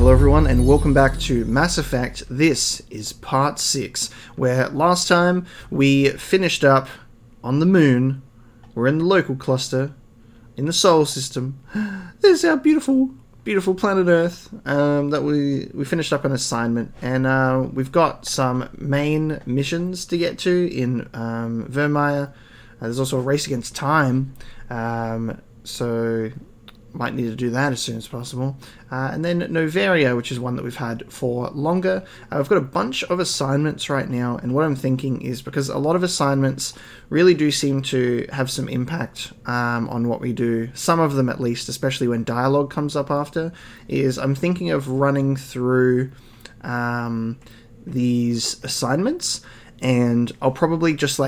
hello everyone, and welcome back to Mass Effect. This is part 6, where last time we finished up on the moon. We're in the local cluster, in the solar system. There's our beautiful, beautiful planet Earth that we finished up an assignment, and we've got some main missions to get to in Vermeer. There's also a race against time, so might need to do that as soon as possible. And then Noveria, which is one that we've had for longer. I've got a bunch of assignments right now, and what I'm thinking is, because a lot of assignments really do seem to have some impact on what we do, some of them at least, especially when dialogue comes up after, is I'm thinking of running through these assignments, and I'll probably just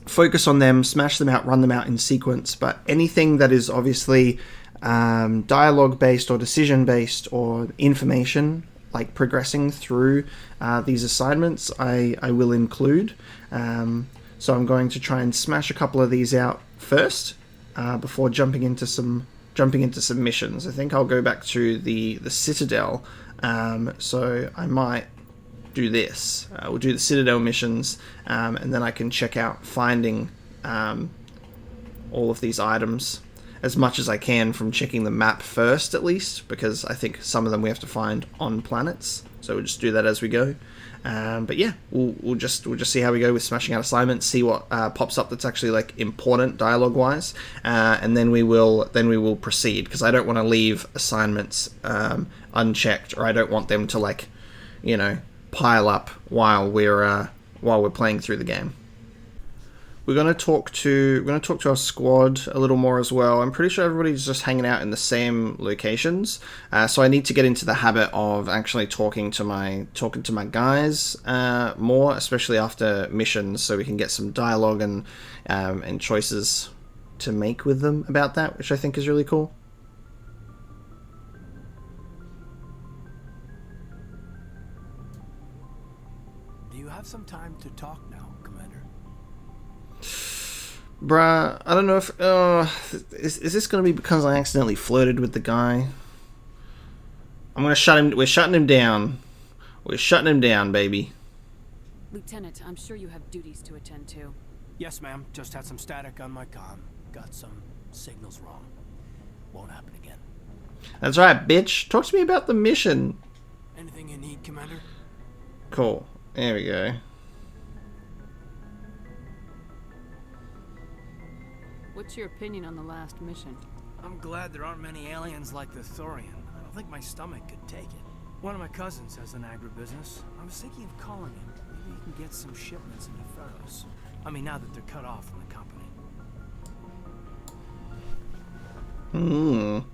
focus on them, smash them out, run them out in sequence, but anything that is obviously dialogue based or decision based or information, like progressing through these assignments, I will include. So I'm going to try and smash a couple of these out first before jumping into some missions. I think I'll go back to the Citadel, so I might do this. We'll do the Citadel missions, and then I can check out finding all of these items as much as I can from checking the map first, at least, because I think some of them we have to find on planets. So we'll just do that as we go. But yeah, we'll just see how we go with smashing out assignments, see what pops up that's actually important dialogue wise, and then we will proceed, because I don't want to leave assignments unchecked, or I don't want them to pile up while we're playing through the game. We're going to talk to our squad a little more as well. I'm pretty sure everybody's just hanging out in the same locations, so I need to get into the habit of actually talking to my guys more, especially after missions, so we can get some dialogue and choices to make with them about that, which I think is really cool. Do you have some time to talk now, Commander? Bruh, I don't know if... is this going to be because I accidentally flirted with the guy? I'm going to shut him... We're shutting him down. We're shutting him down, baby. Lieutenant, I'm sure you have duties to attend to. Yes, ma'am. Just had some static on my comm. Got some signals wrong. Won't happen again. That's right, bitch. Talk to me about the mission. Anything you need, Commander? Cool. There we go. What's your opinion on the last mission? I'm glad there aren't many aliens like the Thorian. I don't think my stomach could take it. One of my cousins has an agribusiness. I was thinking of calling him. Maybe he can get some shipments into Ferros. I mean, now that they're cut off from the company.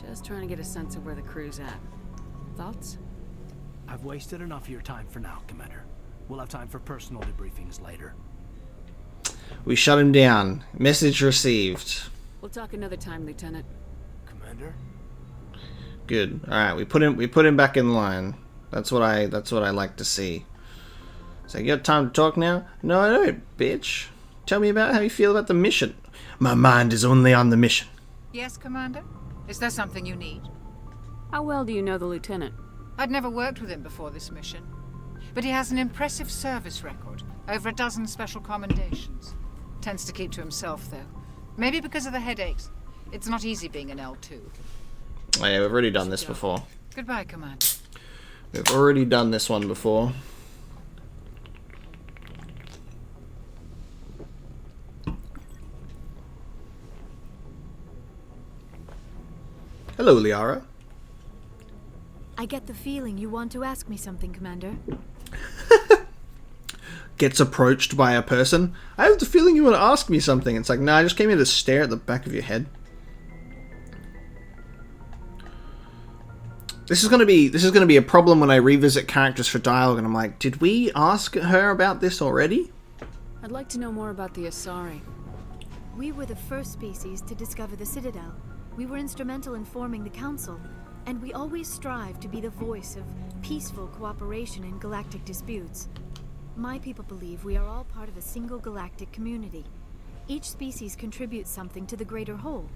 Just trying to get a sense of where the crew's at. Thoughts? I've wasted enough of your time for now, Commander. We'll have time for personal debriefings later. We shut him down. Message received. We'll talk another time, Lieutenant. Commander? Good. All right, we put him back in line. That's what I like to see. So you got time to talk now? No, I don't, bitch. Tell me about how you feel about the mission. My mind is only on the mission. Yes, Commander? Is there something you need? How well do you know the Lieutenant? I'd never worked with him before this mission, but he has an impressive service record, over a dozen special commendations. Tends to keep to himself, though. Maybe because of the headaches. It's not easy being an L2. Oh, yeah, we've already done this before. Goodbye, Commander. We've already done this one before. Hello, Liara. I get the feeling you want to ask me something, Commander. Gets approached by a person. I have the feeling you want to ask me something. It's like, nah, I just came here to stare at the back of your head. This is gonna be a problem when I revisit characters for dialogue, and I'm like, did we ask her about this already? I'd like to know more about the Asari. We were the first species to discover the Citadel. We were instrumental in forming the Council, and we always strive to be the voice of peaceful cooperation in galactic disputes. My people believe we are all part of a single galactic community. Each species contributes something to the greater whole.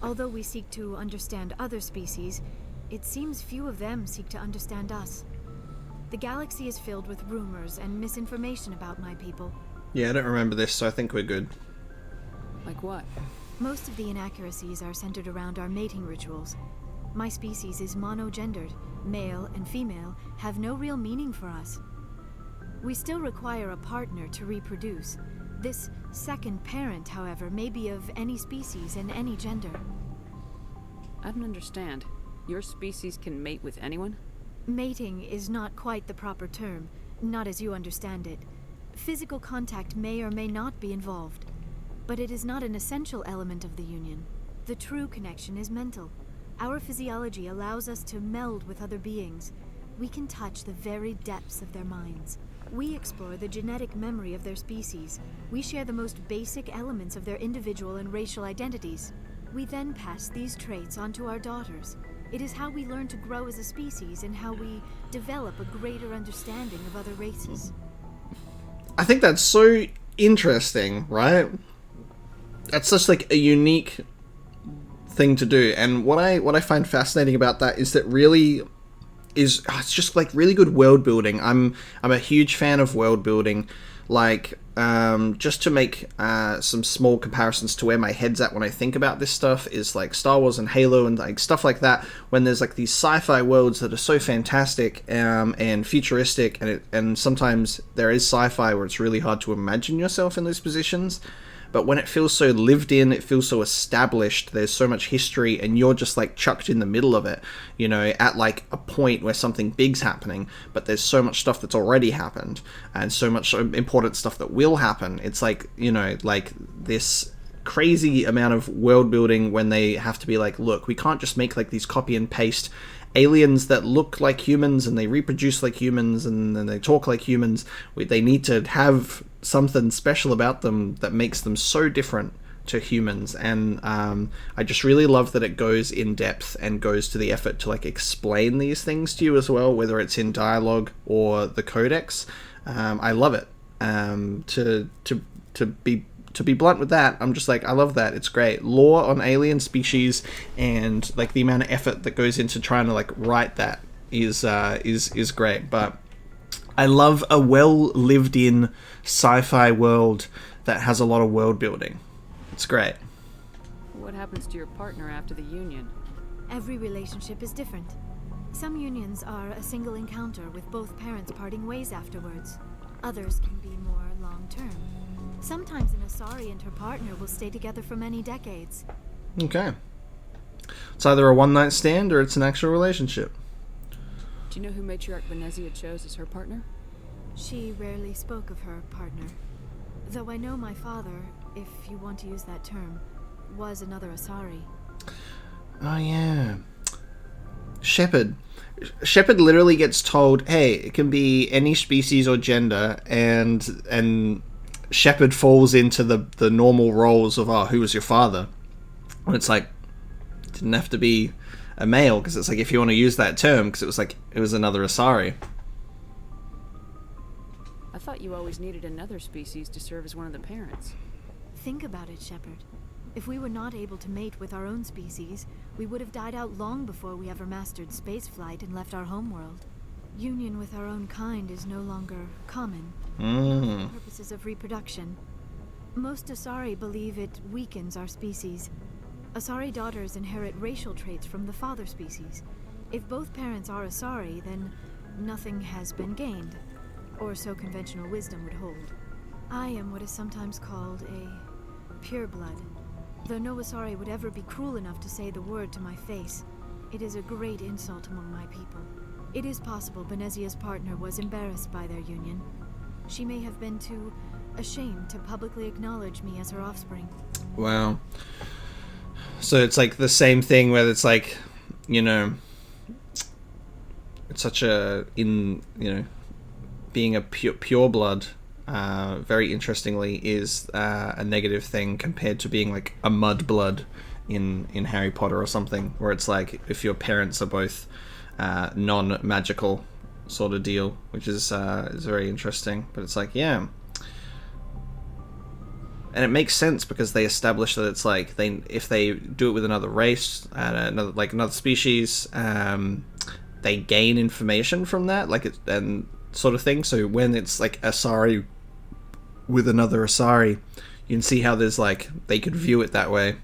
Although we seek to understand other species, it seems few of them seek to understand us. The galaxy is filled with rumors and misinformation about my people. Yeah, I don't remember this, so I think we're good. Like what? Most of the inaccuracies are centered around our mating rituals. My species is monogendered. Male and female have no real meaning for us. We still require a partner to reproduce. This second parent, however, may be of any species and any gender. I don't understand. Your species can mate with anyone? Mating is not quite the proper term, not as you understand it. Physical contact may or may not be involved, but it is not an essential element of the union. The true connection is mental. Our physiology allows us to meld with other beings. We can touch the very depths of their minds. We explore the genetic memory of their species. We share the most basic elements of their individual and racial identities. We then pass these traits on to our daughters. It is how we learn to grow as a species and how we develop a greater understanding of other races. I think that's so interesting, right? That's such like a unique thing to do, and what I find fascinating about that is that really is it's just like really good world building. I'm a huge fan of world building, like just to make some small comparisons to where my head's at when I think about this stuff is like Star Wars and Halo and like stuff like that, when there's like these sci-fi worlds that are so fantastic and futuristic, and sometimes there is sci-fi where it's really hard to imagine yourself in those positions. But when it feels so lived in, it feels so established, there's so much history, and you're just like chucked in the middle of it, you know, at like a point where something big's happening, but there's so much stuff that's already happened, and so much important stuff that will happen. It's like, you know, like this crazy amount of world building when they have to be like, look, we can't just make like these copy and paste aliens that look like humans and they reproduce like humans and then they talk like humans. They need to have something special about them that makes them so different to humans, and I just really love that it goes in depth and goes to the effort to like explain these things to you as well, whether it's in dialogue or the codex. I love it. To be blunt with that, I'm just like, I love that. It's great. Lore on alien species and like the amount of effort that goes into trying to like write that is great. But I love a well lived in sci-fi world that has a lot of world building. It's great. What happens to your partner after the union? Every relationship is different. Some unions are a single encounter with both parents parting ways afterwards. Others can be more long-term. Sometimes an Asari and her partner will stay together for many decades. Okay. It's either a one-night stand or it's an actual relationship. Do you know who Matriarch Benezia chose as her partner? She rarely spoke of her partner. Though I know my father, if you want to use that term, was another Asari. Oh yeah. Shepard literally gets told, hey, it can be any species or gender, and Shepard falls into the normal roles of, oh, who was your father? And it's like, it didn't have to be a male, because it's like, if you want to use that term, because it was like, it was another Asari. I thought you always needed another species to serve as one of the parents. Think about it, Shepard. If we were not able to mate with our own species, we would have died out long before we ever mastered spaceflight and left our homeworld. Union with our own kind is no longer common, for purposes of reproduction. Most Asari believe it weakens our species. Asari daughters inherit racial traits from the father species. If both parents are Asari, then nothing has been gained, or so conventional wisdom would hold. I am what is sometimes called a pureblood. Though no Asari would ever be cruel enough to say the word to my face, it is a great insult among my people. It is possible Benezia's partner was embarrassed by their union. She may have been too ashamed to publicly acknowledge me as her offspring. Wow. So it's like the same thing where it's like, you know, it's such a, being a pure blood, very interestingly, is a negative thing compared to being like a mud blood in Harry Potter or something, where it's like if your parents are both non-magical sort of deal, which is very interesting. But it's like, yeah, And it makes sense because they establish that it's like if they do it with another race, another species, they gain information from that, and sort of thing. So when it's like Asari with another Asari, you can see how there's they could view it that way.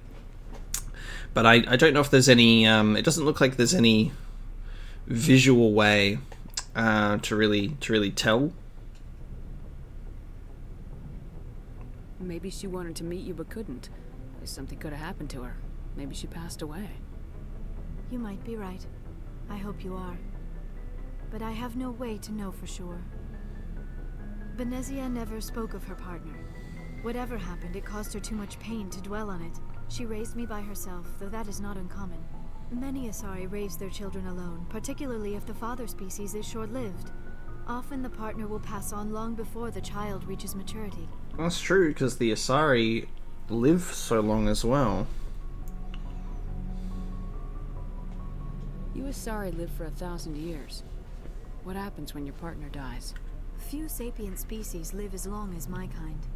But I don't know if there's any. It doesn't look like there's any visual way to really tell. Maybe she wanted to meet you but couldn't. Something could have happened to her. Maybe she passed away. You might be right. I hope you are. But I have no way to know for sure. Benezia never spoke of her partner. Whatever happened, it caused her too much pain to dwell on it. She raised me by herself, though that is not uncommon. Many Asari raise their children alone, particularly if the father species is short-lived. Often the partner will pass on long before the child reaches maturity. That's true, because the Asari live so long as well. You Asari live for 1,000 years. What happens when your partner dies? Few sapient species live as long as my kind.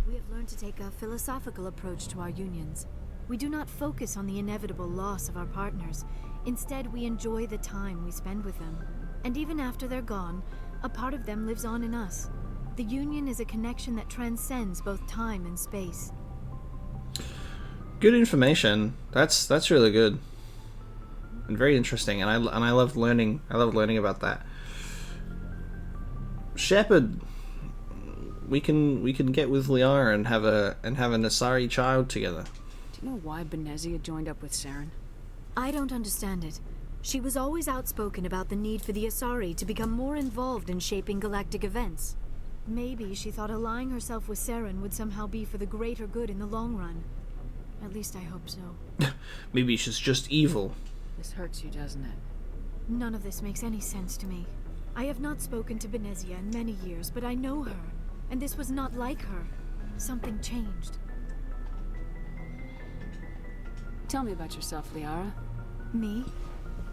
We have learned to take a philosophical approach to our unions. We do not focus on the inevitable loss of our partners. Instead, we enjoy the time we spend with them. And even after they're gone, a part of them lives on in us. The union is a connection that transcends both time and space. Good information. That's really good and very interesting. And I love learning. I love learning about that. Shepard, we can get with Liara and have an Asari child together. Do you know why Benezia joined up with Saren? I don't understand it. She was always outspoken about the need for the Asari to become more involved in shaping galactic events. Maybe she thought allying herself with Saren would somehow be for the greater good in the long run. At least I hope so. Maybe she's just evil. This hurts you, doesn't it? None of this makes any sense to me. I have not spoken to Benezia in many years, but I know her, and this was not like her. Something changed. Tell me about yourself, Liara. Me?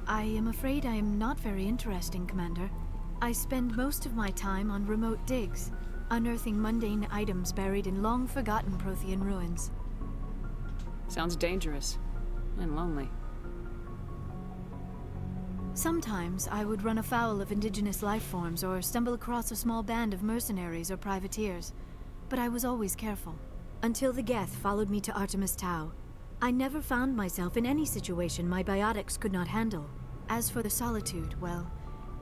I am afraid I am not very interesting, Commander. I spend most of my time on remote digs, unearthing mundane items buried in long-forgotten Prothean ruins. Sounds dangerous. And lonely. Sometimes I would run afoul of indigenous life forms or stumble across a small band of mercenaries or privateers, but I was always careful. Until the Geth followed me to Artemis Tau. I never found myself in any situation my biotics could not handle. As for the solitude, well,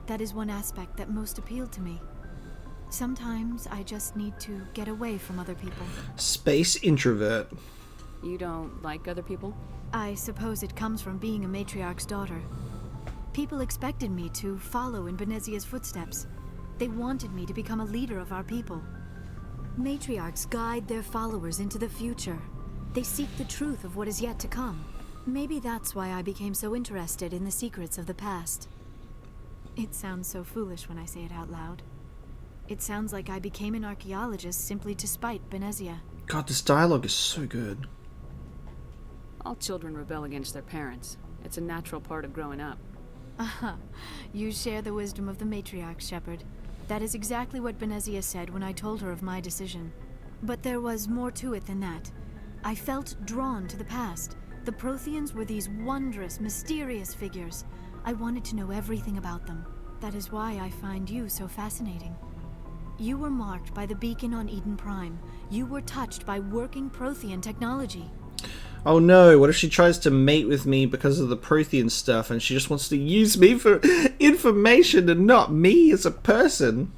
that is one aspect that most appealed to me. Sometimes I just need to get away from other people. Space introvert. You don't like other people? I suppose it comes from being a matriarch's daughter. People expected me to follow in Benezia's footsteps. They wanted me to become a leader of our people. Matriarchs guide their followers into the future. They seek the truth of what is yet to come. Maybe that's why I became so interested in the secrets of the past. It sounds so foolish when I say it out loud. It sounds like I became an archaeologist simply to spite Benezia. God, this dialogue is so good. All children rebel against their parents. It's a natural part of growing up. Aha, you share the wisdom of the matriarch, Shepard. That is exactly what Benezia said when I told her of my decision. But there was more to it than that. I felt drawn to the past. The Protheans were these wondrous, mysterious figures. I wanted to know everything about them. That is why I find you so fascinating. You were marked by the beacon on Eden Prime. You were touched by working Prothean technology. Oh no, what if she tries to mate with me because of the Prothean stuff and she just wants to use me for information and not me as a person?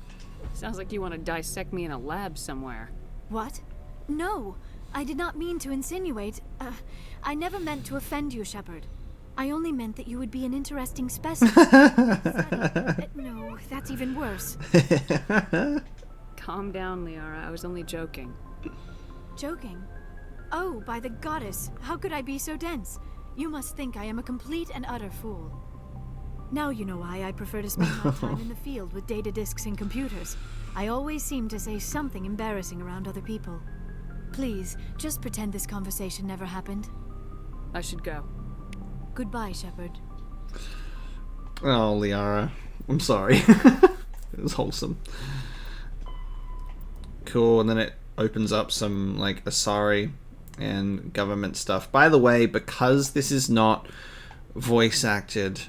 Sounds like you want to dissect me in a lab somewhere. What? No, I did not mean to insinuate. I never meant to offend you, Shepard. I only meant that you would be an interesting specimen. No, that's even worse. Calm down, Liara. I was only joking. Joking? Oh, by the goddess, how could I be so dense? You must think I am a complete and utter fool. Now you know why I prefer to spend my time in the field with data disks and computers. I always seem to say something embarrassing around other people. Please, just pretend this conversation never happened. I should go. Goodbye, Shepard. Oh, Liara. I'm sorry. It was wholesome. Cool, and then it opens up some like Asari and government stuff. By the way, because this is not voice acted,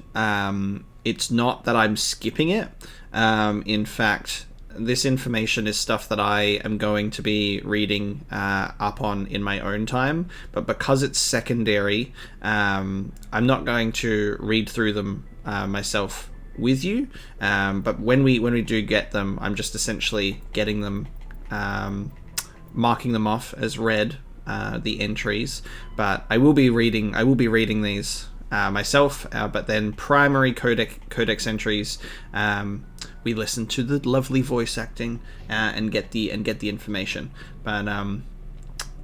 it's not that I'm skipping it. In fact, this information is stuff that I am going to be reading up on in my own time, but because it's secondary, I'm not going to read through them myself with you, but when we do get them, I'm just essentially getting them, marking them off as read, the entries, but I will be reading these myself, but then primary codex entries, we listen to the lovely voice acting and get the information. But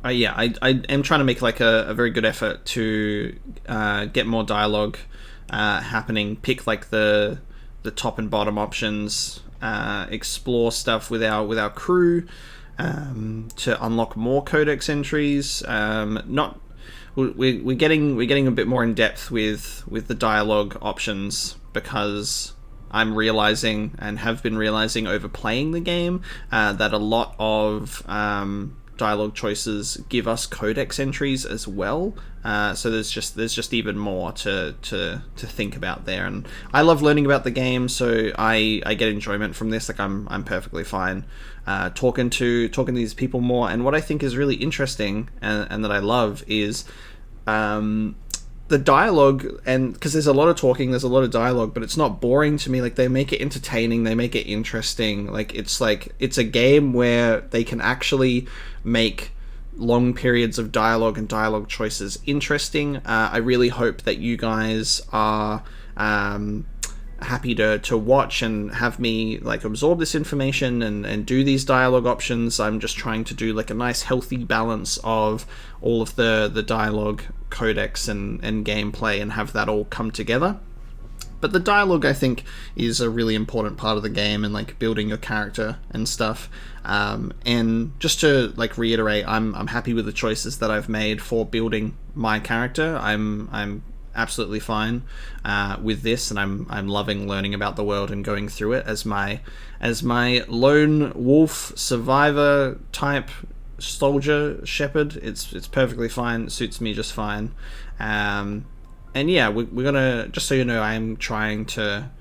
yeah, I am trying to make like a very good effort to get more dialogue happening. Pick like the top and bottom options. Explore stuff with our crew to unlock more codex entries. We're getting a bit more in depth with the dialogue options, because I'm realizing, and have been realizing over playing the game, that a lot of dialogue choices give us codex entries as well. So there's just even more to think about there, and I love learning about the game, so I get enjoyment from this. Like I'm perfectly fine talking to these people more. And what I think is really interesting and that I love is the dialogue, and because there's a lot of talking, there's a lot of dialogue, but it's not boring to me. Like they make it entertaining, they make it interesting. Like it's a game where they can actually make long periods of dialogue and dialogue choices interesting. I really hope that you guys are happy to watch and have me like absorb this information and do these dialogue options. I'm just trying to do like a nice healthy balance of all of the dialogue, codex and gameplay, and have that all come together. But the dialogue, I think, is a really important part of the game, and like building your character and stuff. And just to like reiterate, I'm happy with the choices that I've made for building my character. I'm absolutely fine with this, and I'm loving learning about the world and going through it as my lone wolf survivor type soldier shepherd. It's perfectly fine. It suits me just fine. And yeah, we're gonna, just so you know, I am trying to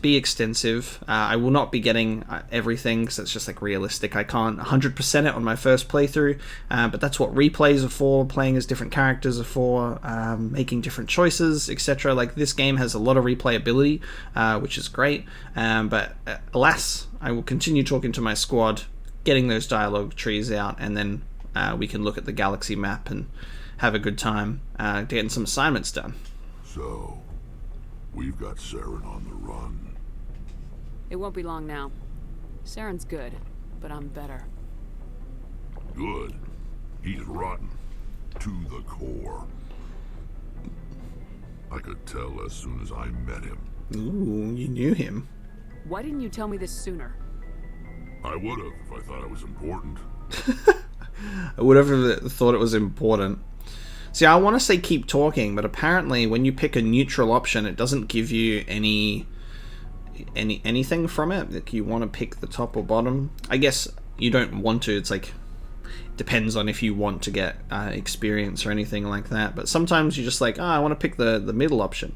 be extensive. I will not be getting everything, because it's just like realistic. I can't 100% it on my first playthrough, but that's what replays are for. Playing as different characters are for, making different choices, etc. Like this game has a lot of replayability, which is great. But alas, I will continue talking to my squad, getting those dialogue trees out, and then we can look at the galaxy map and have a good time getting some assignments done. So, we've got Saren on the run. It won't be long now. Saren's good, but I'm better. Good. He's rotten. To the core. I could tell as soon as I met him. Ooh, you knew him. Why didn't you tell me this sooner? I would have if I thought it was important. I would have thought it was important. See, I want to say keep talking, but apparently when you pick a neutral option, it doesn't give you anything from it. Like you want to pick the top or bottom. I guess you don't want to. It's like, it depends on if you want to get experience or anything like that. But sometimes you're just like, I want to pick the middle option.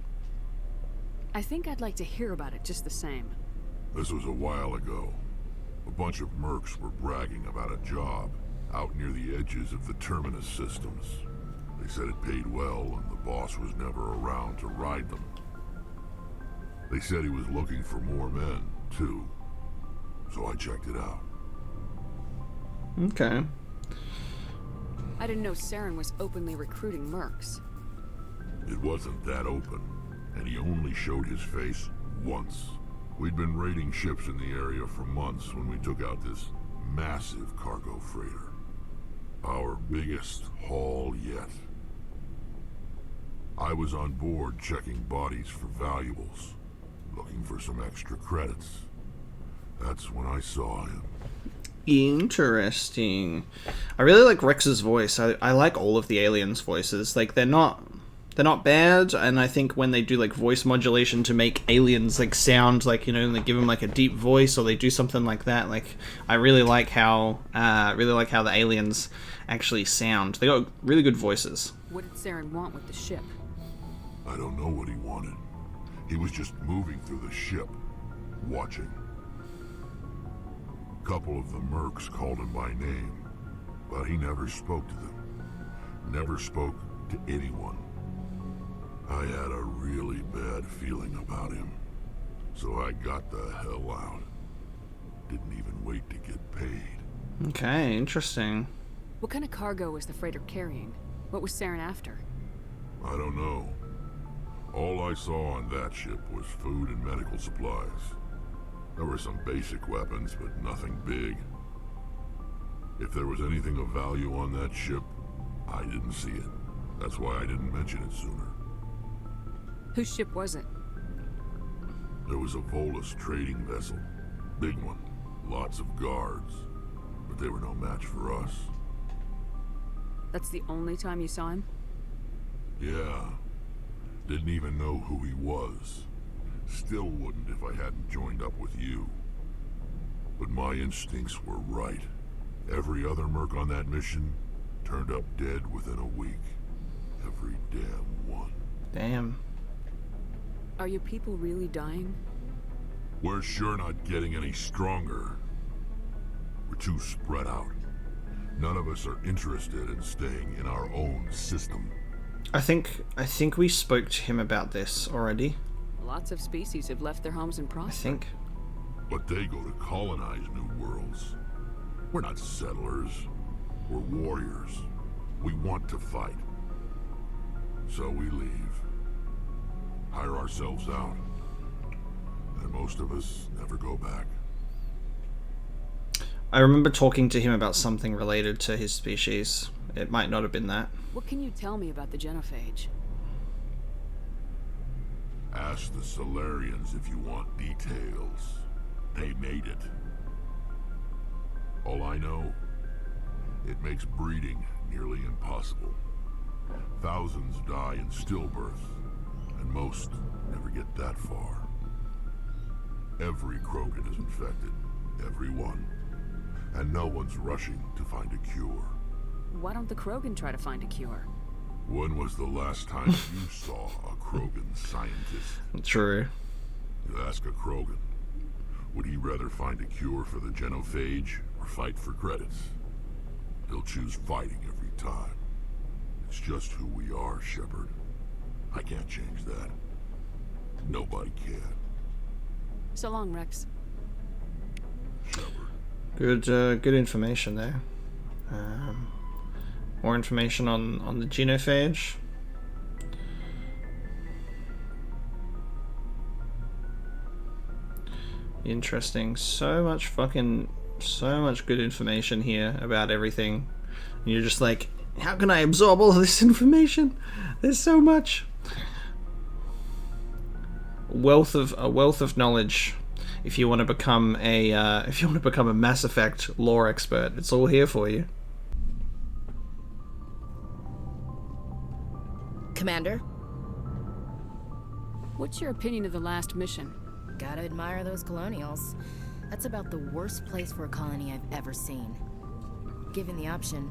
I think I'd like to hear about it just the same. This was a while ago. A bunch of mercs were bragging about a job out near the edges of the Terminus systems. They said it paid well, and the boss was never around to ride them. They said he was looking for more men, too. So I checked it out. Okay. I didn't know Saren was openly recruiting mercs. It wasn't that open, and he only showed his face once. We'd been raiding ships in the area for months when we took out this massive cargo freighter. Our biggest haul yet. I was on board checking bodies for valuables, looking for some extra credits. That's when I saw him. Interesting. I really like Wrex's voice. I like all of the aliens' voices. Like they're they're not bad, and I think when they do like voice modulation to make aliens like sound like, you know, and they give them like a deep voice, or they do something like that, like I really like how the aliens actually sound. They got really good voices. What did Saren want with the ship? I don't know what he wanted. He was just moving through the ship, watching. A couple of the mercs called him by name, but he never spoke to them. Never spoke to anyone. I had a really bad feeling about him, so I got the hell out. Didn't even wait to get paid. Okay, interesting. What kind of cargo was the freighter carrying? What was Saren after? I don't know. All I saw on that ship was food and medical supplies. There were some basic weapons, but nothing big. If there was anything of value on that ship, I didn't see it. That's why I didn't mention it sooner. Whose ship was it? There was a Volus trading vessel. Big one. Lots of guards. But they were no match for us. That's the only time you saw him? Yeah. Didn't even know who he was. Still wouldn't if I hadn't joined up with you. But my instincts were right. Every other merc on that mission turned up dead within a week. Every damn one. Damn. Are your people really dying? We're sure not getting any stronger. We're too spread out. None of us are interested in staying in our own system. I think we spoke to him about this already. Lots of species have left their homes and I prospered. think. But they go to colonize new worlds. We're not settlers. We're warriors. We want to fight. So we leave. Hire ourselves out. And most of us never go back. I remember talking to him about something related to his species. It might not have been that. What can you tell me about the genophage? Ask the Solarians if you want details. They made it. All I know, it makes breeding nearly impossible. Thousands die in stillbirth, and most never get that far. Every Krogan is infected. Every one. And no one's rushing to find a cure. Why don't the Krogan try to find a cure? When was the last time you saw a Krogan scientist? True. You ask a Krogan, would he rather find a cure for the genophage or fight for credits? He'll choose fighting every time. It's just who we are, Shepard. I can't change that. Nobody can. So long, Wrex. Shepard. Good information there. More information on the genophage. Interesting. So much good information here about everything. And you're just like, how can I absorb all of this information? There's so much. A wealth of knowledge. If you want to become a Mass Effect lore expert, it's all here for you. Commander? What's your opinion of the last mission? Gotta admire those colonials. That's about the worst place for a colony I've ever seen. Given the option,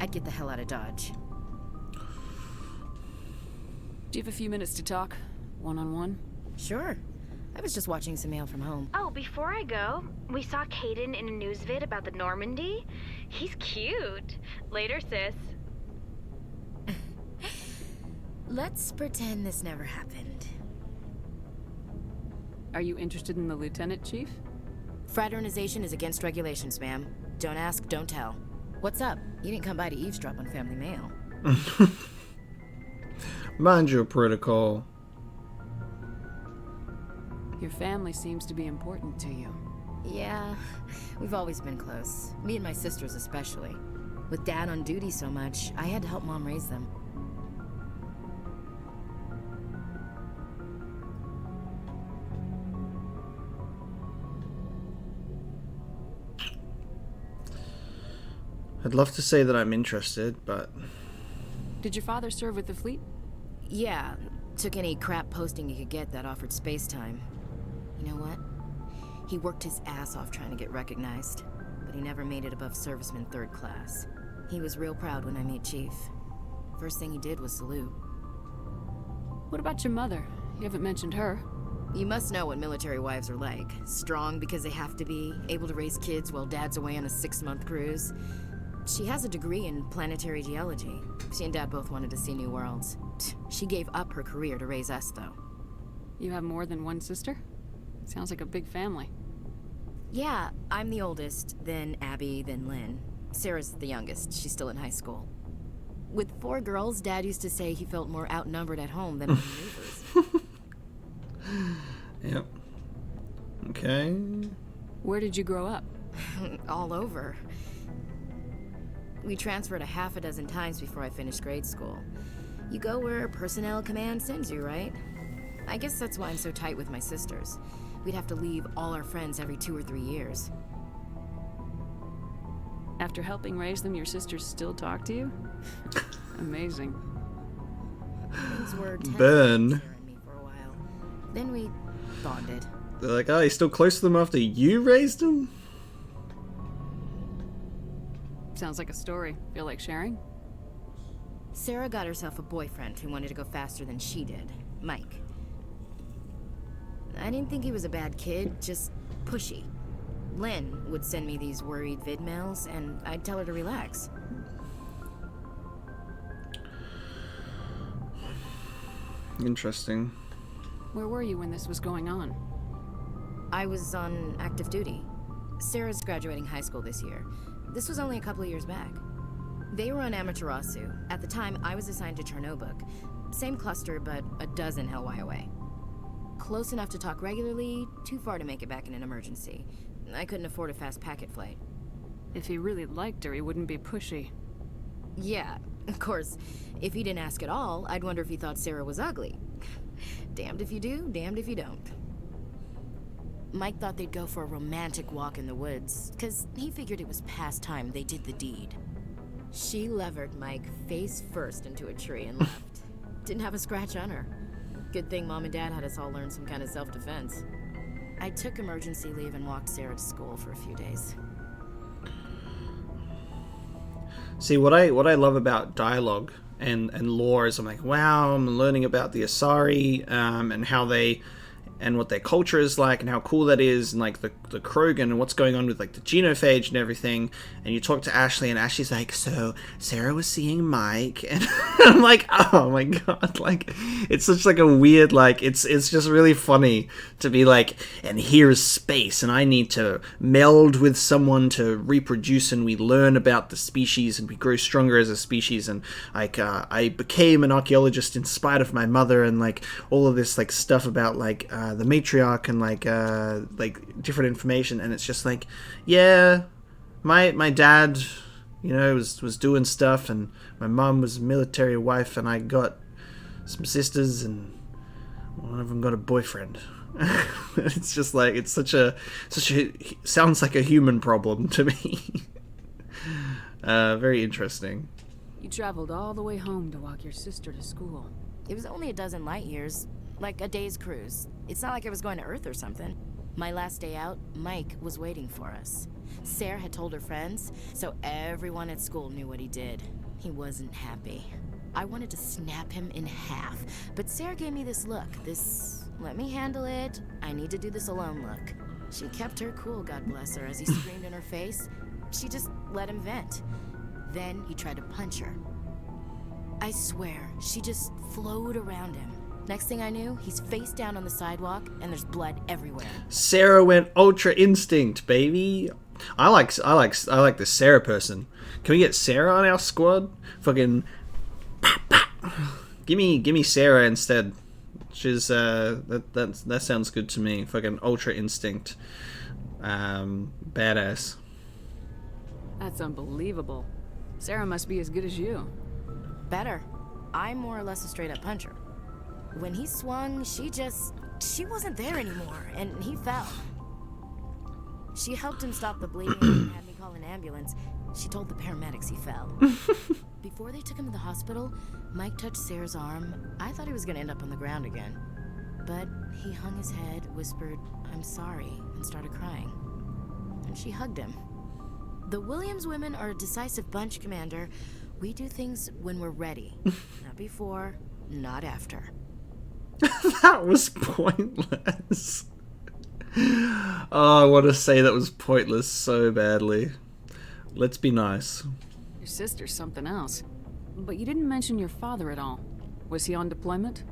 I'd get the hell out of Dodge. Do you have a few minutes to talk? One-on-one? Sure. I was just watching some mail from home. Oh, before I go, we saw Caden in a news vid about the Normandy. He's cute. Later, sis. Let's pretend this never happened. Are you interested in the Lieutenant, Chief? Fraternization is against regulations, ma'am. Don't ask, don't tell. What's up? You didn't come by to eavesdrop on family mail. Mind your protocol. Your family seems to be important to you. Yeah, we've always been close. Me and my sisters especially. With Dad on duty so much, I had to help Mom raise them. I'd love to say that I'm interested, but... Did your father serve with the fleet? Yeah, took any crap posting he could get that offered space time. You know what? He worked his ass off trying to get recognized, but he never made it above serviceman 3rd class. He was real proud when I met Chief. First thing he did was salute. What about your mother? You haven't mentioned her. You must know what military wives are like. Strong because they have to be, able to raise kids while dad's away on a 6-month cruise. She has a degree in planetary geology. She and Dad both wanted to see new worlds. She gave up her career to raise us, though. You have more than one sister? Sounds like a big family. Yeah, I'm the oldest, then Abby, then Lynn. Sarah's the youngest. She's still in high school. With 4 girls, Dad used to say he felt more outnumbered at home than on the neighbors. Yep. Okay. Where did you grow up? All over. We transferred a half a dozen times before I finished grade school. You go where personnel command sends you, right? I guess that's why I'm so tight with my sisters. We'd have to leave all our friends every 2 or 3 years. After helping raise them, your sisters still talk to you? Amazing. Things were tense Burn. between Sarah and me for a while. Then we bonded. They're like, oh, you're still close to them after you raised them? Sounds like a story. Feel like sharing? Sarah got herself a boyfriend who wanted to go faster than she did, Mike. I didn't think he was a bad kid, just pushy. Lynn would send me these worried vid mails, and I'd tell her to relax. Interesting. Where were you when this was going on? I was on active duty. Sarah's graduating high school this year. This was only a couple of years back. They were on Amaterasu. At the time, I was assigned to Chernobog. Same cluster, but a dozen Hellwire away. Close enough to talk regularly, too far to make it back in an emergency. I couldn't afford a fast packet flight. If he really liked her, he wouldn't be pushy. Yeah, of course. If he didn't ask at all, I'd wonder if he thought Sarah was ugly. Damned if you do, damned if you don't. Mike thought they'd go for a romantic walk in the woods, because he figured it was past time they did the deed. She levered Mike face first into a tree and left. Didn't have a scratch on her. Good thing Mom and Dad had us all learn some kind of self-defense. I took emergency leave and walked Sarah to school for a few days. See, what I love about dialogue and lore is I'm like, wow, I'm learning about the Asari and how they and what their culture is like and how cool that is, and like the Krogan and what's going on with like the genophage and everything. And you talk to Ashley and Ashley's like, so Sarah was seeing Mike, and I'm like, oh my god, like it's such like a weird, like it's just really funny to be like, and here's space and I need to meld with someone to reproduce, and we learn about the species and we grow stronger as a species, and like I became an archaeologist in spite of my mother, and like all of this like stuff about like the matriarch and like different information. And it's just like, yeah, my dad, you know, was doing stuff, and my mum was a military wife, and I got some sisters, and one of them got a boyfriend. It's just like, it's such a sounds like a human problem to me. Very interesting. You traveled all the way home to walk your sister to school. It was only a dozen light years, like a day's cruise. It's not like I was going to Earth or something. My last day out, Mike was waiting for us. Sarah had told her friends, so everyone at school knew what he did. He wasn't happy. I wanted to snap him in half, but Sarah gave me this look, this let me handle it, I need to do this alone look. She kept her cool, God bless her, as he screamed in her face. She just let him vent. Then he tried to punch her. I swear, she just flowed around him. Next thing I knew, he's face down on the sidewalk, and there's blood everywhere. Sarah went Ultra Instinct, baby. I like the Sarah person. Can we get Sarah on our squad? Fucking, give me Sarah instead. She's that sounds good to me. Fucking Ultra Instinct, badass. That's unbelievable. Sarah must be as good as you. Better. I'm more or less a straight-up puncher. When he swung, she wasn't there anymore, and he fell. She helped him stop the bleeding and had me call an ambulance. She told the paramedics he fell. Before they took him to the hospital, Mike touched Sarah's arm. I thought he was gonna end up on the ground again. But he hung his head, whispered, "I'm sorry," and started crying. And she hugged him. The Williams women are a decisive bunch, Commander. We do things when we're ready. Not before, not after. That was pointless. Oh, I want to say that was pointless so badly. Let's be nice. Your sister's something else. But you didn't mention your father at all. Was he on deployment?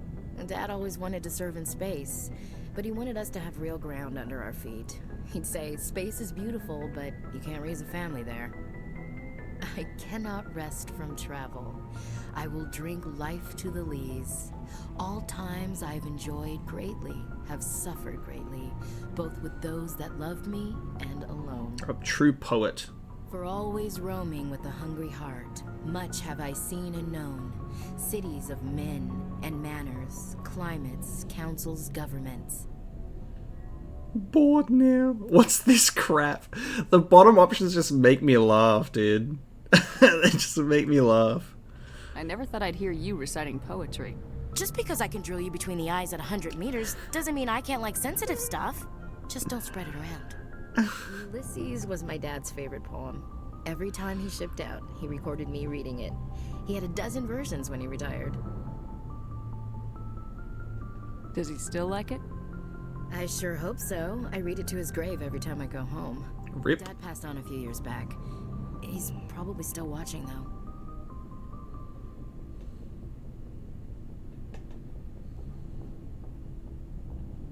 Dad always wanted to serve in space, but he wanted us to have real ground under our feet. He'd say, space is beautiful, but you can't raise a family there. I cannot rest from travel. I will drink life to the lees. All times I've enjoyed greatly, have suffered greatly, both with those that loved me and alone. A true poet. For always roaming with a hungry heart, much have I seen and known. Cities of men and manners, climates, councils, governments. Bored now. What's this crap? The bottom options just make me laugh, dude. They just make me laugh. I never thought I'd hear you reciting poetry. Just because I can drill you between the eyes at 100 meters doesn't mean I can't like sensitive stuff. Just don't spread it around. Ulysses was my dad's favorite poem. Every time he shipped out, he recorded me reading it. He had a dozen versions when he retired. Does he still like it? I sure hope so. I read it to his grave every time I go home. Rip. Dad passed on a few years back. He's probably still watching, though.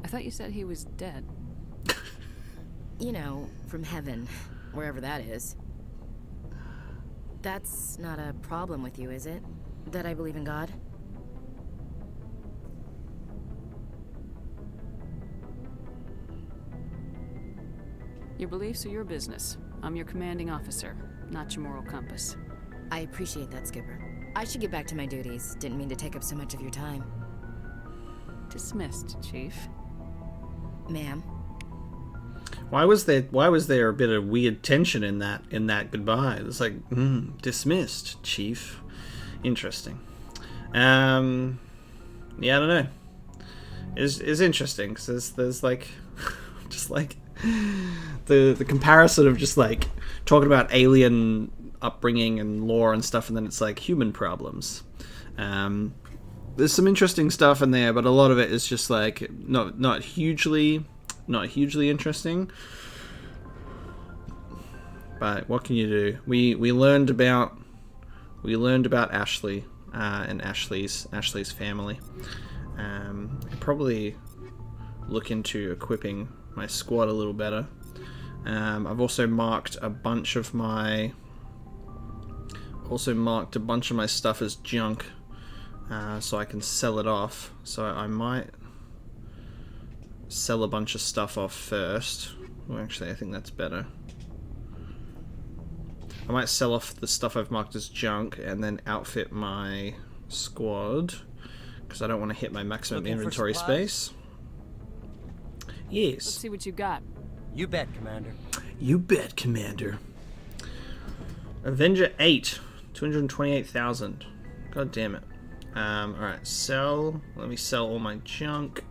I thought you said he was dead. You know, from heaven, wherever that is. That's not a problem with you, is it? That I believe in God? Your beliefs are your business. I'm your commanding officer, not your moral compass. I appreciate that, Skipper. I should get back to my duties. Didn't mean to take up so much of your time. Dismissed, Chief. Ma'am. Why was there a bit of weird tension in that goodbye? It's like, dismissed, Chief. Interesting. Yeah, I don't know. It's interesting because there's like, just like the comparison of just like talking about alien upbringing and lore and stuff, and then it's like human problems. There's some interesting stuff in there, but a lot of it is just like not hugely interesting. But what can you do? We learned about Ashley and Ashley's family. Probably look into equipping my squad a little better. I've also marked a bunch of my stuff as junk, so I can sell it off. So I might sell a bunch of stuff off first. Well, actually, I think that's better. I might sell off the stuff I've marked as junk and then outfit my squad, because I don't want to hit my maximum inventory space. Yes. Let's see what you got. You bet, Commander. You bet, Commander. Avenger 8, 228,000. God damn it. Alright, sell. Let me sell all my junk.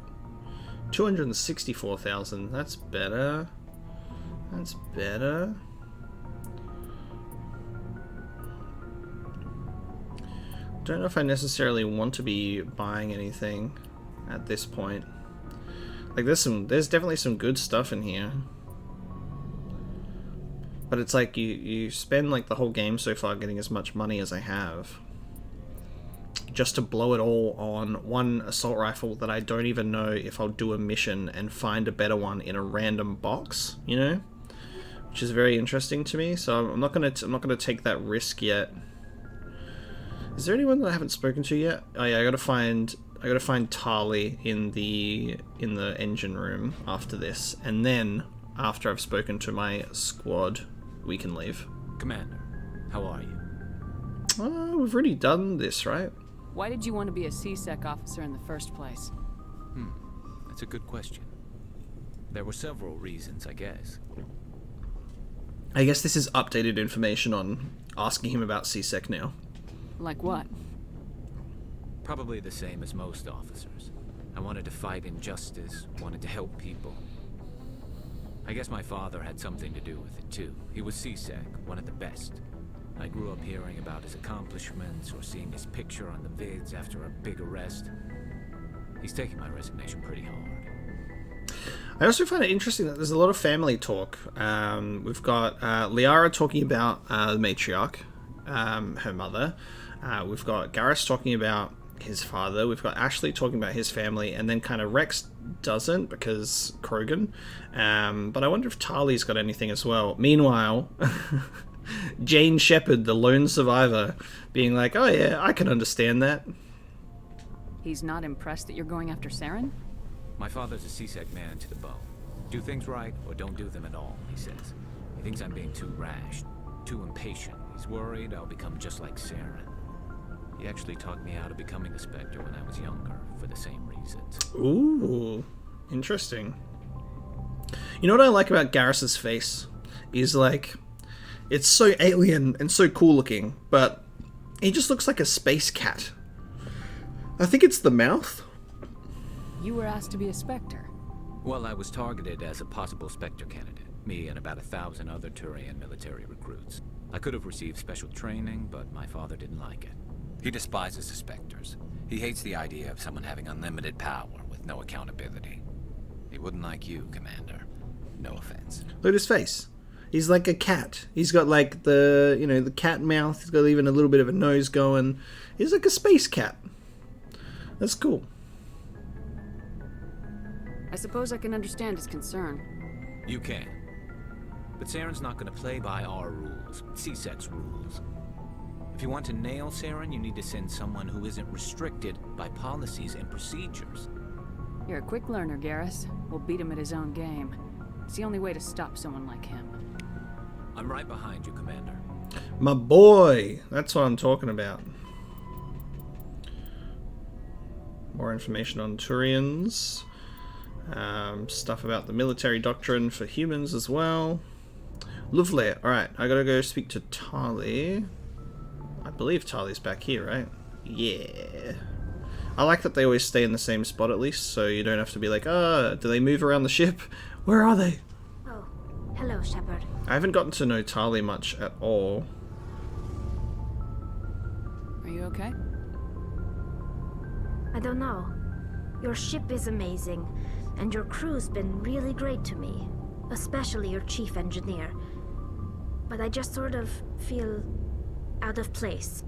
264,000. That's better. That's better. Don't know if I necessarily want to be buying anything at this point. Like there's definitely some good stuff in here. But it's like you spend like the whole game so far getting as much money as I have, just to blow it all on one assault rifle that I don't even know if I'll do a mission and find a better one in a random box, you know? Which is very interesting to me, so I'm not gonna take that risk yet. Is there anyone that I haven't spoken to yet? Oh yeah, I gotta find Tali in the engine room after this, and then after I've spoken to my squad, we can leave. Commander, how are you? We've already done this, right? Why did you want to be a C-Sec officer in the first place? That's a good question. There were several reasons, I guess. I guess this is updated information on asking him about C-Sec now. Like what? Probably the same as most officers. I wanted to fight injustice, wanted to help people. I guess my father had something to do with it too. He was C-Sec, one of the best. I grew up hearing about his accomplishments or seeing his picture on the vids after a big arrest. He's taking my resignation pretty hard. I also find it interesting that there's a lot of family talk. We've got Liara talking about the matriarch, her mother. We've got Garrus talking about his father. We've got Ashley talking about his family, and then kind of Wrex doesn't because Krogan. But I wonder if Tali's got anything as well. Meanwhile, Jane Shepard, the lone survivor, being like, "Oh yeah, I can understand that." He's not impressed that you're going after Saren? My father's a C-Sec man to the bone. Do things right or don't do them at all, he says. He thinks I'm being too rash, too impatient. He's worried I'll become just like Saren. He actually talked me out of becoming a Spectre when I was younger, for the same reasons. Ooh, interesting. You know what I like about Garrus's face? Is like, it's so alien and so cool looking, but he just looks like a space cat. I think it's the mouth. You were asked to be a Spectre. Well, I was targeted as a possible Spectre candidate. Me and about 1,000 other Turian military recruits. I could have received special training, but my father didn't like it. He despises the Spectres. He hates the idea of someone having unlimited power with no accountability. He wouldn't like you, Commander. No offense. Look at his face. He's like a cat. He's got like the, the cat mouth. He's got even a little bit of a nose going. He's like a space cat. That's cool. I suppose I can understand his concern. You can. But Saren's not going to play by our rules, C-Sec's rules. If you want to nail Saren, you need to send someone who isn't restricted by policies and procedures. You're a quick learner, Garrus. We'll beat him at his own game. It's the only way to stop someone like him. I'm right behind you, Commander. My boy! That's what I'm talking about. More information on Turians. Stuff about the military doctrine for humans as well. Lovely. Alright, I gotta go speak to Tali. I believe Tali's back here, right? Yeah. I like that they always stay in the same spot at least, so you don't have to be like, do they move around the ship? Where are they? Oh, hello, Shepard. I haven't gotten to know Tali much at all. Are you okay? I don't know. Your ship is amazing, and your crew's been really great to me, especially your chief engineer. But I just sort of feel out of place.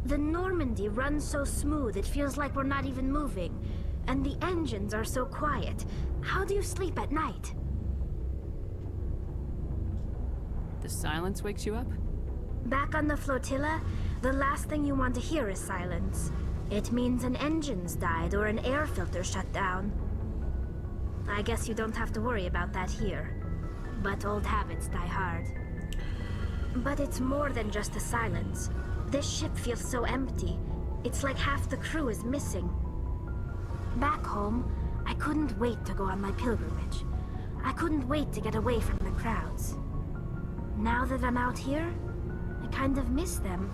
The Normandy runs so smooth it feels like we're not even moving, and the engines are so quiet. How do you sleep at night? The silence wakes you up? Back on the flotilla, the last thing you want to hear is silence. It means an engine's died or an air filter shut down. I guess you don't have to worry about that here. But old habits die hard. But it's more than just the silence. This ship feels so empty. It's like half the crew is missing. Back home, I couldn't wait to go on my pilgrimage. I couldn't wait to get away from the crowds. Now that I'm out here, I kind of miss them.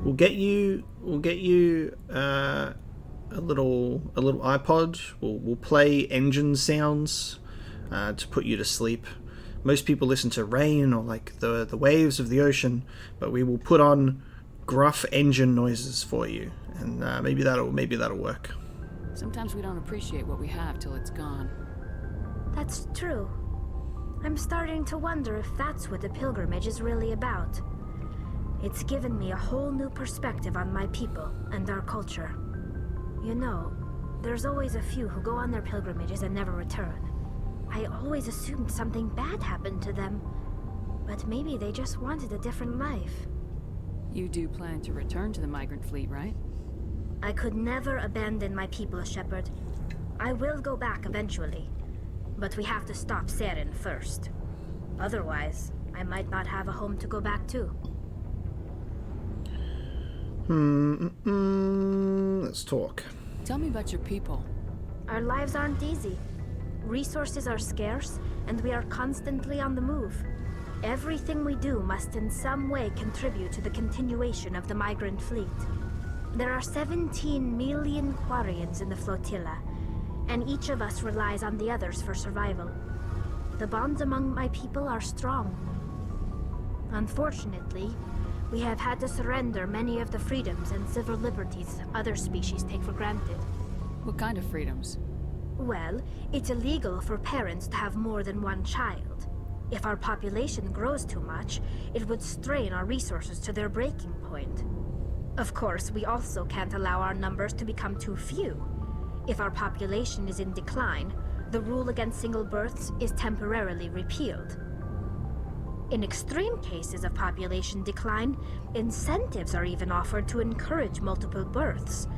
We'll get you a little iPod. We'll play engine sounds to put you to sleep. Most people listen to rain or like the waves of the ocean, but we will put on gruff engine noises for you, and maybe that'll work. Sometimes we don't appreciate what we have till it's gone. That's true. I'm starting to wonder if that's what the pilgrimage is really about. It's given me a whole new perspective on my people and our culture. You know, there's always a few who go on their pilgrimages and never return. I always assumed something bad happened to them, but maybe they just wanted a different life. You do plan to return to the migrant fleet, right? I could never abandon my people, Shepard. I will go back eventually, but we have to stop Saren first. Otherwise, I might not have a home to go back to. Let's talk. Tell me about your people. Our lives aren't easy. Resources are scarce, and we are constantly on the move. Everything we do must in some way contribute to the continuation of the migrant fleet. There are 17 million Quarians in the flotilla, and each of us relies on the others for survival. The bonds among my people are strong. Unfortunately, we have had to surrender many of the freedoms and civil liberties other species take for granted. What kind of freedoms? Well, it's illegal for parents to have more than one child. If our population grows too much, it would strain our resources to their breaking point. Of course, we also can't allow our numbers to become too few. If our population is in decline, the rule against single births is temporarily repealed. In extreme cases of population decline, incentives are even offered to encourage multiple births,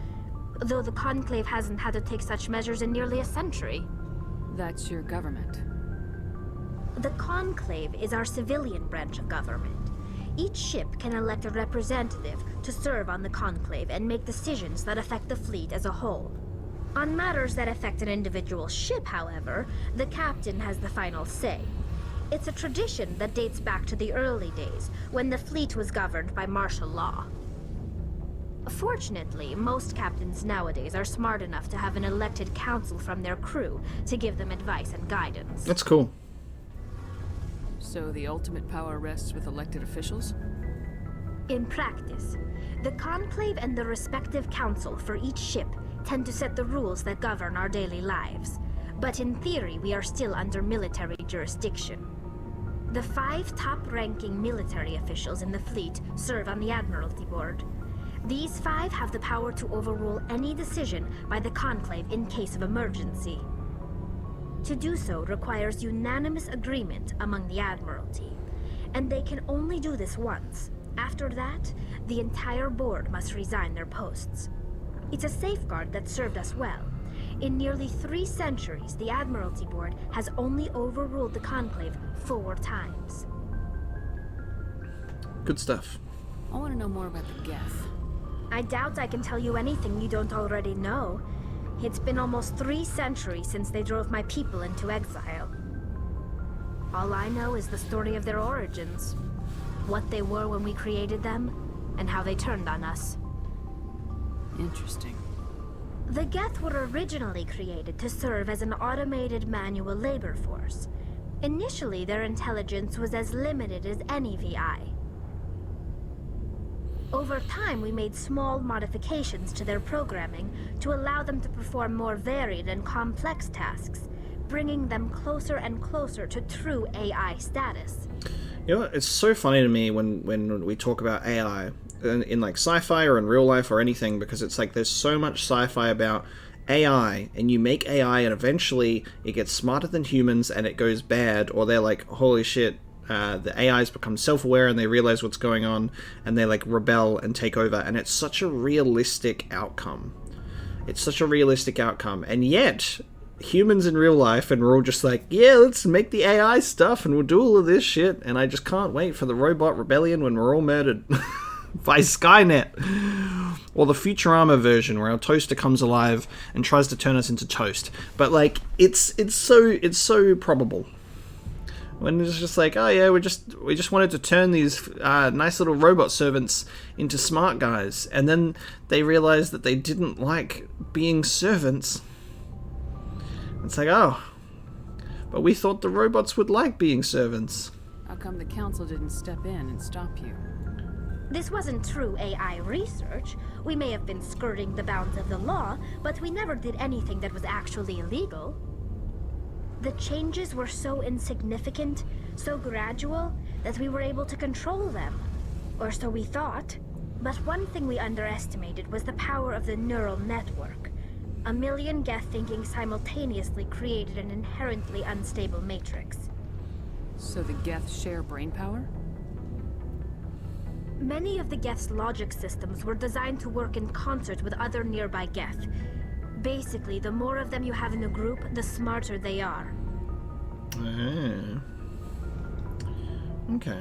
though the Conclave hasn't had to take such measures in nearly a century. That's your government. The Conclave is our civilian branch of government. Each ship can elect a representative to serve on the Conclave and make decisions that affect the fleet as a whole. On matters that affect an individual ship, however, the captain has the final say. It's a tradition that dates back to the early days, when the fleet was governed by martial law. Fortunately, most captains nowadays are smart enough to have an elected council from their crew to give them advice and guidance. That's cool. So the ultimate power rests with elected officials? In practice, the Conclave and the respective council for each ship tend to set the rules that govern our daily lives. But in theory, we are still under military jurisdiction. The 5 top-ranking military officials in the fleet serve on the Admiralty Board. These 5 have the power to overrule any decision by the Conclave in case of emergency. To do so requires unanimous agreement among the Admiralty, and they can only do this once. After that, the entire board must resign their posts. It's a safeguard that served us well. In nearly 3 centuries, the Admiralty Board has only overruled the Conclave 4 times. Good stuff. I want to know more about the Geth. I doubt I can tell you anything you don't already know. It's been almost 3 centuries since they drove my people into exile. All I know is the story of their origins, what they were when we created them, and how they turned on us. Interesting. The Geth were originally created to serve as an automated manual labor force. Initially, their intelligence was as limited as any VI. Over time, we made small modifications to their programming to allow them to perform more varied and complex tasks, bringing them closer and closer to true AI status. You know, it's so funny to me when we talk about AI in like sci-fi or in real life or anything, because it's like there's so much sci-fi about AI, and you make AI and eventually it gets smarter than humans and it goes bad, or they're like, holy shit, the AIs become self-aware and they realize what's going on and they like rebel and take over, and it's such a realistic outcome. It's such a realistic outcome, and yet humans in real life, and we're all just like, yeah, let's make the AI stuff and we'll do all of this shit, and I just can't wait for the robot rebellion when we're all murdered by Skynet. Or the Futurama version where our toaster comes alive and tries to turn us into toast. But like, it's so probable. When it's just like, oh yeah, we just wanted to turn these nice little robot servants into smart guys, and then they realized that they didn't like being servants. It's like, oh, but we thought the robots would like being servants. How come the council didn't step in and stop you? This wasn't true AI research. We may have been skirting the bounds of the law, but we never did anything that was actually illegal. The changes were so insignificant, so gradual, that we were able to control them. Or so we thought. But one thing we underestimated was the power of the neural network. 1 million Geth thinking simultaneously created an inherently unstable matrix. So the Geth share brainpower? Many of the Geth's logic systems were designed to work in concert with other nearby Geth. Basically, the more of them you have in a group, the smarter they are. Okay.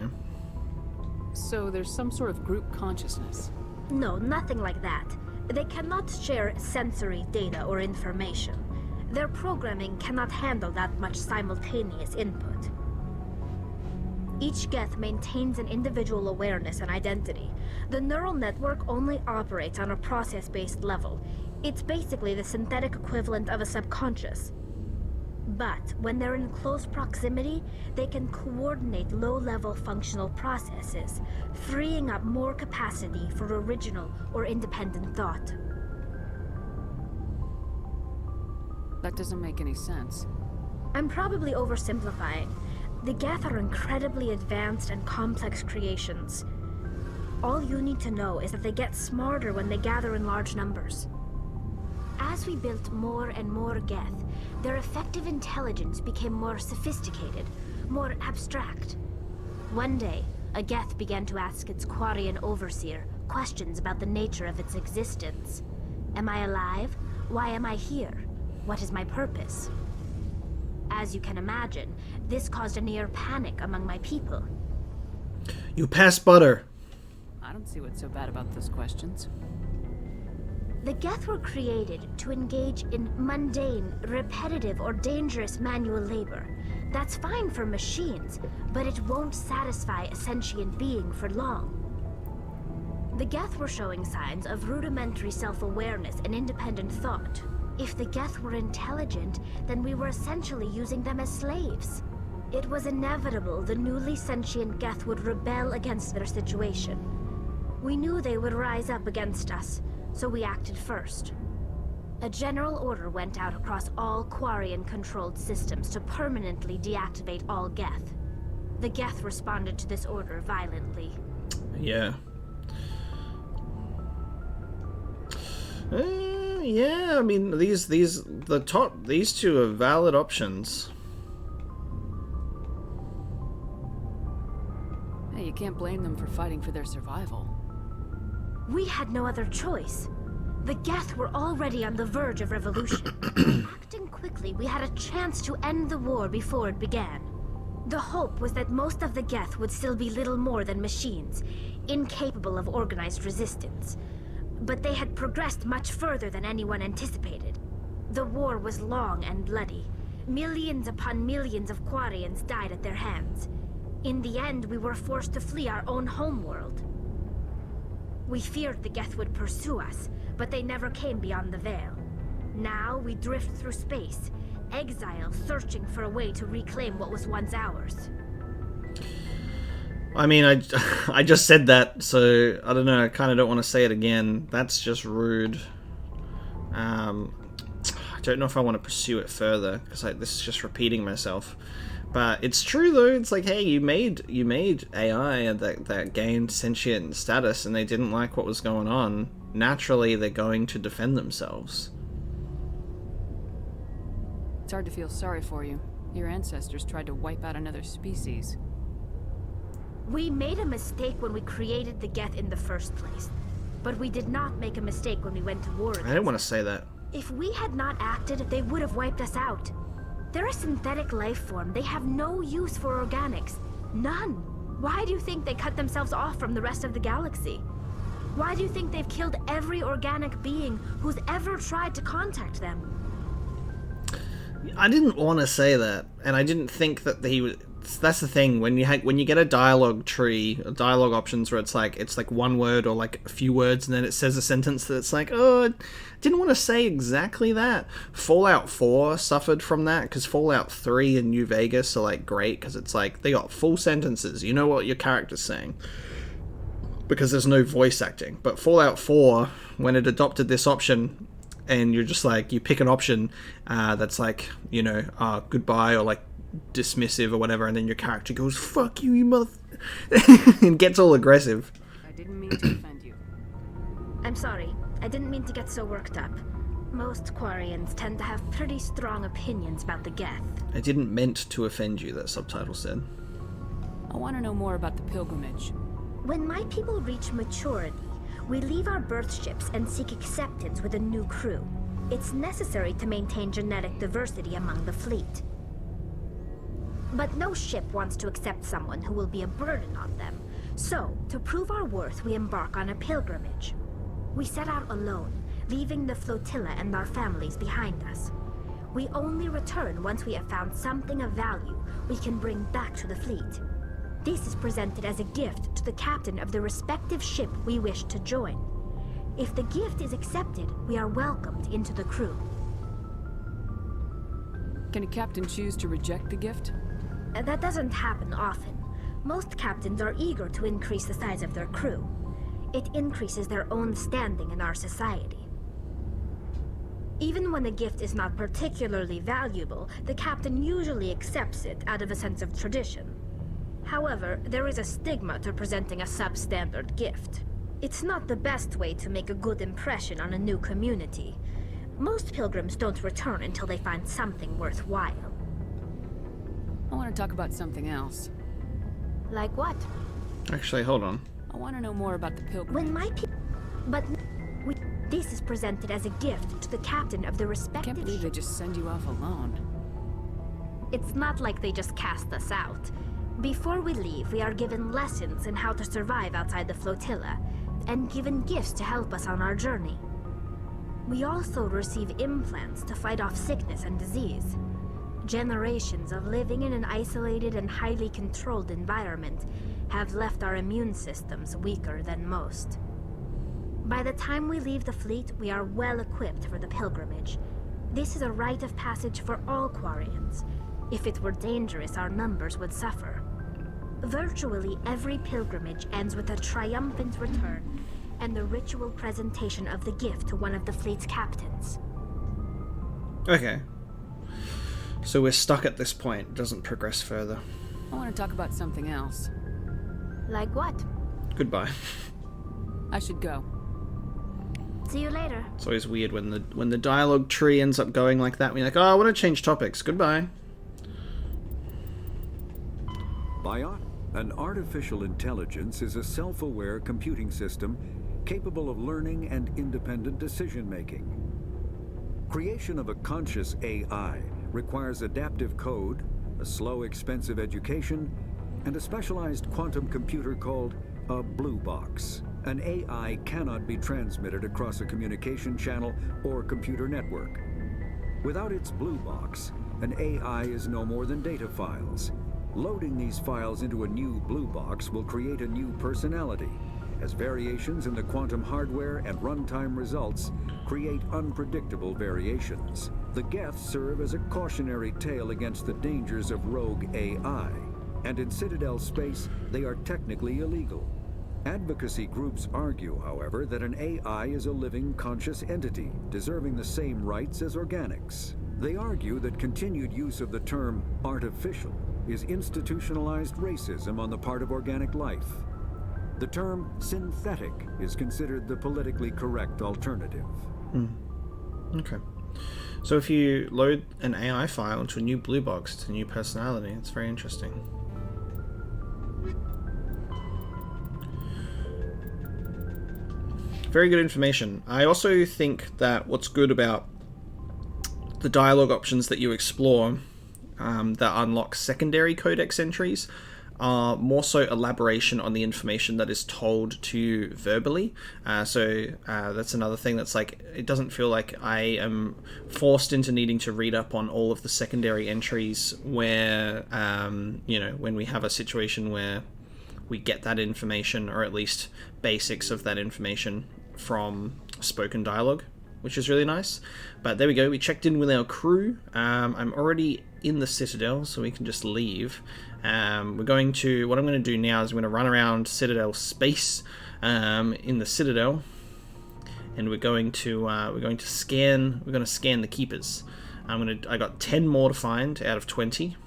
So there's some sort of group consciousness? No, nothing like that. They cannot share sensory data or information. Their programming cannot handle that much simultaneous input. Each Geth maintains an individual awareness and identity. The neural network only operates on a process-based level. It's basically the synthetic equivalent of a subconscious. But when they're in close proximity, they can coordinate low-level functional processes, freeing up more capacity for original or independent thought. That doesn't make any sense. I'm probably oversimplifying. The Geth are incredibly advanced and complex creations. All you need to know is that they get smarter when they gather in large numbers. As we built more and more Geth, their effective intelligence became more sophisticated, more abstract. One day, a Geth began to ask its Quarian overseer questions about the nature of its existence. Am I alive? Why am I here? What is my purpose? As you can imagine, this caused a near panic among my people. You pass butter. I don't see what's so bad about those questions. The Geth were created to engage in mundane, repetitive, or dangerous manual labor. That's fine for machines, but it won't satisfy a sentient being for long. The Geth were showing signs of rudimentary self-awareness and independent thought. If the Geth were intelligent, then we were essentially using them as slaves. It was inevitable the newly sentient Geth would rebel against their situation. We knew they would rise up against us, so we acted first. A general order went out across all Quarian-controlled systems to permanently deactivate all Geth. The Geth responded to this order violently. Yeah. Yeah, I mean, these two are valid options. Hey, you can't blame them for fighting for their survival. We had no other choice. The Geth were already on the verge of revolution. Acting quickly, we had a chance to end the war before it began. The hope was that most of the Geth would still be little more than machines, incapable of organized resistance. But they had progressed much further than anyone anticipated. The war was long and bloody. Millions upon millions of Quarians died at their hands. In the end, we were forced to flee our own homeworld. We feared the Geth would pursue us, but they never came beyond the Veil. Now we drift through space, exile searching for a way to reclaim what was once ours. I mean, I just said that, so I don't know, I kind of don't want to say it again. That's just rude. I don't know if I want to pursue it further, because this is just repeating myself. But it's true though, it's like, hey, you made AI that gained sentient status and they didn't like what was going on. Naturally, they're going to defend themselves. It's hard to feel sorry for you. Your ancestors tried to wipe out another species. We made a mistake when we created the Geth in the first place. But we did not make a mistake when we went to war. I didn't want to say that. If we had not acted, they would have wiped us out. They're a synthetic life form. They have no use for organics. None. Why do you think they cut themselves off from the rest of the galaxy? Why do you think they've killed every organic being who's ever tried to contact them? I didn't want to say that, and I didn't think that he was... That's the thing, when you get a dialogue tree, dialogue options where it's like one word or like a few words and then it says a sentence that's like, oh, I didn't want to say exactly that. Fallout 4 suffered from that, because Fallout 3 and New Vegas are like great, because it's like, they got full sentences, you know what your character's saying, because there's no voice acting. But Fallout 4, when it adopted this option, and you're just like, you pick an option that's like, you know, goodbye, or like, dismissive or whatever, and then your character goes, fuck you, you mother... and gets all aggressive. I didn't mean to offend you. I'm sorry. I didn't mean to get so worked up. Most Quarians tend to have pretty strong opinions about the Geth. I didn't meant to offend you, that subtitle said. I want to know more about the pilgrimage. When my people reach maturity, we leave our birth ships and seek acceptance with a new crew. It's necessary to maintain genetic diversity among the fleet. But no ship wants to accept someone who will be a burden on them. So, to prove our worth, we embark on a pilgrimage. We set out alone, leaving the flotilla and our families behind us. We only return once we have found something of value we can bring back to the fleet. This is presented as a gift to the captain of the respective ship we wish to join. If the gift is accepted, we are welcomed into the crew. Can a captain choose to reject the gift? That doesn't happen often. Most captains are eager to increase the size of their crew. It increases their own standing in our society. Even when a gift is not particularly valuable, the captain usually accepts it out of a sense of tradition. However, there is a stigma to presenting a substandard gift. It's not the best way to make a good impression on a new community. Most pilgrims don't return until they find something worthwhile. I want to talk about something else. Like what? Actually, hold on. I want to know more about the pilgrim. When my this is presented as a gift to the captain of the respective... Can't believe they just send you off alone. It's not like they just cast us out. Before we leave, we are given lessons in how to survive outside the flotilla, and given gifts to help us on our journey. We also receive implants to fight off sickness and disease. Generations of living in an isolated and highly controlled environment have left our immune systems weaker than most. By the time we leave the fleet, we are well equipped for the pilgrimage. This is a rite of passage for all Quarians. If it were dangerous, our numbers would suffer. Virtually every pilgrimage ends with a triumphant return and the ritual presentation of the gift to one of the fleet's captains. Okay. So we're stuck at this point. It doesn't progress further. I want to talk about something else. Like what? Goodbye. I should go. See you later. It's always weird when the dialogue tree ends up going like that. We're like, oh, I want to change topics. Goodbye. An artificial intelligence is a self-aware computing system capable of learning and independent decision-making. Creation of a conscious AI requires adaptive code, a slow, expensive education, and a specialized quantum computer called a blue box. An AI cannot be transmitted across a communication channel or computer network. Without its blue box, an AI is no more than data files. Loading these files into a new blue box will create a new personality, as variations in the quantum hardware and runtime results create unpredictable variations. The Geth serve as a cautionary tale against the dangers of rogue AI, and in Citadel space, they are technically illegal. Advocacy groups argue, however, that an AI is a living, conscious entity, deserving the same rights as organics. They argue that continued use of the term artificial is institutionalized racism on the part of organic life. The term synthetic is considered the politically correct alternative. Okay. So if you load an AI file into a new blue box, it's a new personality. It's very interesting. Very good information. I also think that what's good about the dialogue options that you explore that unlock secondary codex entries are more so elaboration on the information that is told to you verbally. So that's another thing that's like, it doesn't feel like I am forced into needing to read up on all of the secondary entries where, you know, when we have a situation where we get that information, or at least basics of that information from spoken dialogue, which is really nice. But there we go, we checked in with our crew. I'm already in the Citadel, so we can just leave. What I'm going to do now is I'm going to run around Citadel space in the Citadel, and we're going to scan the keepers. I got 10 more to find out of 20,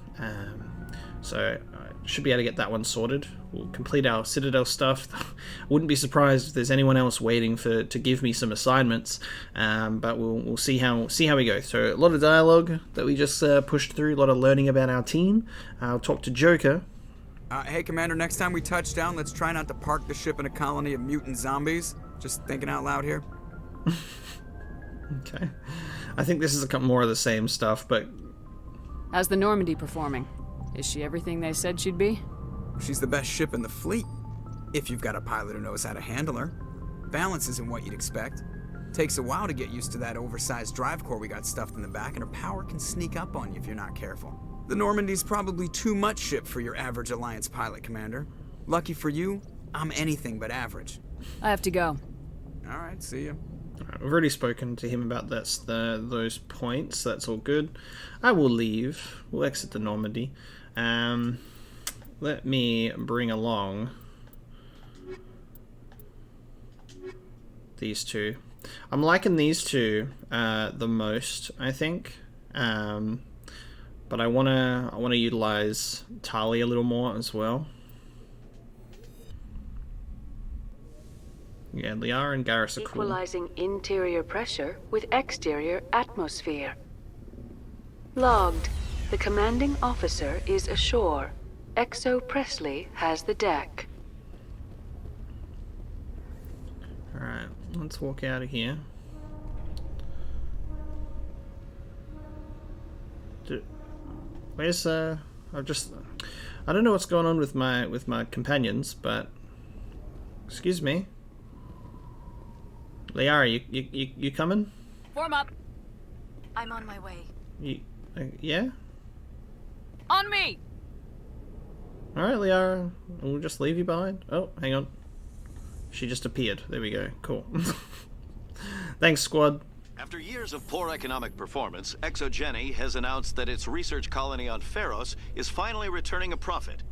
so I should be able to get that one sorted. We'll complete our Citadel stuff. Wouldn't be surprised if there's anyone else waiting to give me some assignments, but we'll see how we go. So a lot of dialogue that we just pushed through, a lot of learning about our team. I'll talk to Joker. Hey, Commander, next time we touch down, let's try not to park the ship in a colony of mutant zombies. Just thinking out loud here. Okay. I think this is more of the same stuff, but... How's the Normandy performing? Is she everything they said she'd be? She's the best ship in the fleet, if you've got a pilot who knows how to handle her. Balance isn't what you'd expect. Takes a while to get used to that oversized drive core we got stuffed in the back, and her power can sneak up on you if you're not careful. The Normandy's probably too much ship for your average Alliance pilot, Commander. Lucky for you, I'm anything but average. I have to go. Alright, see ya. Alright, we've already spoken to him about those points. That's all good. I will leave. We'll exit the Normandy. Let me bring along these two. I'm liking these two the most, I think. But I wanna utilize Tali a little more as well. Yeah, Liara and Garrus are cool. Equalizing interior pressure with exterior atmosphere. Logged. The commanding officer is ashore. Exo Presley has the deck. Alright, let's walk out of here. Where's I don't know what's going on with my companions, but excuse me. Liara, you coming? Form up. I'm on my way. Yeah? On me! Alright, Liara. We'll just leave you behind. Oh, hang on. She just appeared. There we go. Cool. Thanks, squad. After years of poor economic performance, ExoGeni has announced that its research colony on Pharos is finally returning a profit.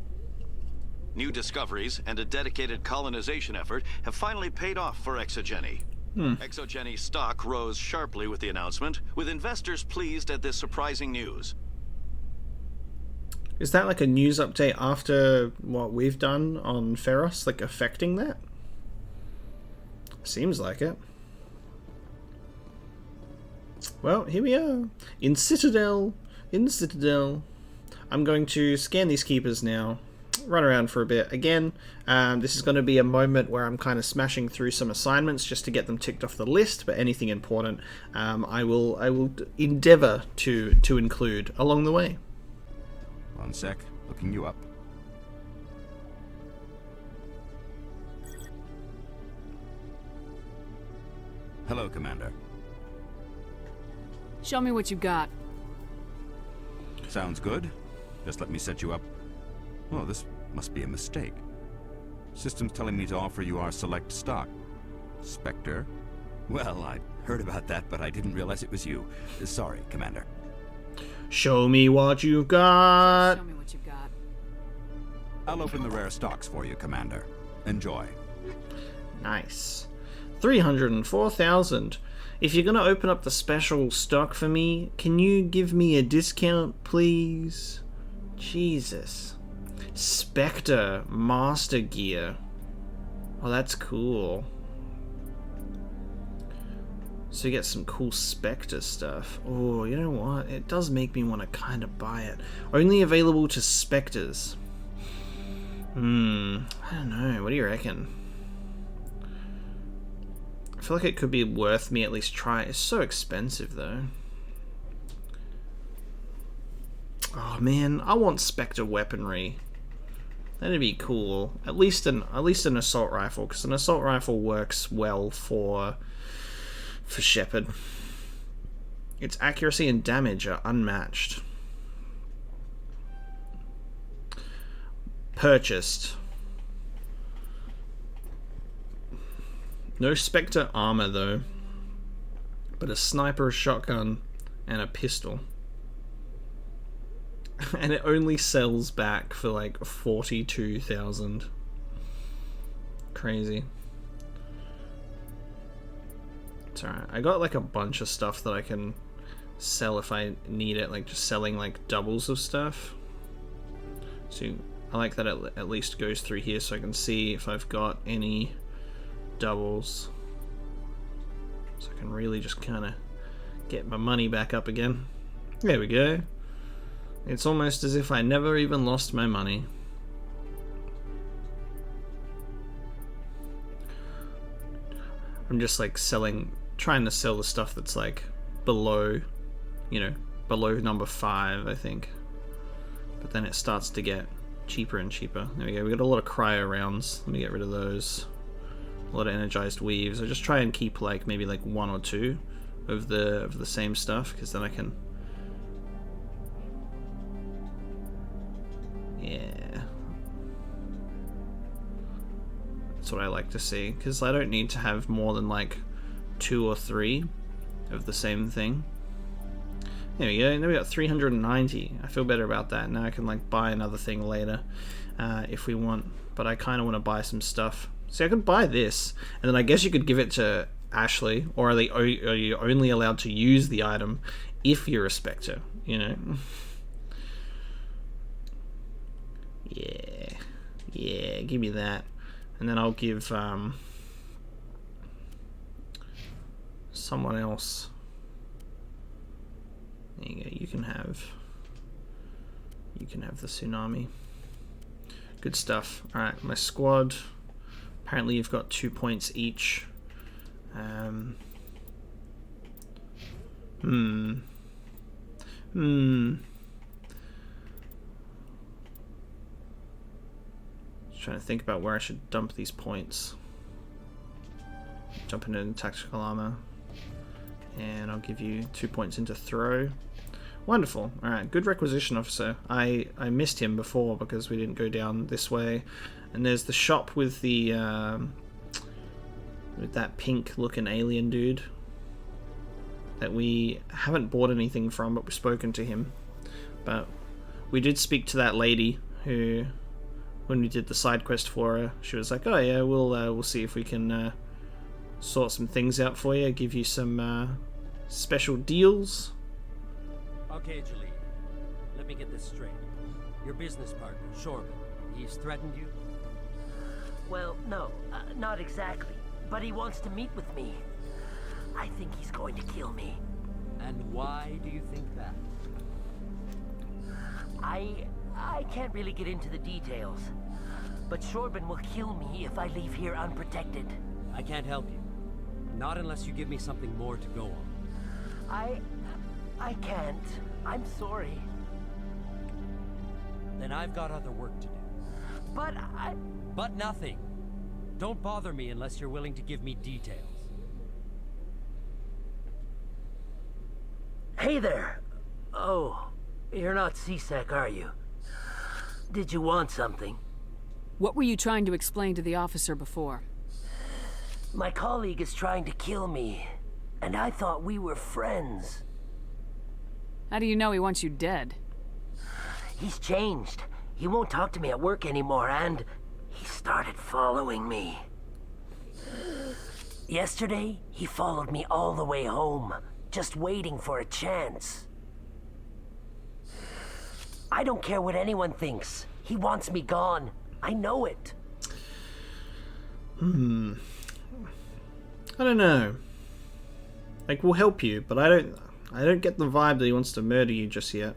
New discoveries and a dedicated colonization effort have finally paid off for ExoGeni. ExoGeni stock rose sharply with the announcement, with investors pleased at this surprising news. Is that like a news update after what we've done on Pharos, like affecting that? Seems like it. Well, here we are. In Citadel. I'm going to scan these keepers now. Run around for a bit. Again, this is going to be a moment where I'm kind of smashing through some assignments just to get them ticked off the list, but anything important I will endeavour to include along the way. One sec. Looking you up. Hello, Commander. Show me what you got. Sounds good. Just let me set you up. Oh, this must be a mistake. System's telling me to offer you our select stock. Spectre? Well, I heard about that, but I didn't realize it was you. Sorry, Commander. Show me what you've got. Show me what you got. I'll open the rare stocks for you, Commander. Enjoy. Nice. 304,000. If you're gonna open up the special stock for me, can you give me a discount, please? Jesus. Spectre Master Gear. Oh, that's cool. So you get some cool Spectre stuff. Oh, you know what? It does make me want to kind of buy it. Only available to Spectres. I don't know. What do you reckon? I feel like it could be worth me at least try. It's so expensive though. Oh man, I want Spectre weaponry. That'd be cool. At least an assault rifle, because an assault rifle works well for Shepard. Its accuracy and damage are unmatched. Purchased. No Spectre armor though, but a sniper, a shotgun, and a pistol. And it only sells back for like 42,000. Crazy. It's alright. I got like a bunch of stuff that I can sell if I need it, like just selling like doubles of stuff. So I like that it at least goes through here so I can see if I've got any doubles. So I can really just kind of get my money back up again. There we go. It's almost as if I never even lost my money. I'm just like trying to sell the stuff that's like below, below number 5, I think. But then it starts to get cheaper and cheaper. There we go. We got a lot of cryo rounds. Let me get rid of those. A lot of energized weaves. I just try and keep like maybe like 1 or 2 of the same stuff, because then I can Yeah. That's what I like to see, because I don't need to have more than like 2 or 3 of the same thing. There we go, now we got 390. I feel better about that. Now I can like buy another thing later if we want, but I kind of want to buy some stuff. See, I could buy this, and then I guess you could give it to Ashley, or are you only allowed to use the item if you're a Spectre, you know? Yeah, give me that. And then I'll give someone else. There you go. You can have the tsunami. Good stuff. All right, my squad. Apparently, you've got 2 points each. Trying to think about where I should dump these points. Jump into tactical armor, and I'll give you 2 points into throw. Wonderful. All right, good requisition officer. I missed him before because we didn't go down this way. And there's the shop with the with that pink-looking alien dude that we haven't bought anything from, but we've spoken to him. But we did speak to that lady who, when we did the side quest for her, she was like, "Oh yeah, we'll see if we can sort some things out for you, give you some special deals." Okay, Jaleel. Let me get this straight. Your business partner, Shorman, he's threatened you? Well, no, not exactly. But he wants to meet with me. I think he's going to kill me. And why do you think that? I can't really get into the details. But Shorban will kill me if I leave here unprotected. I can't help you. Not unless you give me something more to go on. I can't. I'm sorry. Then I've got other work to do. But nothing. Don't bother me unless you're willing to give me details. Hey there. Oh, you're not C-Sec, are you? Did you want something? What were you trying to explain to the officer before? My colleague is trying to kill me, and I thought we were friends. How do you know he wants you dead? He's changed. He won't talk to me at work anymore, and he started following me. Yesterday, he followed me all the way home, just waiting for a chance. I don't care what anyone thinks. He wants me gone. I know it. I don't know. Like, we'll help you, but I don't get the vibe that he wants to murder you just yet.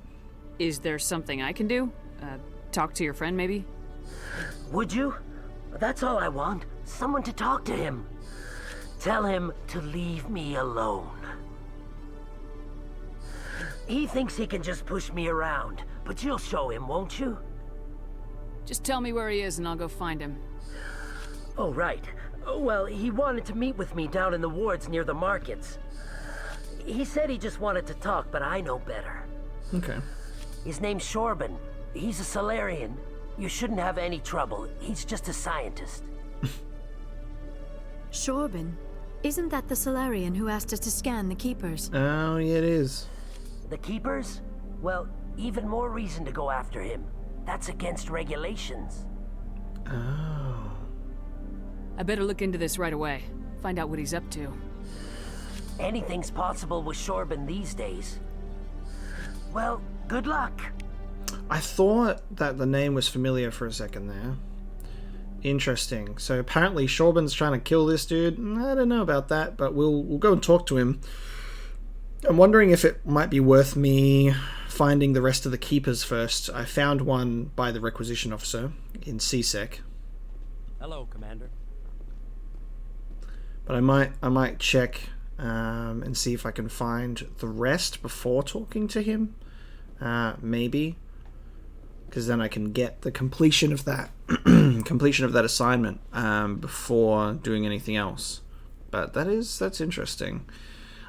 Is there something I can do? Talk to your friend, maybe? Would you? That's all I want. Someone to talk to him. Tell him to leave me alone. He thinks he can just push me around, but you'll show him, won't you? Just tell me where he is and I'll go find him. Oh, right. Well, he wanted to meet with me down in the wards near the markets. He said he just wanted to talk, but I know better. Okay. His name's Shorban. He's a Solarian. You shouldn't have any trouble. He's just a scientist. Shorban? Isn't that the Solarian who asked us to scan the Keepers? Oh, yeah, it is. The Keepers? Well, even more reason to go after him. That's against regulations. Oh. I better look into this right away. Find out what he's up to. Anything's possible with Shorban these days. Well, good luck. I thought that the name was familiar for a second there. Interesting. So apparently Shorban's trying to kill this dude. I don't know about that, but we'll go and talk to him. I'm wondering if it might be worth me finding the rest of the Keepers first. I found one by the requisition officer in C-Sec. Hello, Commander. But I might check and see if I can find the rest before talking to him. Maybe. Because then I can get the completion of that assignment before doing anything else. But that's interesting.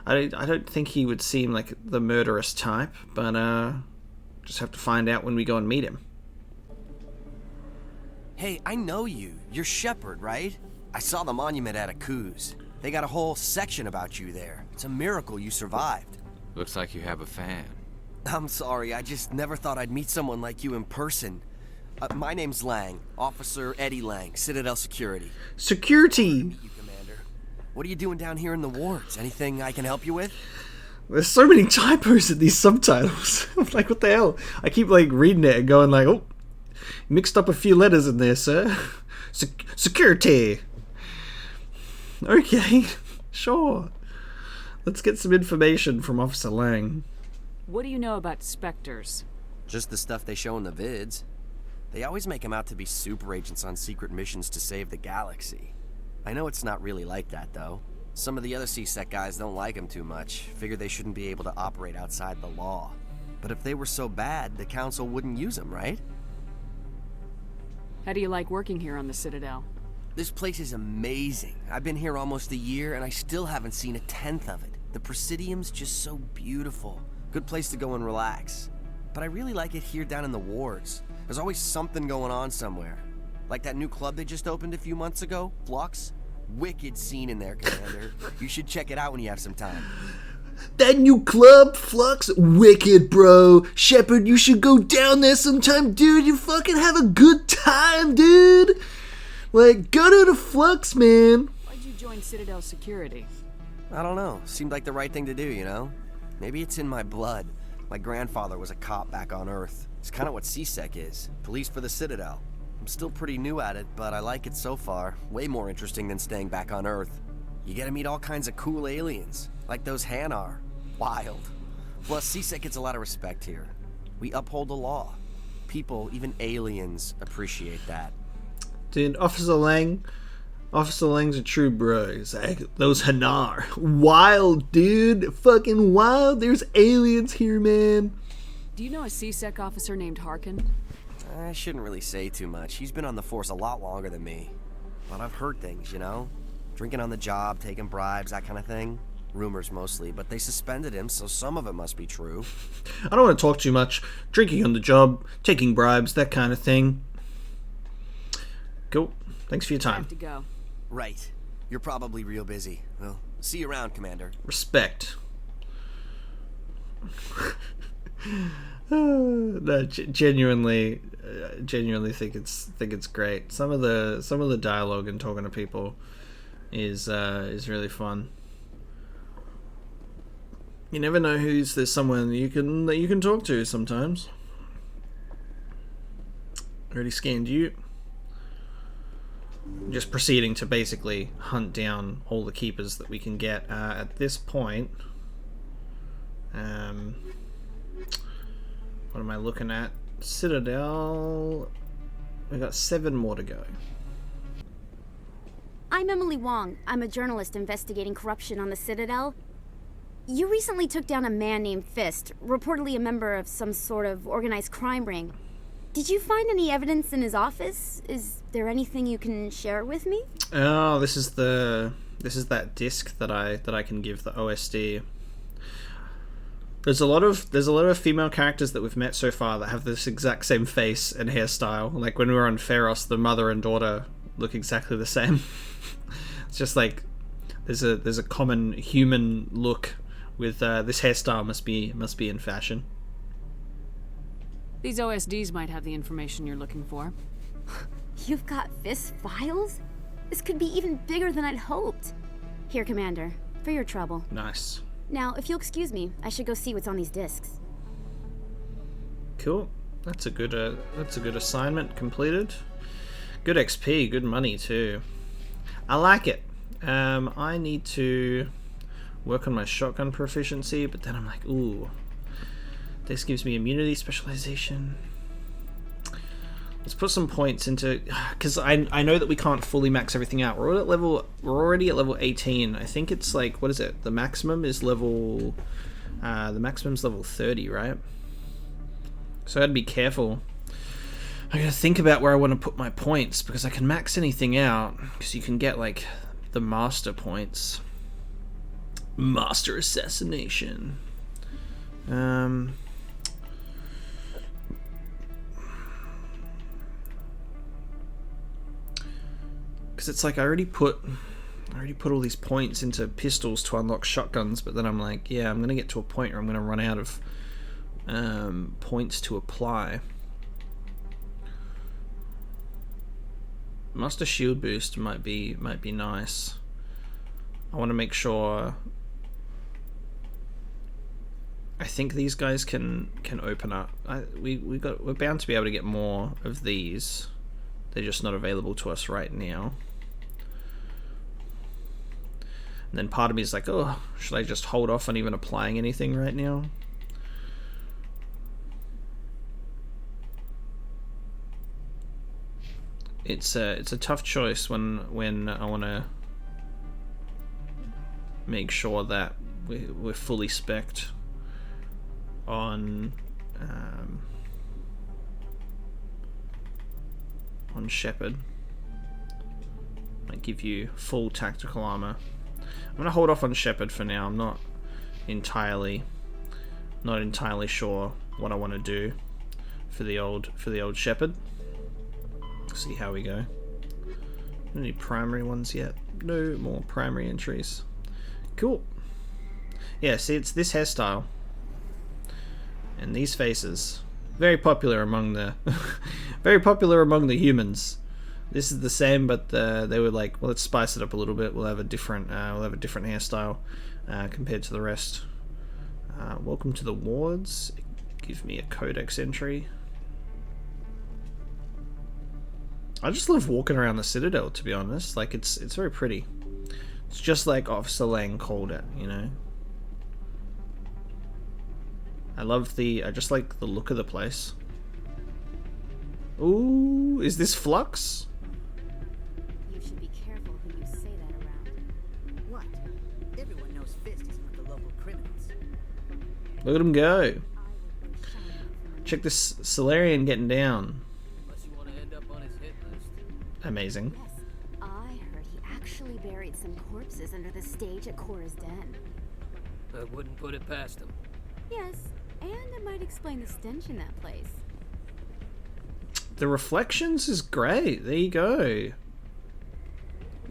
I don't think he would seem like the murderous type, but just have to find out when we go and meet him. Hey, I know you. You're Shepard, right? I saw the monument at Akuz. They got a whole section about you there. It's a miracle you survived. Looks like you have a fan. I'm sorry, I just never thought I'd meet someone like you in person. My name's Lang, Officer Eddie Lang, Citadel Security. Security! What are you doing down here in the wards? Anything I can help you with? There's so many typos in these subtitles. I'm like, what the hell? I keep like reading it and going like, oh, mixed up a few letters in there, sir. Security! Okay, sure. Let's get some information from Officer Lang. What do you know about Spectres? Just the stuff they show in the vids. They always make them out to be super agents on secret missions to save the galaxy. I know it's not really like that, though. Some of the other C-Sec guys don't like them too much, figure they shouldn't be able to operate outside the law. But if they were so bad, the Council wouldn't use them, right? How do you like working here on the Citadel? This place is amazing. I've been here almost a year, and I still haven't seen a tenth of it. The Presidium's just so beautiful. Good place to go and relax. But I really like it here down in the wards. There's always something going on somewhere. Like that new club they just opened a few months ago, Flux. Wicked scene in there, Commander. You should check it out when you have some time. That new club, Flux, wicked, bro. Shepard, you should go down there sometime, dude. You fucking have a good time, dude. Like, go to the Flux, man. Why'd you join Citadel Security? I don't know. Seemed like the right thing to do, you know? Maybe it's in my blood. My grandfather was a cop back on Earth. It's kind of what C-Sec is. Police for the Citadel. I'm still pretty new at it, but I like it so far. Way more interesting than staying back on Earth. You get to meet all kinds of cool aliens, like those Hanar. Wild. Plus, C-Sec gets a lot of respect here. We uphold the law. People, even aliens, appreciate that. Dude, Officer Lang's a true bro. He's like, those Hanar. Wild, dude. Fucking wild. There's aliens here, man. Do you know a C-Sec officer named Harkin? I shouldn't really say too much. He's been on the force a lot longer than me. But I've heard things, you know? Drinking on the job, taking bribes, that kind of thing. Rumors mostly, but they suspended him, so some of it must be true. I don't want to talk too much. Drinking on the job, taking bribes, that kind of thing. Cool. Thanks for your time. I have to go. Right. You're probably real busy. Well, see you around, Commander. Respect. No, genuinely think it's great. Some of the dialogue and talking to people is really fun. You never know there's someone that you can talk to sometimes. Already scanned you. Just proceeding to basically hunt down all the keepers that we can get at this point. What am I looking at? Citadel. We got 7 more to go. I'm Emily Wong. I'm a journalist investigating corruption on the Citadel. You recently took down a man named Fist, reportedly a member of some sort of organized crime ring. Did you find any evidence in his office? Is there anything you can share with me? Oh, this is that disc that I can give the OSD. There's a lot of female characters that we've met so far that have this exact same face and hairstyle. Like when we were on Pharos, the mother and daughter look exactly the same. It's just like there's a common human look with this hairstyle must be in fashion. These OSDs might have the information you're looking for. You've got Fist files? This could be even bigger than I'd hoped. Here, Commander, for your trouble. Nice. Now, if you'll excuse me, I should go see what's on these discs. Cool. That's a good assignment completed. Good XP, good money too. I like it. I need to work on my shotgun proficiency, but then I'm like, ooh. This gives me immunity specialization. Let's put some points into, because I know that we can't fully max everything out. We're already at level 18. I think it's like, what is it? The maximum is level, level 30, right? So I'd be careful. I gotta think about where I want to put my points, because I can max anything out, because you can get like the master points. Master assassination. Because it's like I already put all these points into pistols to unlock shotguns, but then I'm like, yeah, I'm going to get to a point where I'm going to run out of points to apply. Master shield boost might be nice. I want to make sure. I think these guys can open up. We're bound to be able to get more of these. They're just not available to us right now. And then part of me is like, oh, should I just hold off on even applying anything right now? It's a tough choice when I want to make sure that we're fully spec'd on Shepard. Might give you full tactical armor. I'm gonna hold off on Shepard for now. I'm not entirely sure what I want to do for the old Shepard. See how we go. Any primary ones yet? No more primary entries. Cool. Yeah, see, it's this hairstyle and these faces. Very popular among the humans. This is the same, but they were like, well, let's spice it up a little bit. We'll have a different hairstyle compared to the rest. Welcome to the wards. Give me a codex entry. I just love walking around the Citadel, to be honest. Like, it's very pretty. It's just like Officer Lang called it, you know. I just like the look of the place. Ooh, is this Flux? You should be careful who you say that around. What? Everyone knows Fist is one of the local criminals. Look at him go. Check this Solarian getting down. Unless you want to end up on his hit list. Amazing. Yes, I heard he actually buried some corpses under the stage at Cora's den. I wouldn't put it past him. Yes, and it might explain the stench in that place. The reflections is great. There you go.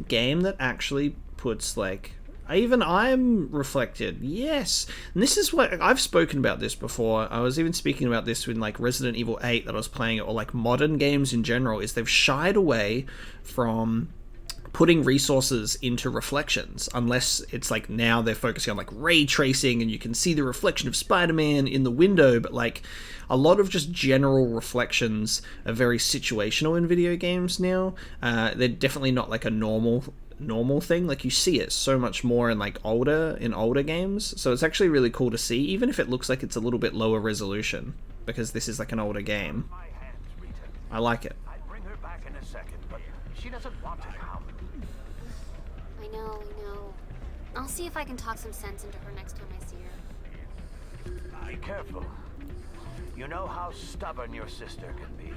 Game that actually puts, like, I'm reflected. Yes. And this is what I've spoken about this before. I was even speaking about this in like Resident Evil 8 that I was playing, or like modern games in general, is they've shied away from putting resources into reflections, unless it's like now they're focusing on like ray tracing and you can see the reflection of Spider-Man in the window, but like a lot of just general reflections are very situational in video games now. They're definitely not like a normal thing. Like you see it so much more in like older games, so it's actually really cool to see, even if it looks like it's a little bit lower resolution, because this is like an older game. I like it. I'd bring her back in a second, but she doesn't want to come. I know. I'll see if I can talk some sense into her next time I see her. Be careful. You know how stubborn your sister can be.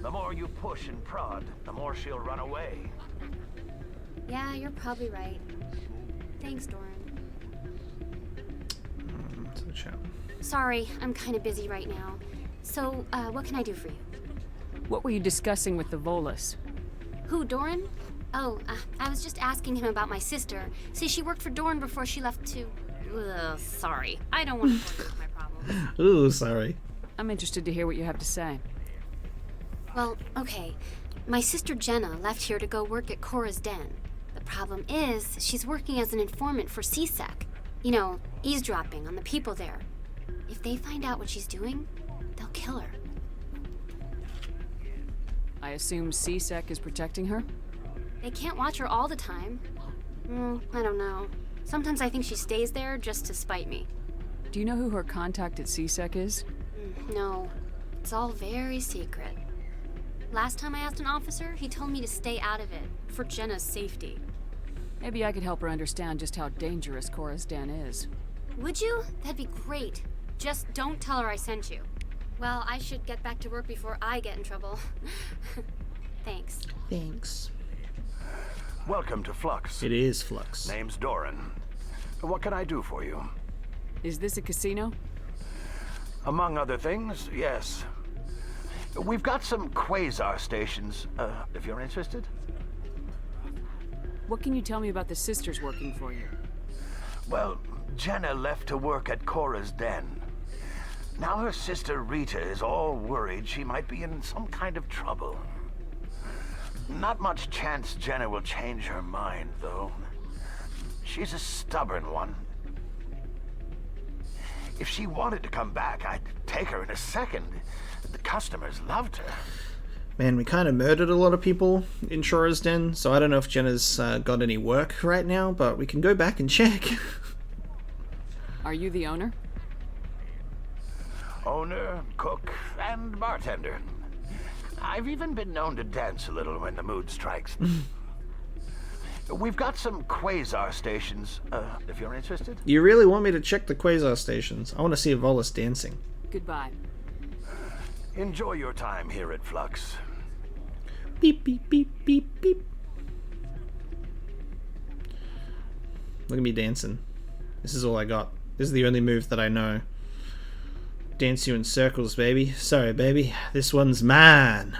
The more you push and prod, the more she'll run away. Yeah, you're probably right. Thanks, Doran. Sorry, I'm kind of busy right now. So, what can I do for you? What were you discussing with the Volus? Who, Doran? Oh, I was just asking him about my sister. See, she worked for Doran before she left to... sorry. I don't want to talk about my problems. Ooh, sorry. I'm interested to hear what you have to say. Well, okay. My sister Jenna left here to go work at Cora's den. The problem is, she's working as an informant for C-Sec. You know, eavesdropping on the people there. If they find out what she's doing, they'll kill her. I assume C-Sec is protecting her? They can't watch her all the time. I don't know. Sometimes I think she stays there just to spite me. Do you know who her contact at C-Sec is? No. It's all very secret. Last time I asked an officer, he told me to stay out of it, for Jenna's safety. Maybe I could help her understand just how dangerous Cora's den is. Would you? That'd be great. Just don't tell her I sent you. Well, I should get back to work before I get in trouble. Thanks. Thanks. Welcome to Flux. It is Flux. Name's Doran. What can I do for you? Is this a casino? Among other things, yes. We've got some quasar stations, if you're interested. What can you tell me about the sisters working for you? Well, Jenna left to work at Cora's den. Now her sister Rita is all worried she might be in some kind of trouble. Not much chance Jenna will change her mind, though. She's a stubborn one. If she wanted to come back, I'd take her in a second. The customers loved her. Man, we kind of murdered a lot of people in Chora's Den, so I don't know if Jenna's got any work right now, but we can go back and check. Are you the owner? Owner, cook, and bartender. I've even been known to dance a little when the mood strikes. We've got some quasar stations, if you're interested. You really want me to check the quasar stations? I want to see Evolus dancing. Goodbye. Enjoy your time here at Flux. Beep, beep, beep, beep, beep. Look at me dancing. This is all I got. This is the only move that I know. Dance you in circles, baby. Sorry, baby. This one's mine.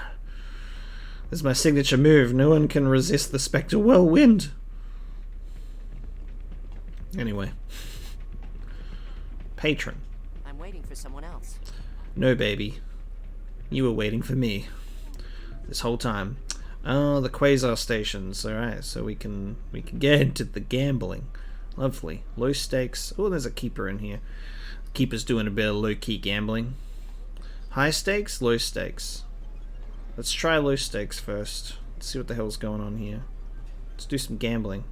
This is my signature move. No one can resist the Spectre Whirlwind. Anyway. Patron. I'm waiting for someone else. No, baby. You were waiting for me. This whole time. Oh, the quasar stations. Alright, so we can get into the gambling. Lovely. Low stakes. Oh, there's a keeper in here. Keeper's doing a bit of low-key gambling. High stakes, low stakes. Let's try low stakes first. Let's see what the hell's going on here. Let's do some gambling.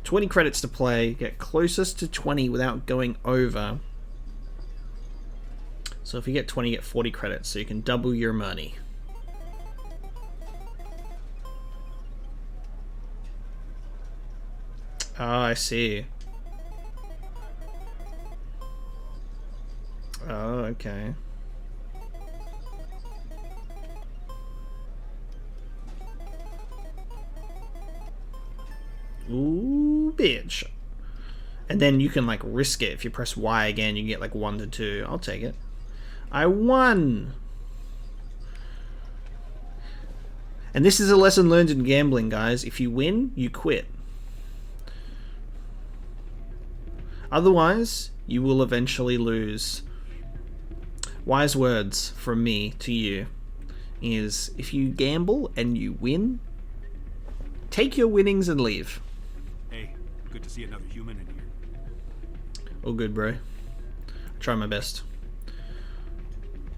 20 credits to play. Get closest to 20 without going over. So if you get 20, you get 40 credits. So you can double your money. Oh, I see. Oh, okay. Ooh, bitch. And then you can, like, risk it. If you press Y again, you can get, like, 1 to 2. I'll take it. I won! And this is a lesson learned in gambling, guys. If you win, you quit. Otherwise, you will eventually lose. Wise words from me to you is, if you gamble and you win, take your winnings and leave. Hey, good to see another human in here. All good, bro. Try my best.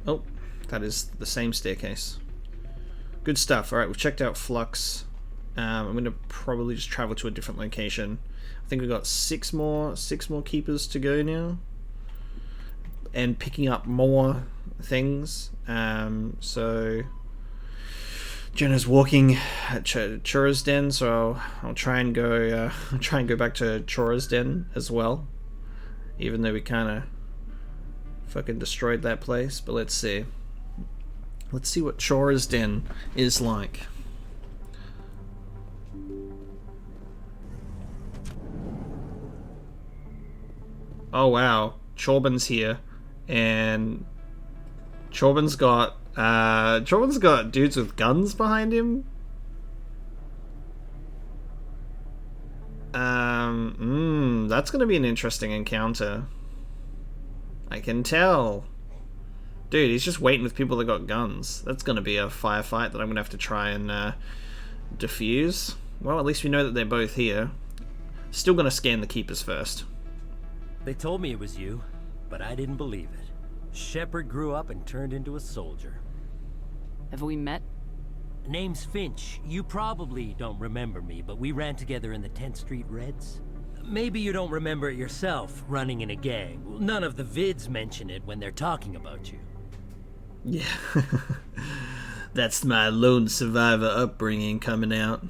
Oh, that is the same staircase. Good stuff. Alright, we've checked out Flux. I'm going to probably just travel to a different location. I think we've got six more keepers to go now. And picking up more things. So Jenna's walking at Chora's Den, so I'll try and go back to Chora's Den as well. Even though we kinda fucking destroyed that place, but let's see. Let's see what Chora's Den is like. Oh wow, Chorbin's here. And Chorbin's got dudes with guns behind him. That's gonna be an interesting encounter. I can tell. Dude, he's just waiting with people that got guns. That's gonna be a firefight that I'm gonna have to try and defuse. Well, at least we know that they're both here. Still gonna scan the keepers first. They told me it was you, but I didn't believe it. Shepard grew up and turned into a soldier. Have we met? Name's Finch. You probably don't remember me, but we ran together in the 10th Street Reds. Maybe you don't remember it yourself, running in a gang. None of the vids mention it when they're talking about you. Yeah. That's my lone survivor upbringing coming out.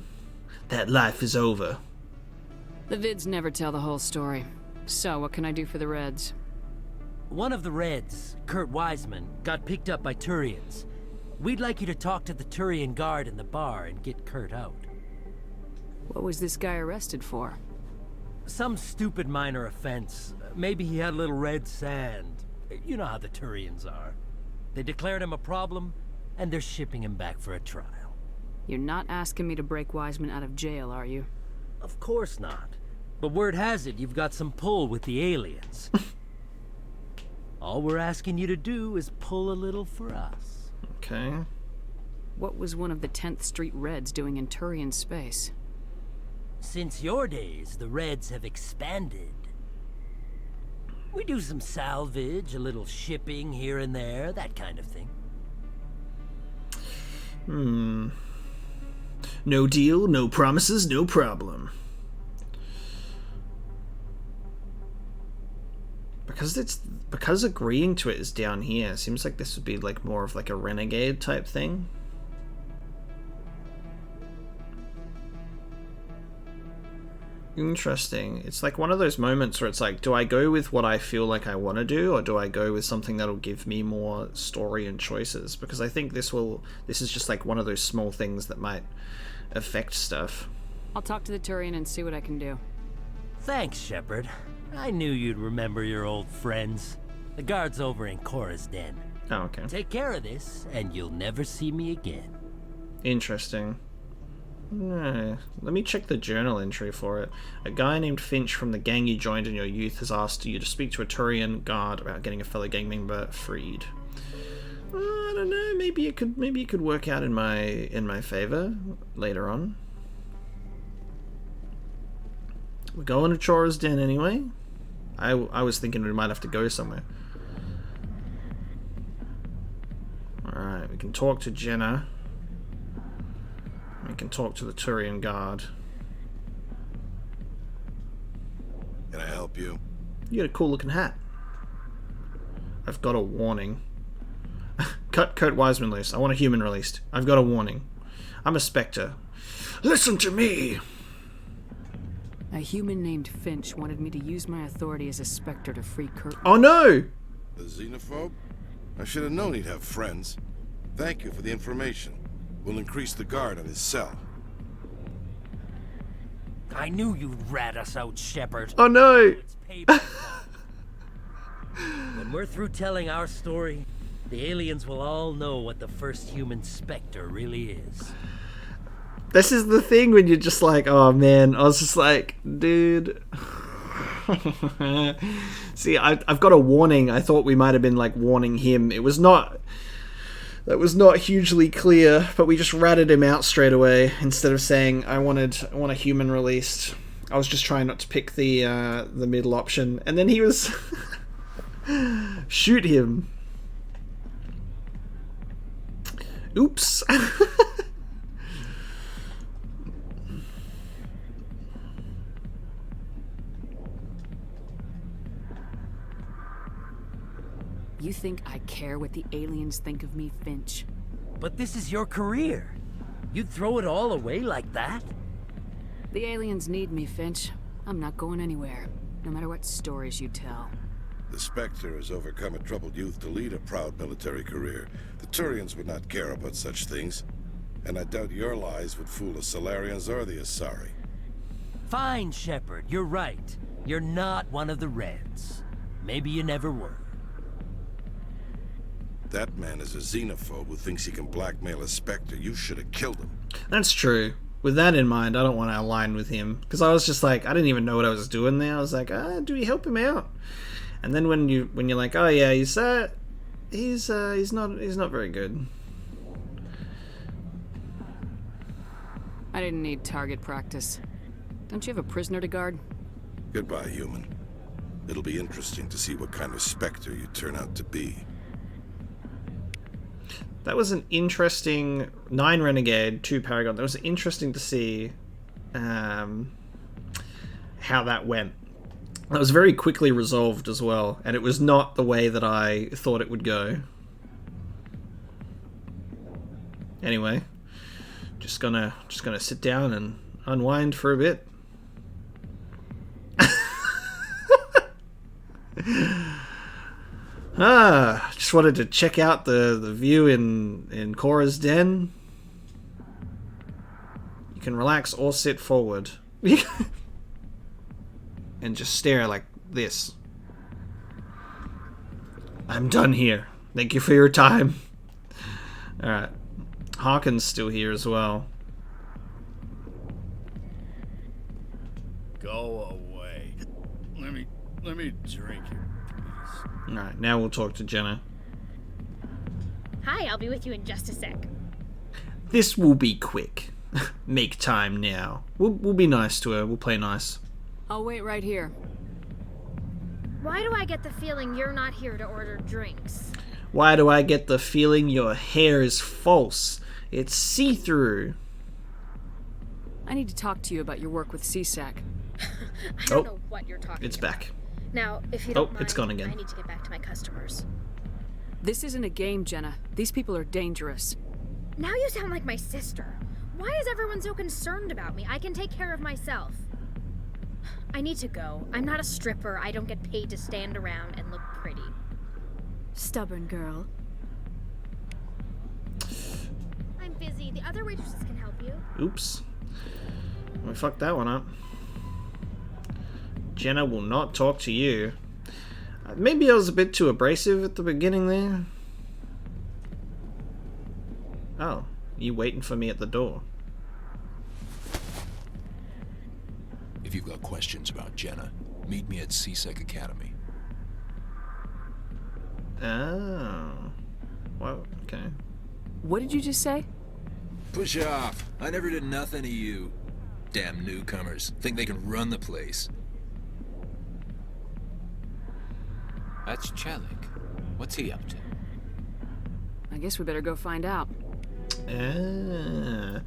That life is over. The vids never tell the whole story. So, what can I do for the Reds? One of the Reds, Kurt Wiseman, got picked up by Turians. We'd like you to talk to the Turian guard in the bar and get Kurt out. What was this guy arrested for? Some stupid minor offense. Maybe he had a little red sand. You know how the Turians are. They declared him a problem, and they're shipping him back for a trial. You're not asking me to break Wiseman out of jail, are you? Of course not. But word has it you've got some pull with the aliens. All we're asking you to do is pull a little for us. Okay. What was one of the 10th Street Reds doing in Turian space? Since your days, the Reds have expanded. We do some salvage, a little shipping here and there, that kind of thing. No deal, no promises, no problem. Because agreeing to it is down here, seems like this would be like more of like a renegade type thing. Interesting. It's like one of those moments where it's like, do I go with what I feel like I want to do, or do I go with something that'll give me more story and choices? Because I think this is just like one of those small things that might affect stuff. I'll talk to the Turian and see what I can do. Thanks, Shepard. I knew you'd remember your old friends. The guard's over in Cora's den. Oh, okay. Take care of this, and you'll never see me again. Interesting. Let me check the journal entry for it. A guy named Finch from the gang you joined in your youth has asked you to speak to a Turian guard about getting a fellow gang member freed. I don't know. Maybe it could work out in my favor later on. We're going to Chora's Den anyway. I was thinking we might have to go somewhere. Alright, we can talk to Jenna. We can talk to the Turian guard. Can I help you? You got a cool looking hat. I've got a warning. Cut Kurt Wiseman loose. I want a human released. I've got a warning. I'm a Spectre. Listen to me! A human named Finch wanted me to use my authority as a Spectre to free Kurt. Oh no! The xenophobe? I should have known he'd have friends. Thank you for the information. We'll increase the guard on his cell. I knew you'd rat us out, Shepard. Oh no! When we're through telling our story, the aliens will all know what the first human Spectre really is. This is the thing when you're just like, oh man, I was just like, dude. See, I've got a warning. I thought we might have been like warning him. That was not hugely clear, but we just ratted him out straight away instead of saying I want a human released. I was just trying not to pick the middle option, and then he was shoot him. Oops. You think I care what the aliens think of me, Finch? But this is your career. You'd throw it all away like that? The aliens need me, Finch. I'm not going anywhere, no matter what stories you tell. The Spectre has overcome a troubled youth to lead a proud military career. The Turians would not care about such things. And I doubt your lies would fool the Solarians or the Asari. Fine, Shepard, you're right. You're not one of the Reds. Maybe you never were. That man is a xenophobe who thinks he can blackmail a Spectre. You should have killed him. That's true. With that in mind, I don't want to align with him. Because I was just like, I didn't even know what I was doing there. I was like, do we help him out? And then when you're like, oh yeah, he's not very good. I didn't need target practice. Don't you have a prisoner to guard? Goodbye, human. It'll be interesting to see what kind of Spectre you turn out to be. That was an interesting 9 Renegade, 2 Paragon. That was interesting to see how that went. That was very quickly resolved as well, and it was not the way that I thought it would go. Anyway, just gonna sit down and unwind for a bit. Just wanted to check out the view in Cora's Den. You can relax or sit forward. And just stare like this. I'm done here. Thank you for your time. Alright. Harkin's still here as well. Go away. Let me drink your piece. Alright, now we'll talk to Jenna. Hi, I'll be with you in just a sec. This will be quick. Make time now. We'll be nice to her. We'll play nice. I'll wait right here. Why do I get the feeling you're not here to order drinks? Why do I get the feeling your hair is false? It's see-through. I need to talk to you about your work with C-Sec. I don't know what you're talking It's about. back. Now, if you don't mind, it's gone again. I need to get back to my customers. This isn't a game, Jenna. These people are dangerous. Now you sound like my sister. Why is everyone so concerned about me? I can take care of myself. I need to go. I'm not a stripper. I don't get paid to stand around and look pretty. Stubborn girl. I'm busy. The other waitresses can help you. Oops. We fucked that one up. Jenna will not talk to you. Maybe I was a bit too abrasive at the beginning there. Oh, you waiting for me at the door. If you've got questions about Jenna, meet me at C-Sec Academy. Oh. Well, okay. What did you just say? Push off. I never did nothing to you. Damn newcomers. Think they can run the place. That's Chellick. What's he up to? I guess we better go find out. An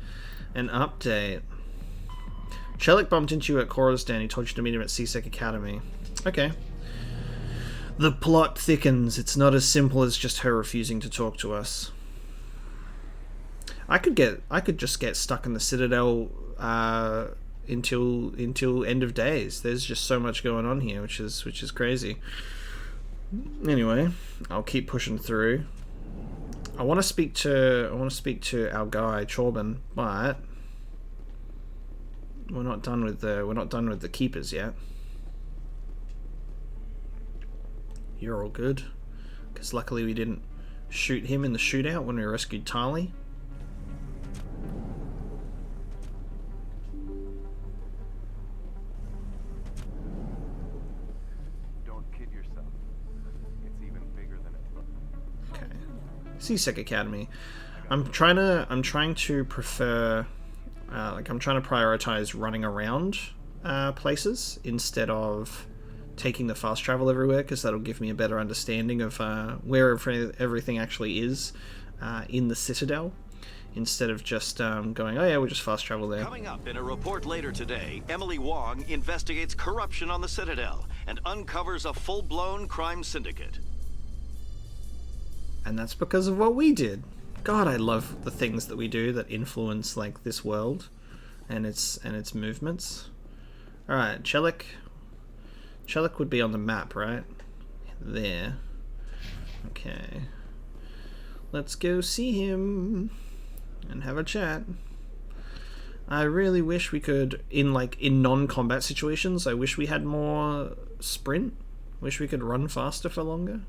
update. Chellick bumped into you at Cora's Den. He told you to meet him at C-Sec Academy. Okay. The plot thickens. It's not as simple as just her refusing to talk to us. I could just get stuck in the Citadel until end of days. There's just so much going on here, which is crazy. Anyway, I'll keep pushing through. I want to speak to our guy Chorban, but we're not done with the keepers yet. You're all good, because luckily we didn't shoot him in the shootout when we rescued Tali. Don't kid yourself. It's even bigger than it looks. Okay. C-Sec Academy. I'm trying to prefer, I'm trying to prioritize running around places instead of taking the fast travel everywhere, because that'll give me a better understanding of where everything actually is in the Citadel, instead of just going, oh yeah, we'll just fast travel there. Coming up in a report later today, Emily Wong investigates corruption on the Citadel and uncovers a full-blown crime syndicate. And that's because of what we did. God, I love the things that we do that influence like this world and its movements. All right, Chellick would be on the map, right? There. Okay. Let's go see him and have a chat. I really wish we could, in non-combat situations, I wish we had more sprint. Wish we could run faster for longer.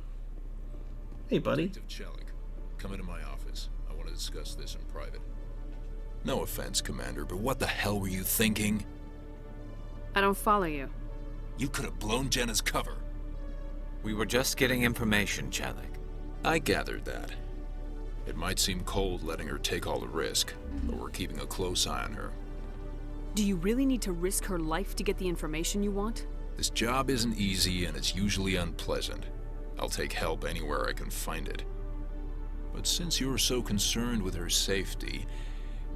Hey, buddy. Detective Chellick, come into my office. I want to discuss this in private. No offense, Commander, but what the hell were you thinking? I don't follow you. You could have blown Jenna's cover. We were just getting information, Chellick. I gathered that. It might seem cold letting her take all the risk, but we're keeping a close eye on her. Do you really need to risk her life to get the information you want? This job isn't easy and it's usually unpleasant. I'll take help anywhere I can find it. But since you're so concerned with her safety,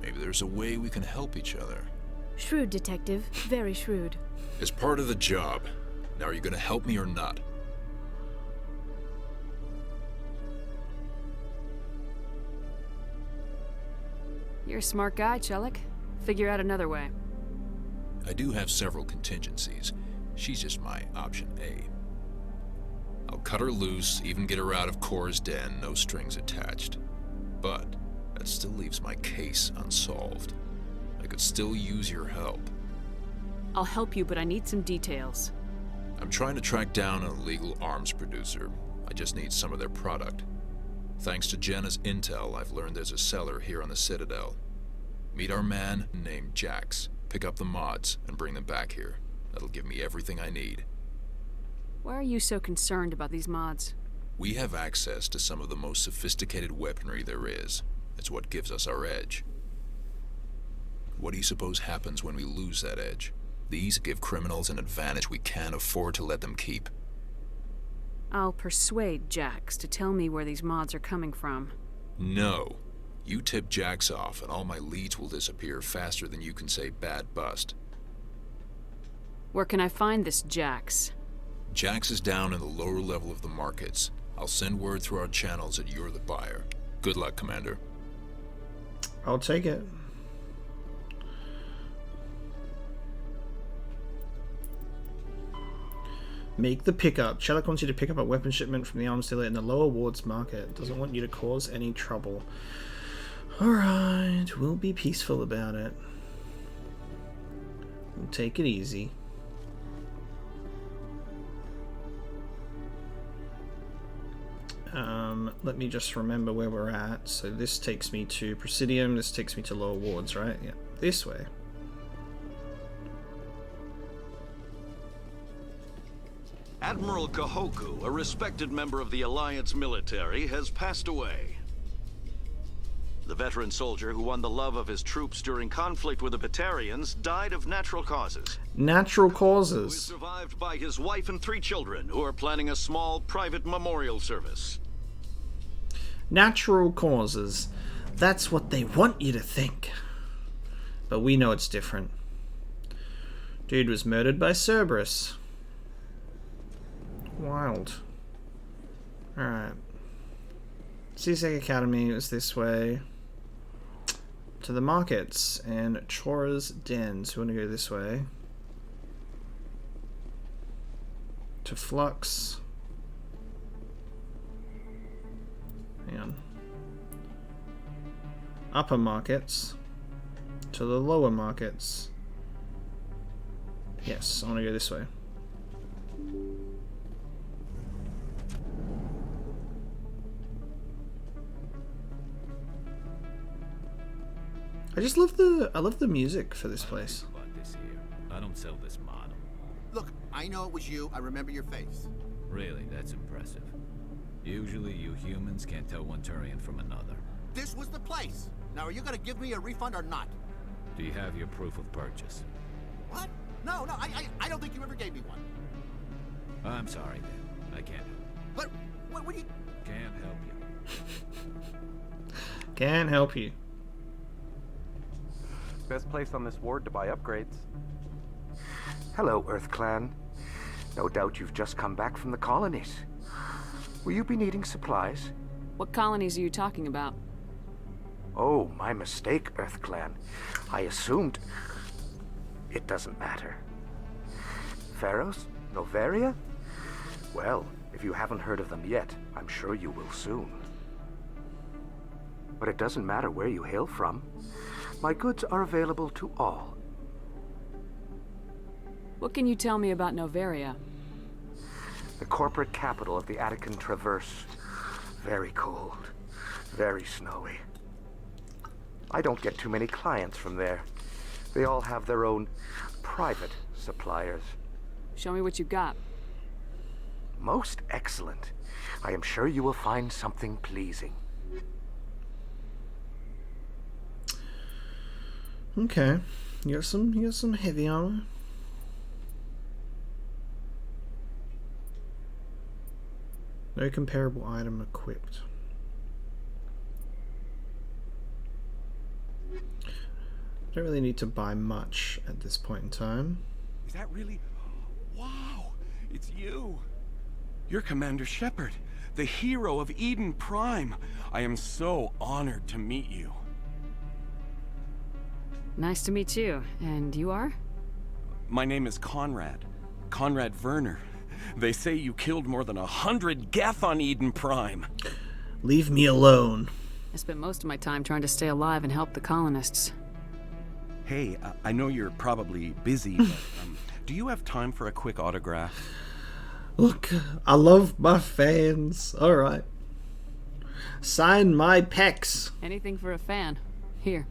maybe there's a way we can help each other. Shrewd, Detective. Very shrewd. It's part of the job. Now, are you going to help me or not? You're a smart guy, Chellick. Figure out another way. I do have several contingencies. She's just my option A. I'll cut her loose, even get her out of Cora's Den, no strings attached. But that still leaves my case unsolved. I could still use your help. I'll help you, but I need some details. I'm trying to track down an illegal arms producer. I just need some of their product. Thanks to Jenna's intel, I've learned there's a cellar here on the Citadel. Meet our man named Jax. Pick up the mods and bring them back here. That'll give me everything I need. Why are you so concerned about these mods? We have access to some of the most sophisticated weaponry there is. It's what gives us our edge. What do you suppose happens when we lose that edge? These give criminals an advantage we can't afford to let them keep. I'll persuade Jax to tell me where these mods are coming from. No. You tip Jax off and all my leads will disappear faster than you can say bad bust. Where can I find this Jax? Jax is down in the lower level of the markets. I'll send word through our channels that you're the buyer. Good luck, Commander. I'll take it. Make the pickup. Chellick wants you to pick up a weapon shipment from the arms dealer in the lower wards market. Doesn't want you to cause any trouble. Alright, we'll be peaceful about it. We'll take it easy. Let me just remember where we're at. So this takes me to Presidium, this takes me to lower wards, right? Yeah, this way. Admiral Kahoku, a respected member of the Alliance military, has passed away. The veteran soldier who won the love of his troops during conflict with the Batarians died of natural causes. Natural causes. He is survived by his wife and 3 children, who are planning a small private memorial service. Natural causes. That's what they want you to think. But we know it's different. Dude was murdered by Cerberus. Wild. Alright. C-Sec Academy is this way. To the markets and Chora's Den. So we want to go this way. To Flux. Hang on. Upper markets. To the lower markets. Yes, I want to go this way. I love the music for this place. About this here. I don't sell this model. Look, I know it was you. I remember your face. Really, that's impressive. Usually you humans can't tell one Turian from another. This was the place. Now, are you gonna give me a refund or not? Do you have your proof of purchase? What? No, I don't think you ever gave me one. I'm sorry, then. I can't. But what do you... Can't help you. Can't help you. Best place on this ward to buy upgrades. Hello, Earth Clan. No doubt you've just come back from the colonies. Will you be needing supplies? What colonies are you talking about? Oh, my mistake, Earth Clan. I assumed... It doesn't matter. Pharos? Noveria? Well, if you haven't heard of them yet, I'm sure you will soon. But it doesn't matter where you hail from. My goods are available to all. What can you tell me about Noveria? The corporate capital of the Attican Traverse. Very cold. Very snowy. I don't get too many clients from there. They all have their own private suppliers. Show me what you've got. Most excellent. I am sure you will find something pleasing. Okay, you got some heavy armor. No comparable item equipped. Don't really need to buy much at this point in time. Is that really? Wow, it's you. You're Commander Shepard, the hero of Eden Prime. I am so honored to meet you. Nice to meet you. And you are? My name is Conrad. Conrad Werner. They say you killed more than 100 Geth on Eden Prime. Leave me alone. I spent most of my time trying to stay alive and help the colonists. Hey, I know you're probably busy, but do you have time for a quick autograph? Look, I love my fans. Alright. Sign my pecs. Anything for a fan. Here.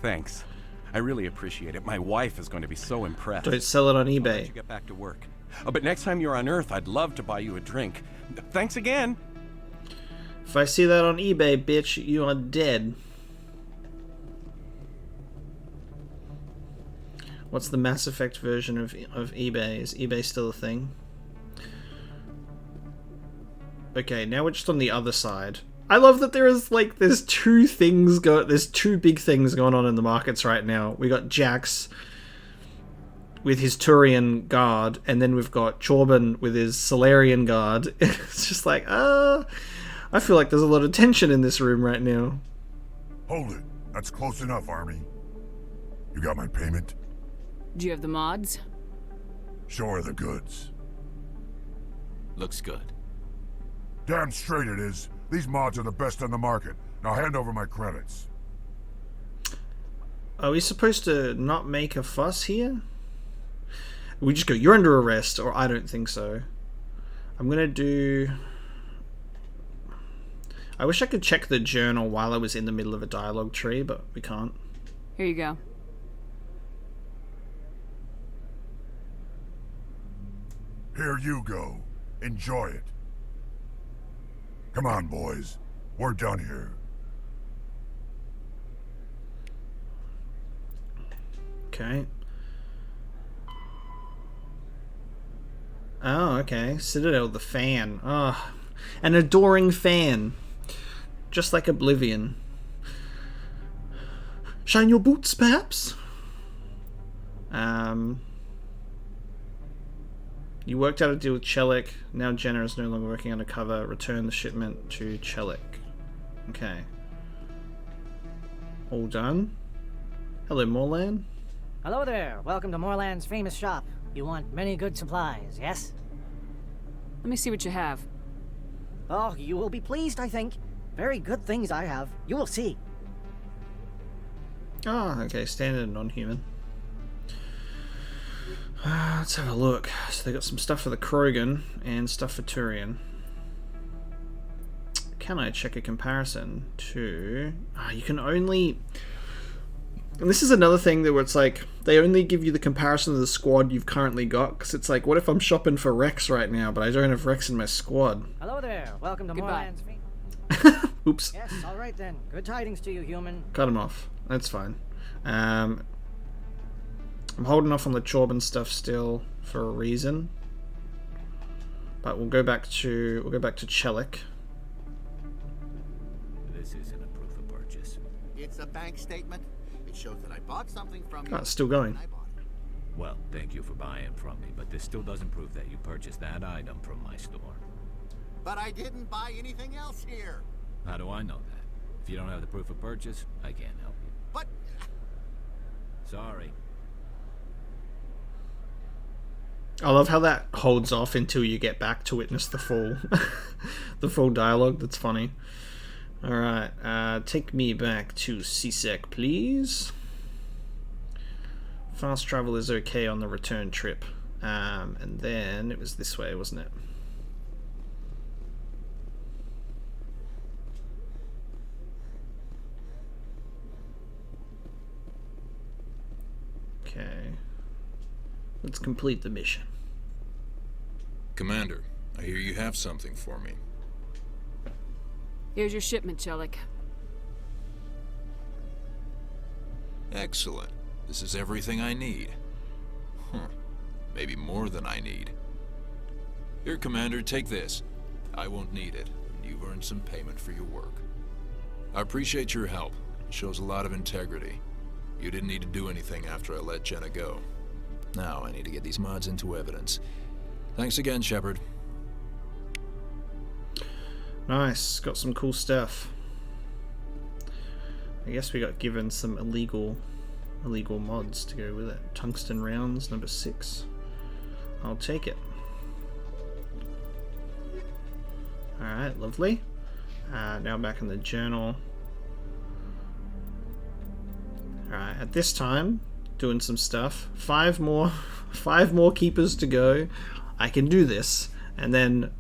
Thanks. I really appreciate it. My wife is going to be so impressed. Don't sell it on I'll eBay. let you get back to work. But next time you're on Earth, I'd love to buy you a drink. Thanks again. If I see that on eBay, bitch, you are dead. What's the Mass Effect version of eBay? Is eBay still a thing? Okay, now we're just on the other side. I love that there's two big things going on in the markets right now. We got Jax with his Turian guard, and then we've got Chorban with his Solarian guard. It's just like, I feel like there's a lot of tension in this room right now. Hold it. That's close enough, Army. You got my payment? Do you have the mods? Show her the goods. Looks good. Damn straight it is. These mods are the best on the market. Now hand over my credits. Are we supposed to not make a fuss here? We just go, you're under arrest, or I don't think so. I'm gonna do... I wish I could check the journal while I was in the middle of a dialogue tree, but we can't. Here you go. Here you go. Enjoy it. Come on, boys. We're done here. Okay. Oh, okay. Citadel, the fan. Oh, an adoring fan. Just like Oblivion. Shine your boots, perhaps? You worked out a deal with Chellick. Now Jenna is no longer working undercover. Return the shipment to Chellick. Okay. All done. Hello, Morlan. Hello there. Welcome to Morland's famous shop. You want many good supplies, yes? Let me see what you have. Oh, you will be pleased, I think. Very good things I have. You will see. Oh, okay. Standard non-human. Let's have a look. So they got some stuff for the Krogan and stuff for Turian. Can I check a comparison to... you can only... And this is another thing that where it's like, they only give you the comparison of the squad you've currently got, because it's like, what if I'm shopping for Wrex right now, but I don't have Wrex in my squad? Hello there. Welcome to Goodbye. Morland's... Oops. Yes, alright then. Good tidings to you, human. Cut him off. That's fine. I'm holding off on the Chorban stuff still for a reason. But we'll go back to Chellick. This isn't a proof of purchase. It's a bank statement. It shows that I bought something from you. Oh, it's still going. when I bought it. Well, thank you for buying from me, but this still doesn't prove that you purchased that item from my store. But I didn't buy anything else here. How do I know that? If you don't have the proof of purchase, I can't help you. But... Sorry. I love how that holds off until you get back to witness the full the full dialogue. That's funny. Alright, take me back to C-Sec, please. Fast travel is okay on the return trip. And then it was this way, wasn't it? Okay. Let's complete the mission. Commander, I hear you have something for me. Here's your shipment, Chellick. Excellent. This is everything I need. Maybe more than I need. Here, Commander, take this. I won't need it. You've earned some payment for your work. I appreciate your help. It shows a lot of integrity. You didn't need to do anything after I let Jenna go. Now I need to get these mods into evidence. Thanks again, Shepard. Nice, got some cool stuff. I guess we got given some illegal mods to go with it. Tungsten rounds, number 6. I'll take it. Alright, lovely. Now back in the journal. Alright, at this time, doing some stuff. 5 more keepers to go. I can do this, and then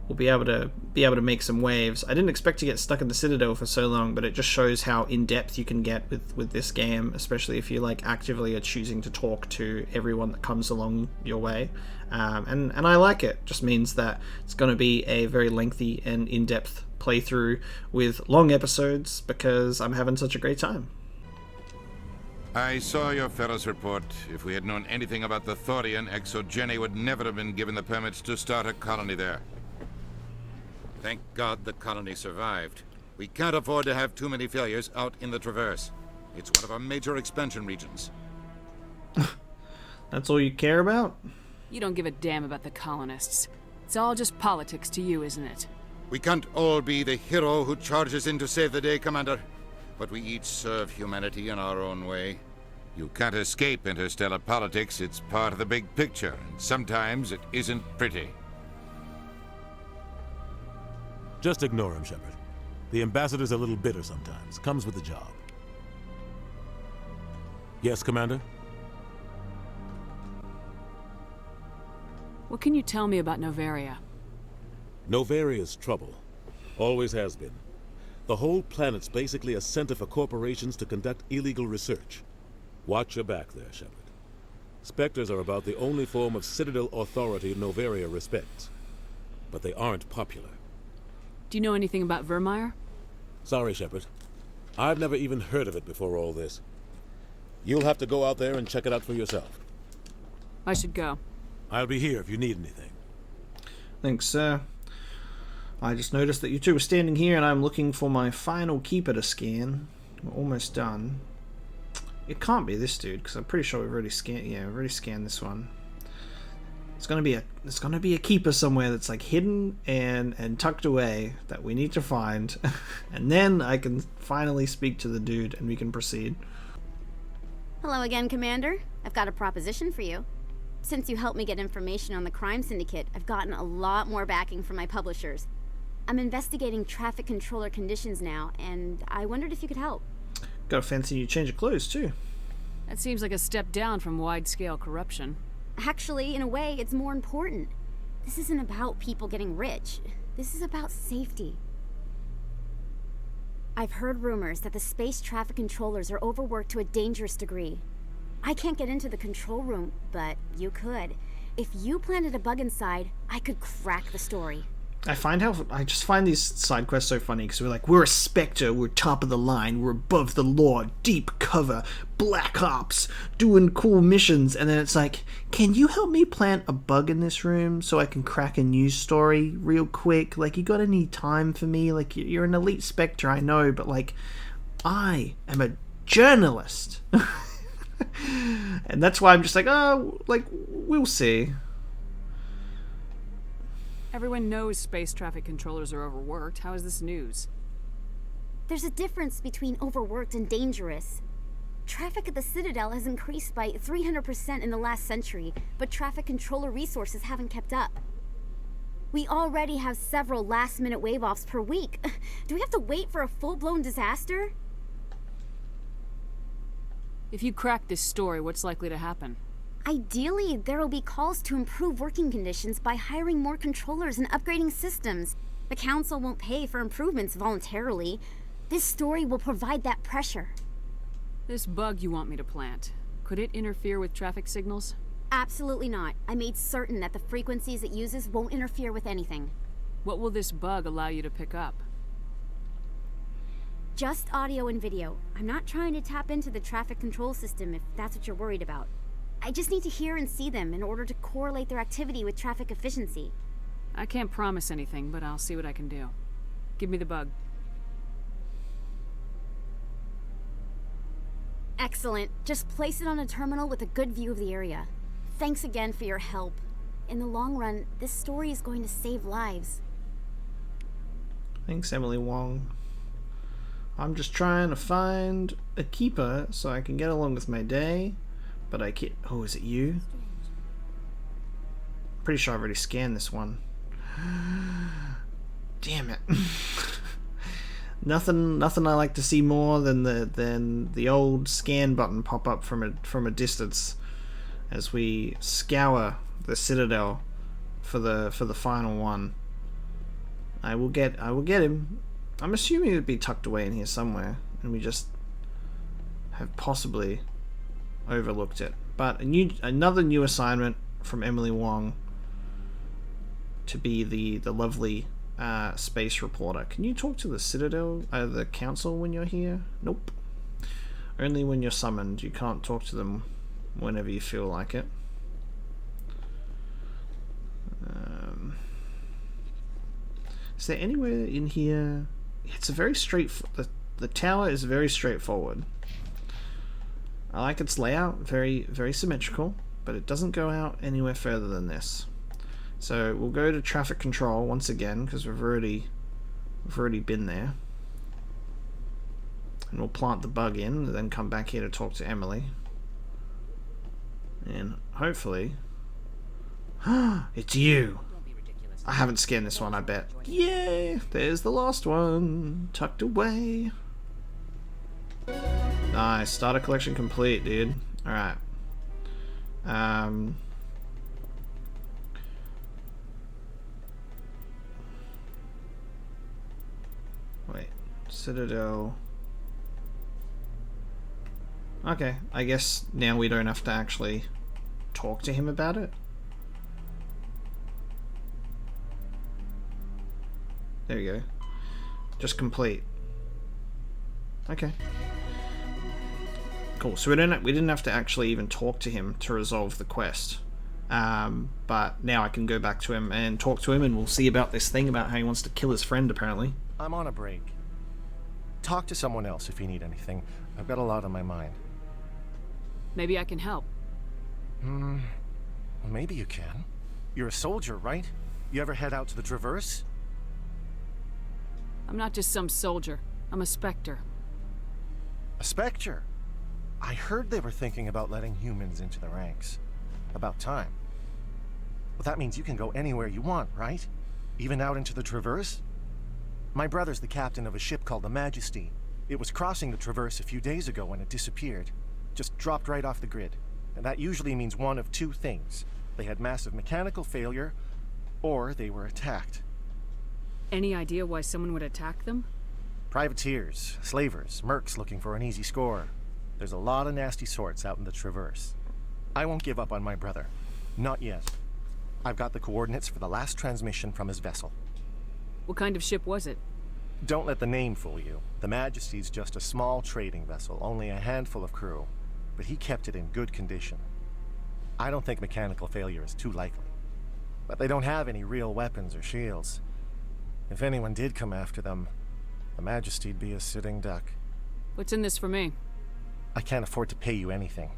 we'll be able to make some waves. I didn't expect to get stuck in the Citadel for so long, but it just shows how in-depth you can get with this game, especially if you like actively are choosing to talk to everyone that comes along your way. And I like it. Just means that it's going to be a very lengthy and in-depth playthrough with long episodes because I'm having such a great time. I saw your Ferros report. If we had known anything about the Thorian, Jenny would never have been given the permits to start a colony there. Thank God the colony survived. We can't afford to have too many failures out in the Traverse. It's one of our major expansion regions. That's all you care about? You don't give a damn about the colonists. It's all just politics to you, isn't it? We can't all be the hero who charges in to save the day, Commander. But we each serve humanity in our own way. You can't escape interstellar politics. It's part of the big picture, and sometimes it isn't pretty. Just ignore him, Shepard. The ambassador's a little bitter sometimes. Comes with the job. Yes, Commander? What can you tell me about Noveria? Noveria's trouble. Always has been. The whole planet's basically a center for corporations to conduct illegal research. Watch your back there, Shepard. Spectres are about the only form of Citadel authority Noveria respects. But they aren't popular. Do you know anything about Vermeer? Sorry, Shepard. I've never even heard of it before all this. You'll have to go out there and check it out for yourself. I should go. I'll be here if you need anything. Thanks, sir. I just noticed that you two were standing here and I'm looking for my final keeper to scan. We're almost done. It can't be this dude, because I'm pretty sure we've already scanned. Yeah, we've already scanned this one. It's gonna be a keeper somewhere that's like hidden and tucked away that we need to find, and then I can finally speak to the dude and we can proceed. Hello again, Commander. I've got a proposition for you. Since you helped me get information on the crime syndicate, I've gotten a lot more backing from my publishers. I'm investigating traffic controller conditions now, and I wondered if you could help. Got a fancy new change of clothes too. That seems like a step down from wide-scale corruption. Actually, in a way, it's more important. This isn't about people getting rich. This is about safety. I've heard rumors that the space traffic controllers are overworked to a dangerous degree. I can't get into the control room, but you could. If you planted a bug inside, I could crack the story. I just find these side quests so funny because we're a Spectre, we're top of the line, we're above the law, deep cover, black ops, doing cool missions, and then it's like, can you help me plant a bug in this room so I can crack a news story real quick? Like, you got any time for me? Like, you're an elite Spectre, I know, but like, I am a journalist. And that's why I'm just like, oh, like, we'll see. Everyone knows space traffic controllers are overworked. How is this news? There's a difference between overworked and dangerous. Traffic at the Citadel has increased by 300% in the last century, but traffic controller resources haven't kept up. We already have several last-minute wave-offs per week. Do we have to wait for a full-blown disaster? If you crack this story, what's likely to happen? Ideally, there will be calls to improve working conditions by hiring more controllers and upgrading systems. The Council won't pay for improvements voluntarily. This story will provide that pressure. This bug you want me to plant, could it interfere with traffic signals? Absolutely not. I made certain that the frequencies it uses won't interfere with anything. What will this bug allow you to pick up? Just audio and video. I'm not trying to tap into the traffic control system if that's what you're worried about. I just need to hear and see them in order to correlate their activity with traffic efficiency. I can't promise anything, but I'll see what I can do. Give me the bug. Excellent. Just place it on a terminal with a good view of the area. Thanks again for your help. In the long run, this story is going to save lives. Thanks, Emily Wong. I'm just trying to find a keeper so I can get along with my day. But I can't. Oh, is it you? Pretty sure I've already scanned this one. Damn it! Nothing I like to see more than the old scan button pop up from a distance as we scour the Citadel for the final one. I will get him. I'm assuming it'd be tucked away in here somewhere, and we just have possibly overlooked it. But another new assignment from Emily Wong to be the lovely space reporter. Can you talk to the Citadel, the Council when you're here? Nope. Only when you're summoned. You can't talk to them whenever you feel like it. Is there anywhere in here? It's a very the tower is very straightforward. I like its layout, very symmetrical, but it doesn't go out anywhere further than this. So we'll go to traffic control once again because we've already been there, and we'll plant the bug in, and then come back here to talk to Emily, and hopefully, it's you. I haven't scanned this one, I bet. Yay! There's the last one, tucked away. Nice, starter collection complete, dude. Alright. Wait, Citadel. Okay, I guess now we don't have to actually talk to him about it. There we go. Just complete. Okay. Cool. So we didn't have to actually even talk to him to resolve the quest. But now I can go back to him and talk to him, and we'll see about this thing about how he wants to kill his friend, apparently. I'm on a break. Talk to someone else if you need anything. I've got a lot on my mind. Maybe I can help. Maybe you can. You're a soldier, right? You ever head out to the Traverse? I'm not just some soldier. I'm a Spectre. A Spectre? I heard they were thinking about letting humans into the ranks. About time. Well, that means you can go anywhere you want, right? Even out into the Traverse? My brother's the captain of a ship called the Majesty. It was crossing the Traverse a few days ago when it disappeared. Just dropped right off the grid. And that usually means one of two things. They had massive mechanical failure, or they were attacked. Any idea why someone would attack them? Privateers, slavers, mercs looking for an easy score. There's a lot of nasty sorts out in the Traverse. I won't give up on my brother. Not yet. I've got the coordinates for the last transmission from his vessel. What kind of ship was it? Don't let the name fool you. The Majesty's just a small trading vessel, only a handful of crew. But he kept it in good condition. I don't think mechanical failure is too likely. But they don't have any real weapons or shields. If anyone did come after them, the Majesty'd be a sitting duck. What's in this for me? I can't afford to pay you anything.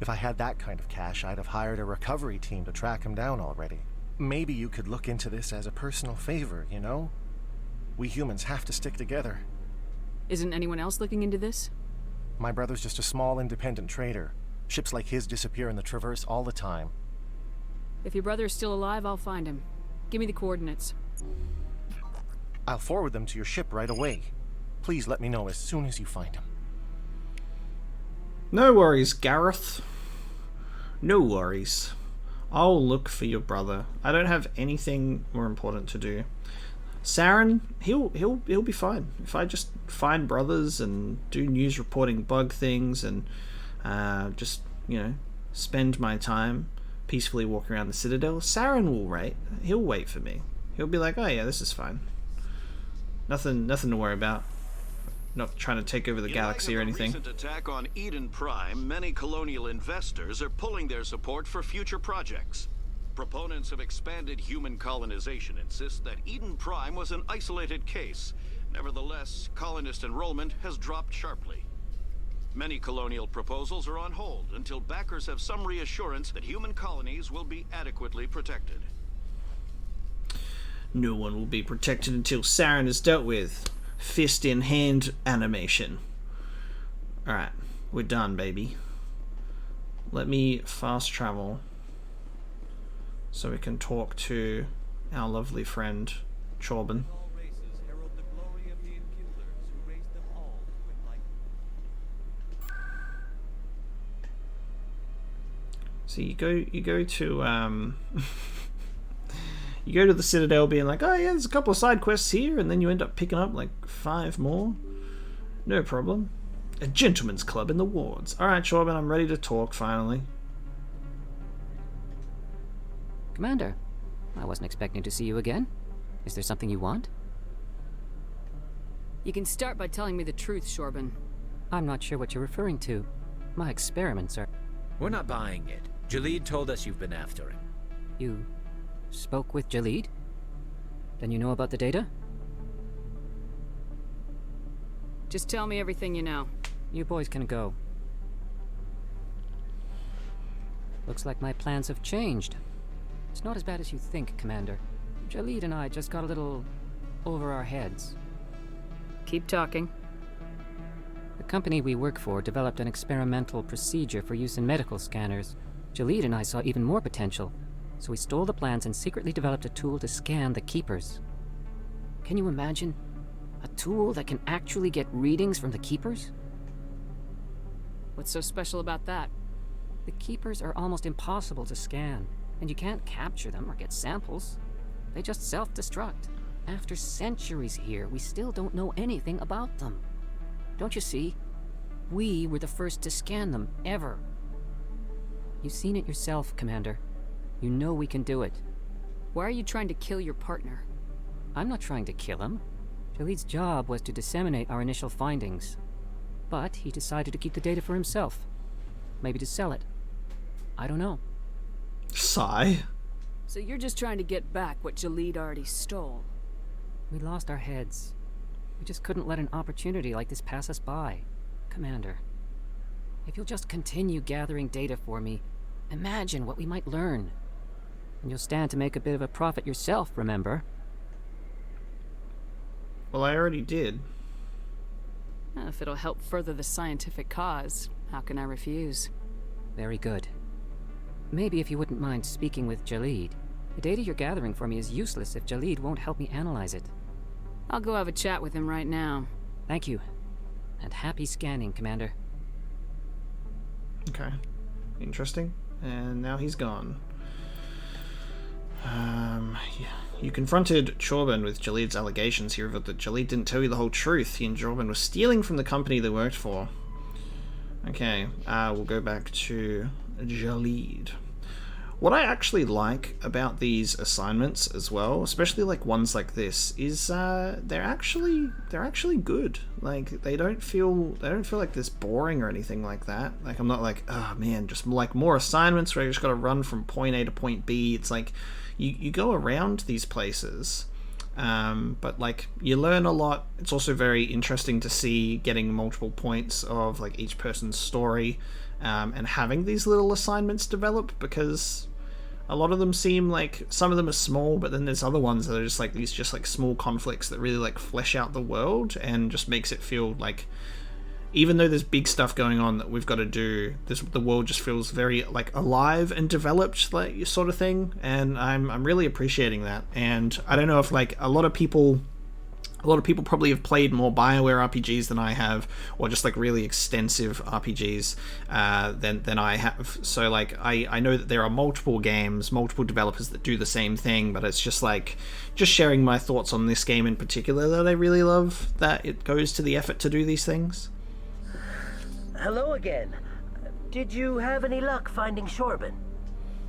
If I had that kind of cash, I'd have hired a recovery team to track him down already. Maybe you could look into this as a personal favor, you know? We humans have to stick together. Isn't anyone else looking into this? My brother's just a small independent trader. Ships like his disappear in the Traverse all the time. If your brother is still alive, I'll find him. Give me the coordinates. I'll forward them to your ship right away. Please let me know as soon as you find him. No worries, Gareth. No worries. I'll look for your brother. I don't have anything more important to do. Saren, he'll be fine. If I just find brothers and do news reporting bug things and just, spend my time peacefully walking around the Citadel, Saren will he'll wait for me. He'll be like, oh yeah, this is fine. Nothing to worry about. Not trying to take over the galaxy or anything. In light of the recent attack on Eden Prime, many colonial investors are pulling their support for future projects. Proponents of expanded human colonization insist that Eden Prime was an isolated case. Nevertheless, colonist enrollment has dropped sharply. Many colonial proposals are on hold until backers have some reassurance that human colonies will be adequately protected. No one will be protected until Saren is dealt with. Fist in hand animation. Alright, we're done, baby. Let me fast travel so we can talk to our lovely friend Chorban. So you go to You go to the Citadel being like, oh yeah, there's a couple of side quests here, and then you end up picking up like 5 more. No problem. A gentleman's club in the wards. Alright, Shorbin, I'm ready to talk finally. Commander, I wasn't expecting to see you again. Is there something you want? You can start by telling me the truth, Shorbin. I'm not sure what you're referring to. My experiments are... We're not buying it. Jalid told us you've been after him. You spoke with Jalid? Then you know about the data? Just tell me everything you know. You boys can go. Looks like my plans have changed. It's not as bad as you think, Commander. Jalid and I just got a little over our heads. Keep talking. The company we work for developed an experimental procedure for use in medical scanners. Jalid and I saw even more potential, so we stole the plans and secretly developed a tool to scan the Keepers. Can you imagine? A tool that can actually get readings from the Keepers? What's so special about that? The Keepers are almost impossible to scan, and you can't capture them or get samples. They just self-destruct. After centuries here, we still don't know anything about them. Don't you see? We were the first to scan them, ever. You've seen it yourself, Commander. You know we can do it. Why are you trying to kill your partner? I'm not trying to kill him. Jalid's job was to disseminate our initial findings. But he decided to keep the data for himself. Maybe to sell it. I don't know. Sigh. So you're just trying to get back what Jalid already stole? We lost our heads. We just couldn't let an opportunity like this pass us by. Commander, if you'll just continue gathering data for me, imagine what we might learn. And you'll stand to make a bit of a profit yourself, remember? Well, I already did. If it'll help further the scientific cause, how can I refuse? Very good. Maybe if you wouldn't mind speaking with Jalid. The data you're gathering for me is useless if Jalid won't help me analyze it. I'll go have a chat with him right now. Thank you. And happy scanning, Commander. Okay. Interesting. And now he's gone. You confronted Chorban with Jalid's allegations. He revealed that Jalid didn't tell you the whole truth. He and Chorban were stealing from the company they worked for. Okay, we'll go back to Jalid. What I actually like about these assignments as well, especially like ones like this, is they're actually good. Like they don't feel like this boring or anything like that. Like I'm not like, oh man, just like more assignments where I just got to run from point A to point B. It's like you go around these places, but like you learn a lot. It's also very interesting to see getting multiple points of like each person's story, and having these little assignments develop, because a lot of them seem like, some of them are small, but then there's other ones that are just like these small conflicts that really like flesh out the world and just makes it feel like, even though there's big stuff going on that we've got to do, the world just feels very like alive and developed, like sort of thing. And I'm really appreciating that. And I don't know if like a lot of people probably have played more BioWare RPGs than I have, or just like really extensive RPGs than I have. So like I know that there are multiple games, multiple developers that do the same thing, but it's just like sharing my thoughts on this game in particular that I really love, that it goes to the effort to do these things. Hello again. Did you have any luck finding Shorbin?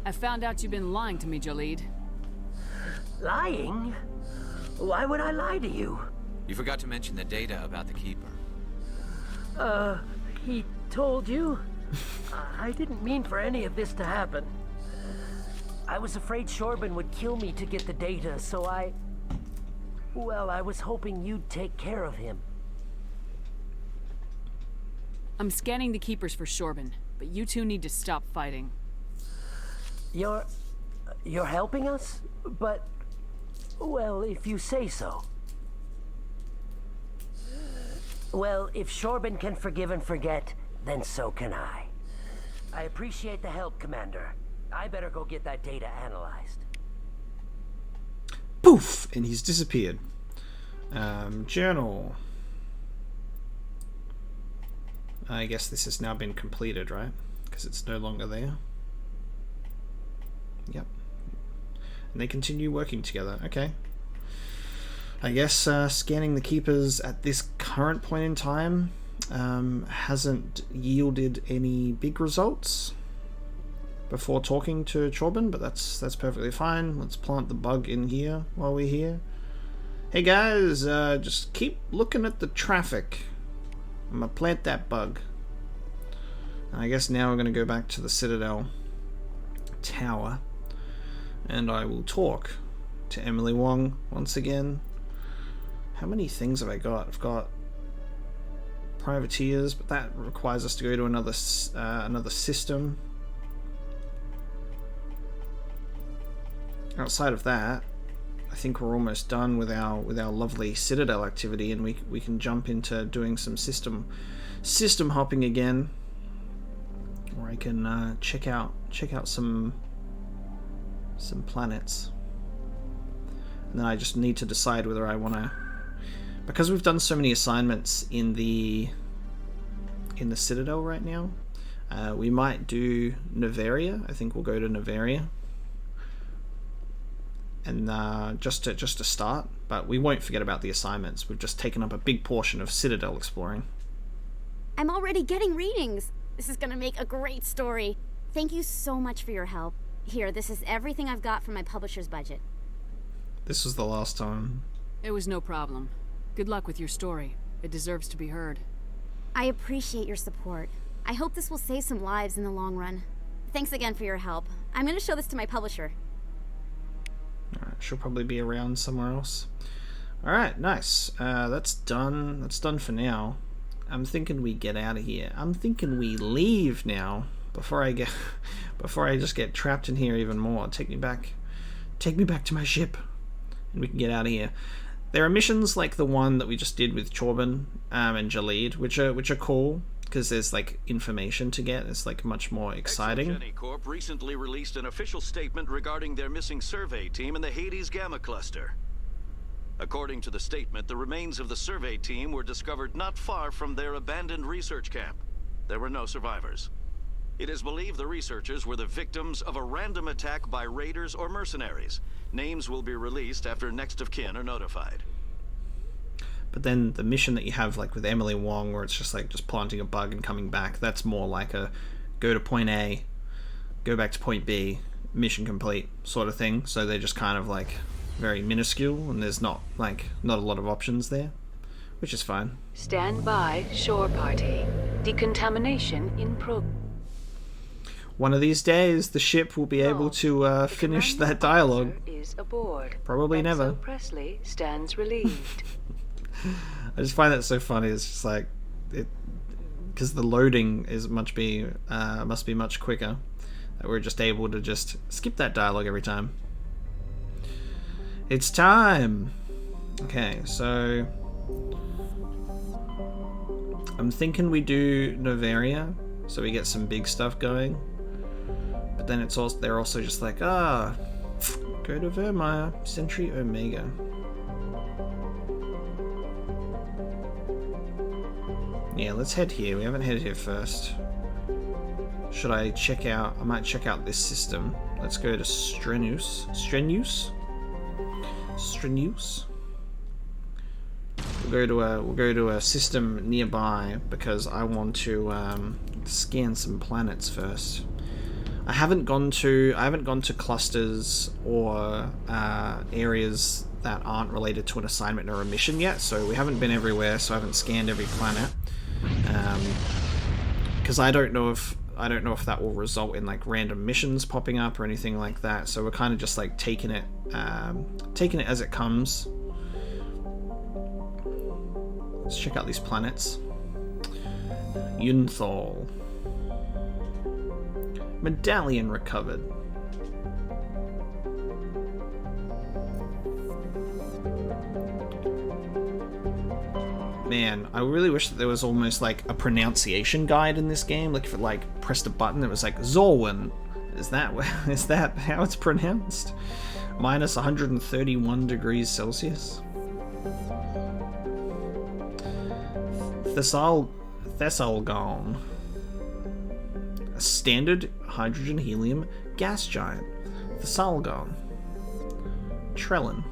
I found out you've been lying to me, Jalid. Lying? Why would I lie to you? You forgot to mention the data about the Keeper. He told you? I didn't mean for any of this to happen. I was afraid Shorbin would kill me to get the data, so I was hoping you'd take care of him. I'm scanning the Keepers for Shorbin, but you two need to stop fighting. You're helping us? But, well, if you say so. Well, if Shorbin can forgive and forget, then so can I. I appreciate the help, Commander. I better go get that data analyzed. Poof! And he's disappeared. Journal. I guess this has now been completed, right? Because it's no longer there. Yep. And they continue working together. Okay. I guess scanning the Keepers at this current point in time hasn't yielded any big results before talking to Chorben, but that's perfectly fine. Let's plant the bug in here while we're here. Hey guys, just keep looking at the traffic. I'm gonna plant that bug. And I guess now we're gonna go back to the Citadel Tower, and I will talk to Emily Wong once again. How many things have I got? I've got privateers, but that requires us to go to another system. Outside of that, I think we're almost done with our lovely Citadel activity, and we can jump into doing some system hopping again, or I can check out some planets, and then I just need to decide whether I want to, because we've done so many assignments in the Citadel right now. We might do Noveria. I think we'll go to Noveria. And just to start, but we won't forget about the assignments. We've just taken up a big portion of Citadel exploring. I'm already getting readings. This is gonna make a great story. Thank you so much for your help. Here, this is everything I've got from my publisher's budget. This was the last time. It was no problem. Good luck with your story. It deserves to be heard. I appreciate your support. I hope this will save some lives in the long run. Thanks again for your help. I'm gonna show this to my publisher. Alright, she'll probably be around somewhere else. Alright, nice. That's done. That's done for now. I'm thinking we get out of here. I'm thinking we leave now before I just get trapped in here even more. Take me back to my ship, and we can get out of here. There are missions like the one that we just did with Chorben and Jalid, which are cool because there's like information to get. It's like much more exciting. Jenny Corp recently released an official statement regarding their missing survey team in the Hades Gamma Cluster. According to the statement, the remains of the survey team were discovered not far from their abandoned research camp. There were no survivors. It is believed the researchers were the victims of a random attack by raiders or mercenaries. Names will be released after next of kin are notified. But then the mission that you have like with Emily Wong, where it's just planting a bug and coming back, that's more like a go to point A, go back to point B, mission complete sort of thing. So they're just kind of like very minuscule, and there's not a lot of options there, which is fine. Stand by, shore party. Decontamination in progress. One of these days, the ship will be able to finish that dialogue. Is aboard. Probably never. Presley stands relieved. I just find that so funny. It's just like it, because the loading is must be much quicker. That we're just able to just skip that dialogue every time. It's time. Okay, so I'm thinking we do Noveria, so we get some big stuff going. But then they're also just like, go to Vermeer, Sentry Omega. Yeah, let's head here. We haven't headed here first. Should I check out? I might check out this system. Let's go to Strenuous. We'll go to a system nearby because I want to scan some planets first. I haven't gone to clusters or areas that aren't related to an assignment or a mission yet, so we haven't been everywhere, so I haven't scanned every planet. Because I don't know if that will result in like random missions popping up or anything like that. So we're kind of just like taking it as it comes. Let's check out these planets. Yunthal. Medallion recovered. Man, I really wish that there was almost like a pronunciation guide in this game. Like if it pressed a button, it was like Zorwin. Is that how it's pronounced? Minus 131 degrees Celsius. Thessalgon. A standard hydrogen helium gas giant. Thessalgon. Trellin.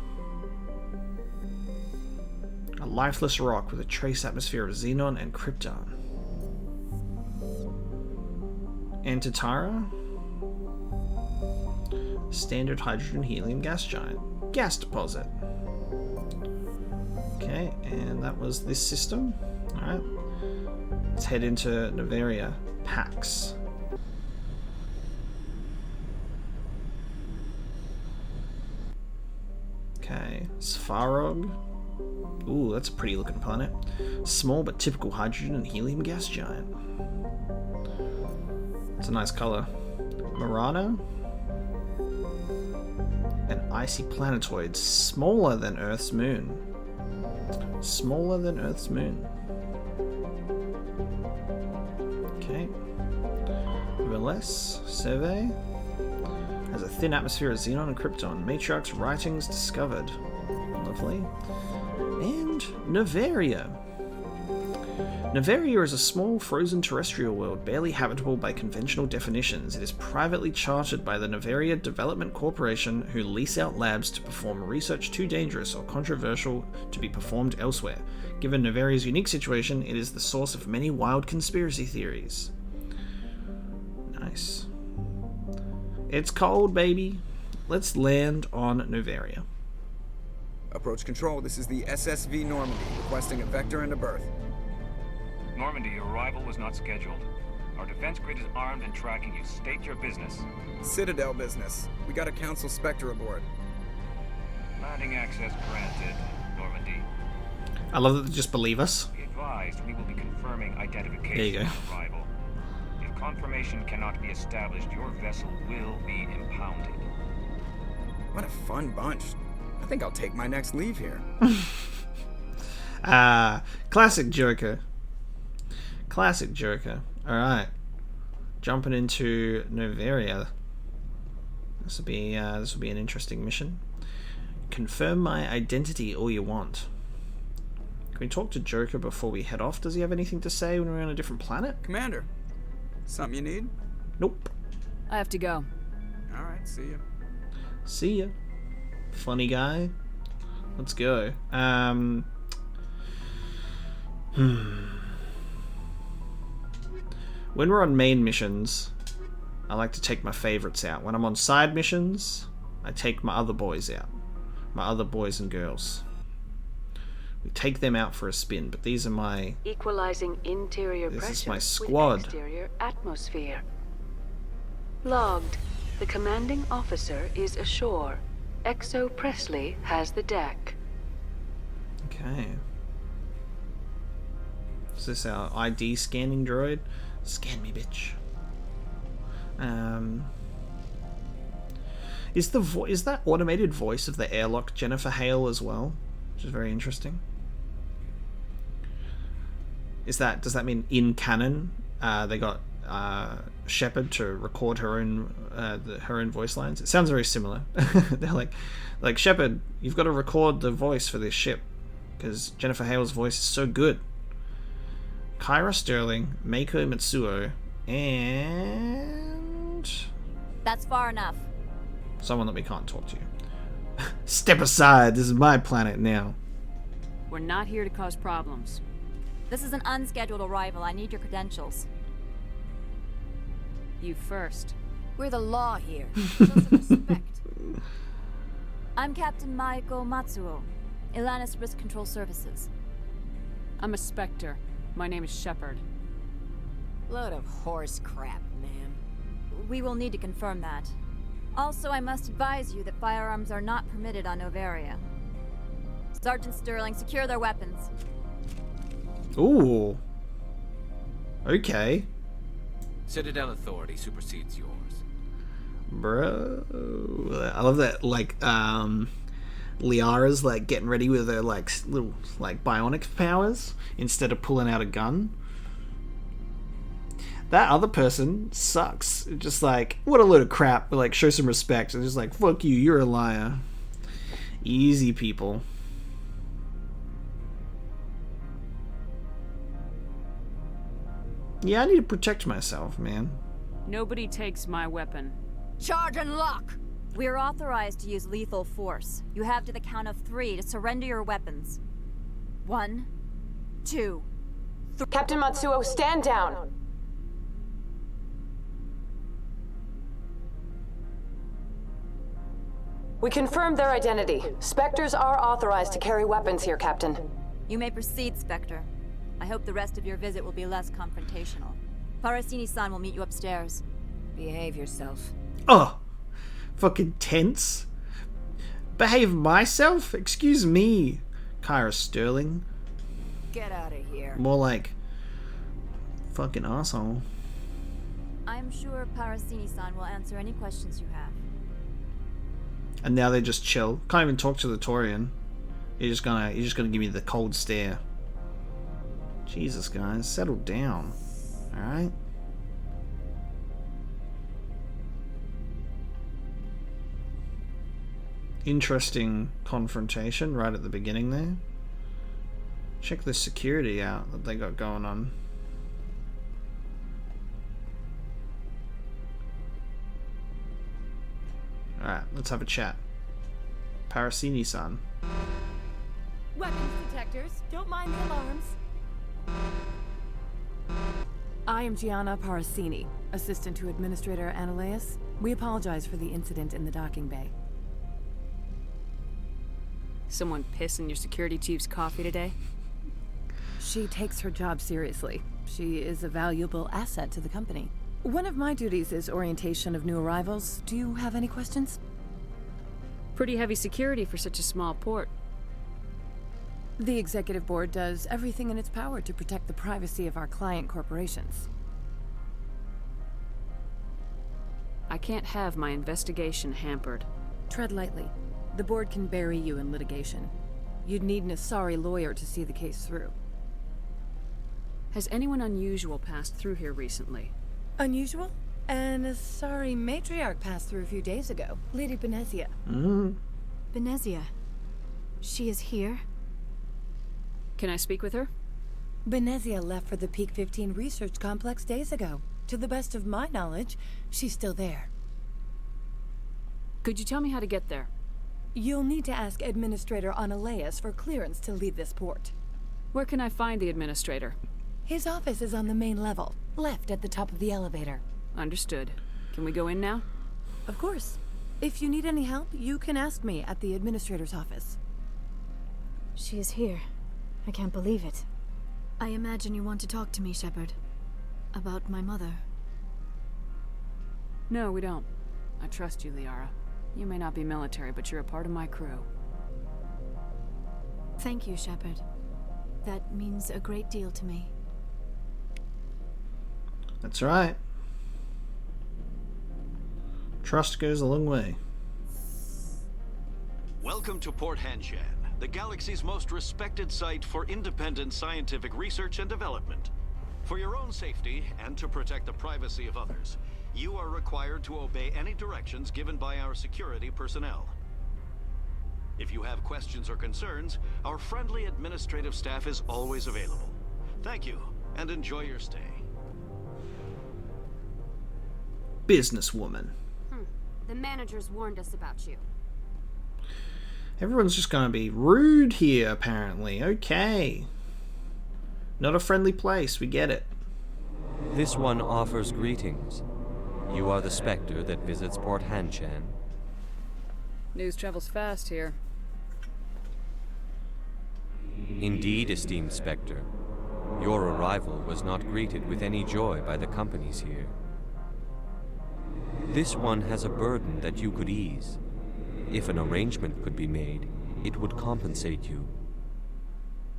A lifeless rock with a trace atmosphere of xenon and krypton. Antitara. Standard hydrogen helium gas giant. Gas deposit. Okay, and that was this system. Alright. Let's head into Noveria. Pax. Okay, Svarog. Ooh, that's a pretty looking planet. Small but typical hydrogen and helium gas giant. It's a nice color. Murano. An icy planetoid smaller than Earth's moon. Smaller than Earth's moon. Okay. Relais, survey. Has a thin atmosphere of xenon and krypton. Matriarch's writings discovered. Lovely. And Noveria. Noveria is a small, frozen terrestrial world, barely habitable by conventional definitions. It is privately chartered by the Noveria Development Corporation, who lease out labs to perform research too dangerous or controversial to be performed elsewhere. Given Noveria's unique situation, it is the source of many wild conspiracy theories. Nice. It's cold, baby. Let's land on Noveria. Approach control, this is the SSV Normandy, requesting a vector and a berth. Normandy, your arrival was not scheduled. Our defense grid is armed and tracking you. State your business. Citadel business. We got a Council Spectre aboard. Landing access granted, Normandy. I love that they just believe us. Be advised, we will be confirming identification There you go. on arrival. If confirmation cannot be established, your vessel will be impounded. What a fun bunch. I think I'll take my next leave here. Classic Joker. Classic Joker. Alright. Jumping into Noveria. This will be an interesting mission. Confirm my identity all you want. Can we talk to Joker before we head off? Does he have anything to say when we're on a different planet? Commander, something you need? Nope. I have to go. Alright, see ya. See ya. Funny guy. Let's go. When we're on main missions, I like to take my favorites out. When I'm on side missions, I take my other boys out. My other boys and girls. We take them out for a spin, but these are my... Equalizing interior This pressure is my with squad. exterior atmosphere. Logged. The commanding officer is ashore. Exo Presley has the deck. Okay. Is this our ID scanning droid? Scan me, bitch. Is that automated voice of the airlock Jennifer Hale as well? Which is very interesting. Does that mean in canon they got Shepard to record her own voice lines? It sounds very similar. They're like Shepard, you've got to record the voice for this ship because Jennifer Hale's voice is so good. Kyra Sterling, Meiko Matsuo, and that's far enough. Someone that we can't talk to. Step aside. This is my planet now. We're not here to cause problems. This is an unscheduled arrival. I need your credentials. You first. We're the law here. Show some respect. I'm Captain Maiko Matsuo, Ilanis Risk Control Services. I'm a Spectre. My name is Shepard. Load of horse crap, ma'am. We will need to confirm that. Also, I must advise you that firearms are not permitted on Noveria. Sergeant Sterling, secure their weapons. Ooh. Okay. Citadel authority supersedes yours. Bro. I love that, Liara's, getting ready with her, little, bionic powers instead of pulling out a gun. That other person sucks. Just what a load of crap. But show some respect. It's just fuck you, you're a liar. Easy, people. Yeah, I need to protect myself, man. Nobody takes my weapon. Charge and lock! We are authorized to use lethal force. You have to the count of 3 to surrender your weapons. 1, 2, 3. Captain Matsuo, stand down! We confirmed their identity. Spectres are authorized to carry weapons here, Captain. You may proceed, Spectre. I hope the rest of your visit will be less confrontational. Parasini-san will meet you upstairs. Behave yourself. Oh, fucking tense. Behave myself? Excuse me, Kyra Sterling. Get out of here. More like fucking asshole. I'm sure Parasini-san will answer any questions you have. And now they just chill. Can't even talk to the Torian. You're just gonna give me the cold stare. Jesus, guys, settle down. All right. Interesting confrontation right at the beginning there. Check the security out that they got going on. Alright, let's have a chat. Parasini-san. Weapons detectors, don't mind the alarms. I am Gianna Parasini, assistant to Administrator Anoleis. We apologize for the incident in the docking bay. Someone piss in your security chief's coffee today? She takes her job seriously. She is a valuable asset to the company. One of my duties is orientation of new arrivals. Do you have any questions? Pretty heavy security for such a small port. The Executive Board does everything in its power to protect the privacy of our client corporations. I can't have my investigation hampered. Tread lightly. The Board can bury you in litigation. You'd need an Asari lawyer to see the case through. Has anyone unusual passed through here recently? Unusual? An Asari matriarch passed through a few days ago. Lady Benezia. Benezia. She is here? Can I speak with her? Benezia left for the Peak 15 research complex days ago. To the best of my knowledge, she's still there. Could you tell me how to get there? You'll need to ask Administrator Anoleis for clearance to leave this port. Where can I find the Administrator? His office is on the main level, left at the top of the elevator. Understood. Can we go in now? Of course. If you need any help, you can ask me at the Administrator's office. She is here. I can't believe it. I imagine you want to talk to me, Shepard. About my mother. No, we don't. I trust you, Liara. You may not be military, but you're a part of my crew. Thank you, Shepard. That means a great deal to me. That's right. Trust goes a long way. Welcome to Port Hanshan, the galaxy's most respected site for independent scientific research and development. For your own safety and to protect the privacy of others, you are required to obey any directions given by our security personnel. If you have questions or concerns, our friendly administrative staff is always available. Thank you, and enjoy your stay. Businesswoman. The managers warned us about you. Everyone's just gonna be rude here, apparently. Okay. Not a friendly place, we get it. This one offers greetings. You are the Spectre that visits Port Hanshan. News travels fast here. Indeed, esteemed Spectre. Your arrival was not greeted with any joy by the companies here. This one has a burden that you could ease. If an arrangement could be made, it would compensate you.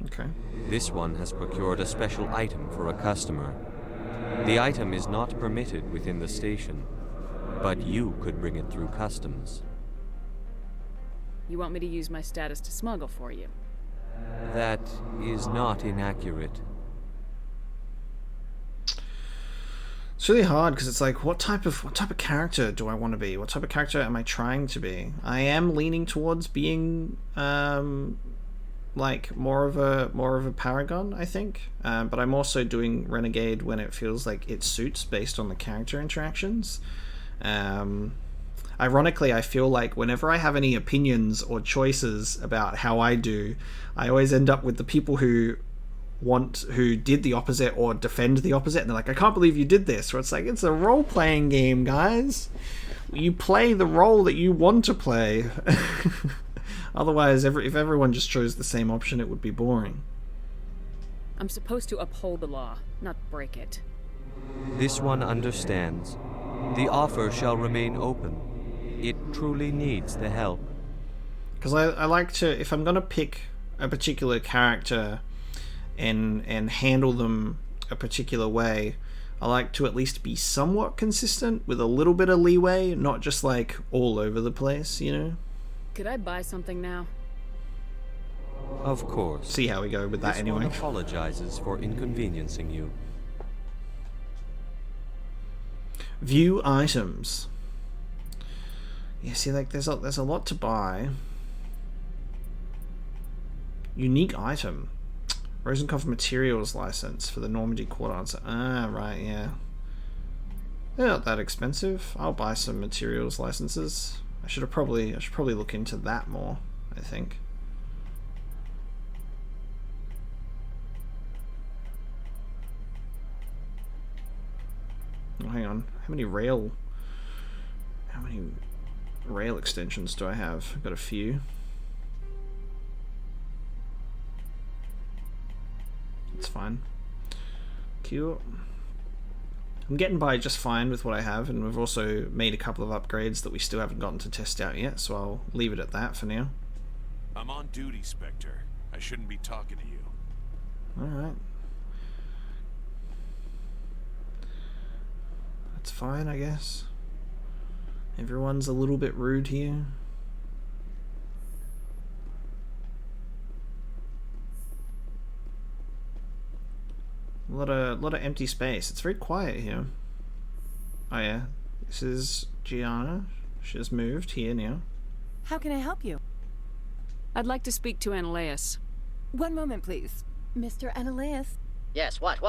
Okay. This one has procured a special item for a customer. The item is not permitted within the station, but you could bring it through customs. You want me to use my status to smuggle for you? That is not inaccurate. It's really hard because it's like, what type of character do I want to be? What type of character am I trying to be? I am leaning towards being like more of a paragon, I think. But I'm also doing renegade when it feels like it suits based on the character interactions. I ironically, I feel like whenever I have any opinions or choices about how I do, I always end up with the people who did the opposite or defend the opposite, and they're like, I can't believe you did this. Or it's like, it's a role-playing game, guys. You play the role that you want to play. Otherwise, if everyone just chose the same option, it would be boring. I'm supposed to uphold the law, not break it. This one understands. The offer shall remain open. It truly needs the help. Because I like to, if I'm going to pick a particular character and handle them a particular way, I like to at least be somewhat consistent with a little bit of leeway, not just like all over the place, you know? Could I buy something now? Of course. See how we go with that anyway. This one apologizes for inconveniencing you. View items. Yeah, see, like there's a lot to buy. Unique item. Rosenkopf materials license for the Normandy quarter. Ah, right, yeah. They're not that expensive. I'll buy some materials licenses. I should probably look into that more, I think. Oh, hang on. How many rail extensions do I have? I've got a few. It's fine. Cute. I'm getting by just fine with what I have, and we've also made a couple of upgrades that we still haven't gotten to test out yet, so I'll leave it at that for now. I'm on duty, Spectre. I shouldn't be talking to you. Alright. That's fine, I guess. Everyone's a little bit rude here. A lot of empty space. It's very quiet here. Oh yeah, this is Gianna. She's moved here now. How can I help you? I'd like to speak to Anoleis. One moment, please. Mr. Anoleis. Yes, what?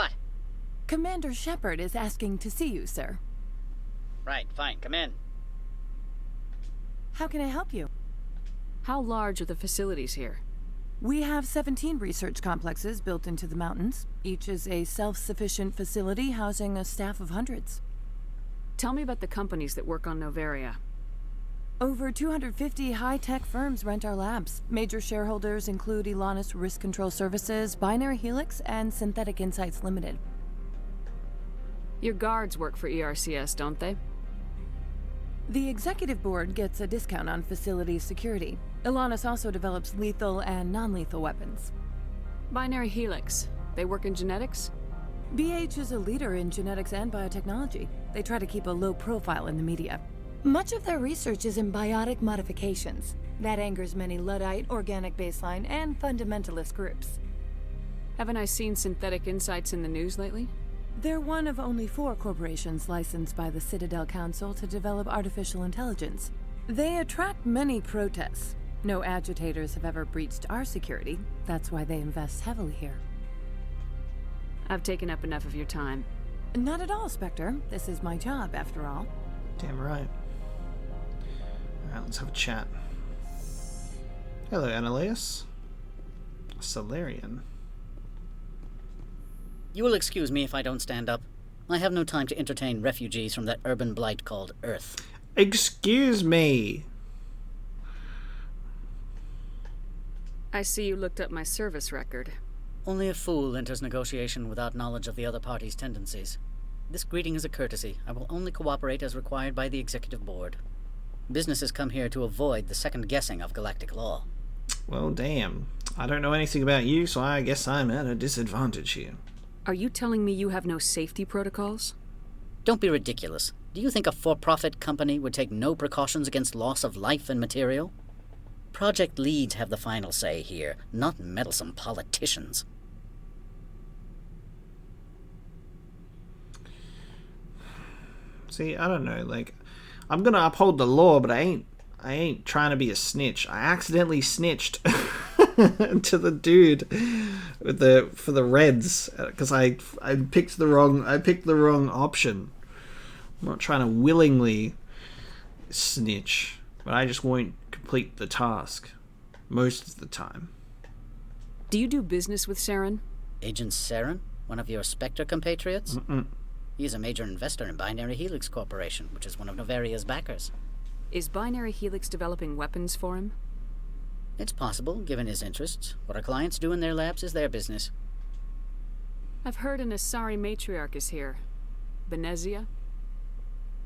Commander Shepard is asking to see you, sir. Right, fine, come in. How can I help you? How large are the facilities here? We have 17 research complexes built into the mountains. Each is a self-sufficient facility housing a staff of hundreds. Tell me about the companies that work on Noveria. Over 250 high-tech firms rent our labs. Major shareholders include Elanus Risk Control Services, Binary Helix, and Synthetic Insights Limited. Your guards work for ERCS, don't they? The executive board gets a discount on facility security. Elanus also develops lethal and non-lethal weapons. Binary Helix. They work in genetics? BH is a leader in genetics and biotechnology. They try to keep a low profile in the media. Much of their research is in biotic modifications. That angers many Luddite, organic baseline, and fundamentalist groups. Haven't I seen Synthetic Insights in the news lately? They're one of only 4 corporations licensed by the Citadel Council to develop artificial intelligence. They attract many protests. No agitators have ever breached our security. That's why they invest heavily here. I've taken up enough of your time. Not at all, Spectre. This is my job, after all. Damn right. Alright, let's have a chat. Hello, Anoleis. Salarian. You will excuse me if I don't stand up. I have no time to entertain refugees from that urban blight called Earth. Excuse me! I see you looked up my service record. Only a fool enters negotiation without knowledge of the other party's tendencies. This greeting is a courtesy. I will only cooperate as required by the Executive Board. Businesses come here to avoid the second guessing of galactic law. Well, damn. I don't know anything about you, so I guess I'm at a disadvantage here. Are you telling me you have no safety protocols? Don't be ridiculous. Do you think a for-profit company would take no precautions against loss of life and material? Project leads have the final say here, not meddlesome politicians. See, I don't know, like, I'm gonna uphold the law, but I ain't trying to be a snitch. I accidentally snitched to the dude with for the Reds because I picked the wrong option. I'm not trying to willingly snitch, but I just won't complete the task most of the time. Do you do business with Saren? Agent Saren? One of your Spectre compatriots? Mm-mm. He is a major investor in Binary Helix Corporation, which is one of Noveria's backers. Is Binary Helix developing weapons for him? It's possible, given his interests. What our clients do in their labs is their business. I've heard an Asari matriarch is here. Benezia?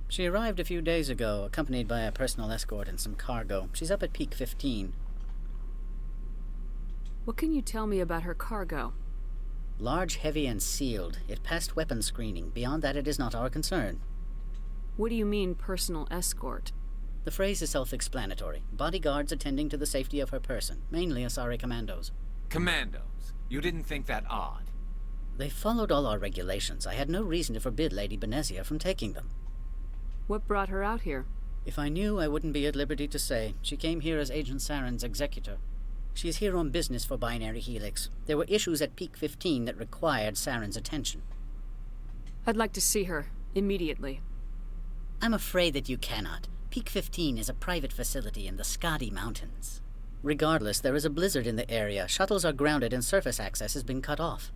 She arrived a few days ago, accompanied by a personal escort and some cargo. She's up at Peak 15. What can you tell me about her cargo? Large, heavy, and sealed. It passed weapons screening. Beyond that, it is not our concern. What do you mean, personal escort? The phrase is self-explanatory. Bodyguards attending to the safety of her person, mainly Asari commandos. Commandos? You didn't think that odd? They followed all our regulations. I had no reason to forbid Lady Benezia from taking them. What brought her out here? If I knew, I wouldn't be at liberty to say. She came here as Agent Saren's executor. She is here on business for Binary Helix. There were issues at Peak 15 that required Saren's attention. I'd like to see her, immediately. I'm afraid that you cannot. Peak 15 is a private facility in the Skadi Mountains. Regardless, there is a blizzard in the area. Shuttles are grounded and surface access has been cut off.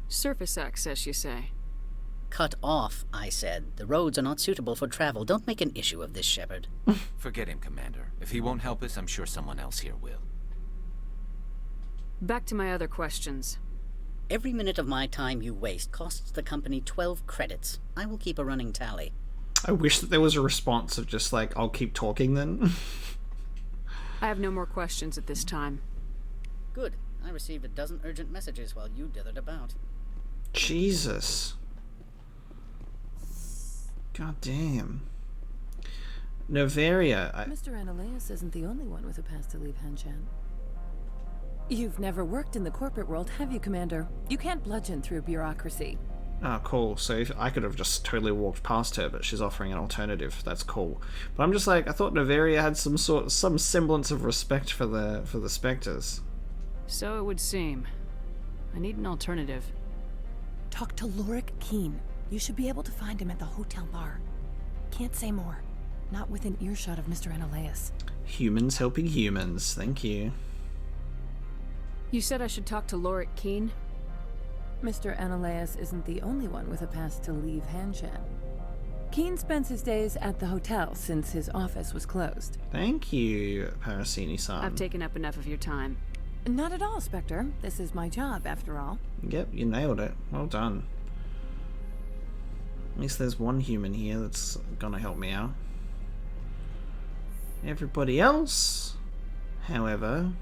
Surface access, you say? Cut off, I said. The roads are not suitable for travel. Don't make an issue of this, Shepard. Forget him, Commander. If he won't help us, I'm sure someone else here will. Back to my other questions. Every minute of my time you waste costs the company 12 credits. I will keep a running tally. I wish that there was a response of just like, I'll keep talking then. I have no more questions at this time. Good. I received a dozen urgent messages while you dithered about. Jesus. God damn. Noveria. Mr. Anoleis isn't the only one with a pass to leave Hanshan. You've never worked in the corporate world, have you, Commander? You can't bludgeon through bureaucracy. Oh, cool. So if I could have just totally walked past her, but she's offering an alternative. That's cool. But I'm just like, I thought Noveria had some semblance of respect for the Spectres. So it would seem. I need an alternative. Talk to Lorik Keen. You should be able to find him at the hotel bar. Can't say more. Not within earshot of Mr. Anoleis. Humans helping humans. Thank you. You said I should talk to Lorik Keen? Mr. Anoleis isn't the only one with a pass to leave Hanshan. Keen spends his days at the hotel since his office was closed. Thank you, Parasini-san. I've taken up enough of your time. Not at all, Spectre. This is my job, after all. Yep, you nailed it. Well done. At least there's one human here that's gonna help me out. Everybody else, however,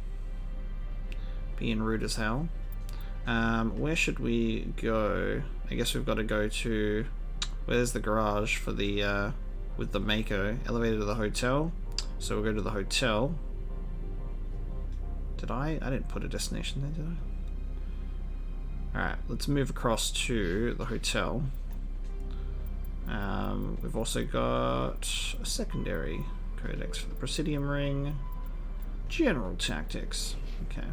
being rude as hell. Where should we go? I guess we've got to go to... Where's the garage for the, with the Mako? Elevator to the hotel. So we'll go to the hotel. Did I didn't put a destination there, did I? Alright, let's move across to the hotel. We've also got a secondary codex for the Presidium Ring. General tactics. Okay.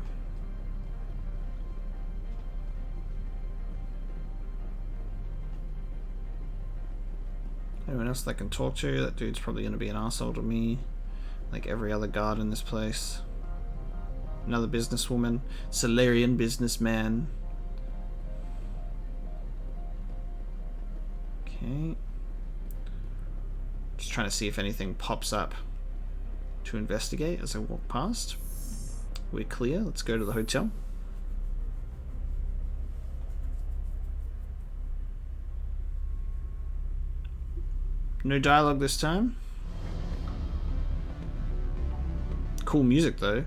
Anyone else that I can talk to? That dude's probably going to be an arsehole to me. Like every other guard in this place. Another businesswoman. Solarian businessman. Okay. Just trying to see if anything pops up to investigate as I walk past. We're clear. Let's go to the hotel. No dialogue this time. Cool music though.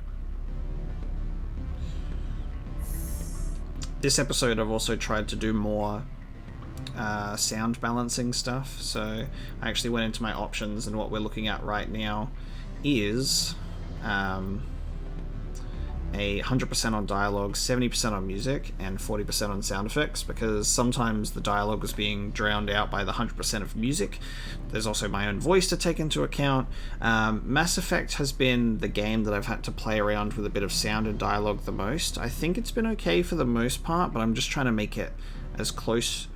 This episode I've also tried to do more sound balancing stuff, so I actually went into my options, and what we're looking at right now is a 100% on dialogue, 70% on music, and 40% on sound effects, because sometimes the dialogue is being drowned out by the 100% of music. There's also my own voice to take into account. Mass Effect has been the game that I've had to play around with a bit of sound and dialogue the most. I think it's been okay for the most part, but I'm just trying to make it as close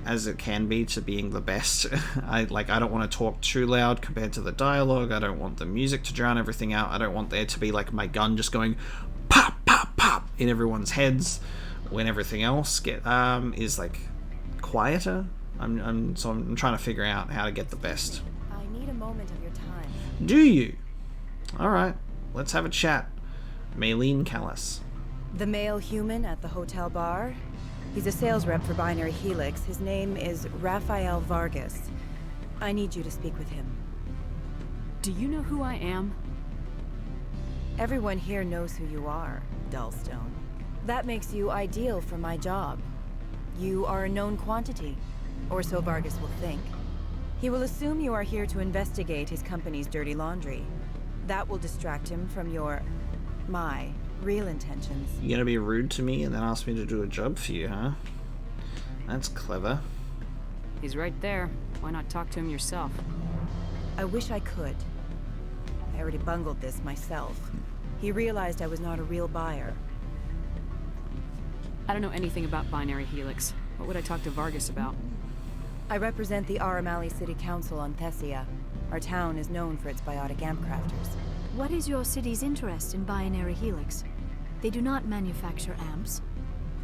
as it can be to being the best. I don't want to talk too loud compared to the dialogue. I don't want the music to drown everything out. I don't want there to be like my gun just going pop pop pop in everyone's heads when everything else is like quieter. I'm trying to figure out how to get the best. I need a moment of your time. Do you? All right, let's have a chat. Maylene Callis. The male human at the hotel bar? He's a sales rep for Binary Helix. His name is Rafael Vargas. I need you to speak with him. Do you know who I am? Everyone here knows who you are, Dullstone. That makes you ideal for my job. You are a known quantity, or so Vargas will think. He will assume you are here to investigate his company's dirty laundry. That will distract him from my real intentions. You gonna be rude to me and then ask me to do a job for you, huh? That's clever. He's right there. Why not talk to him yourself? I wish I could. I already bungled this myself. He realized I was not a real buyer. I don't know anything about Binary Helix. What would I talk to Vargas about? I represent the Aramali City Council on Thessia. Our town is known for its biotic amp crafters. What is your city's interest in Binary Helix? They do not manufacture amps.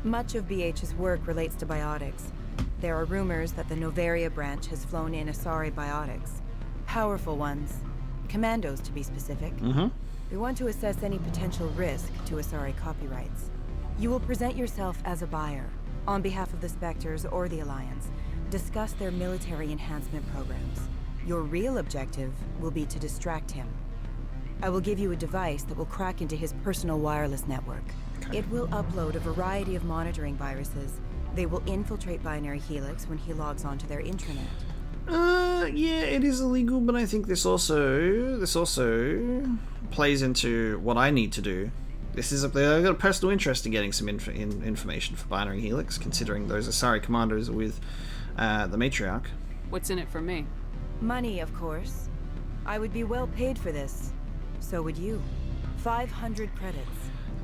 Much of BH's work relates to biotics. There are rumors that the Noveria branch has flown in Asari biotics. Powerful ones. Commandos, to be specific. We want to assess any potential risk to Asari copyrights. You will present yourself as a buyer, on behalf of the Spectres or the Alliance. Discuss their military enhancement programs. Your real objective will be to distract him. I will give you a device that will crack into his personal wireless network. It will upload a variety of monitoring viruses. They will infiltrate Binary Helix when he logs onto their intranet. Yeah, it is illegal, but I think this also plays into what I need to do. I've got a personal interest in getting some information for Binary Helix, considering those Asari commandos are with the Matriarch. What's in it for me? Money, of course. I would be well paid for this. So would you. 500 credits.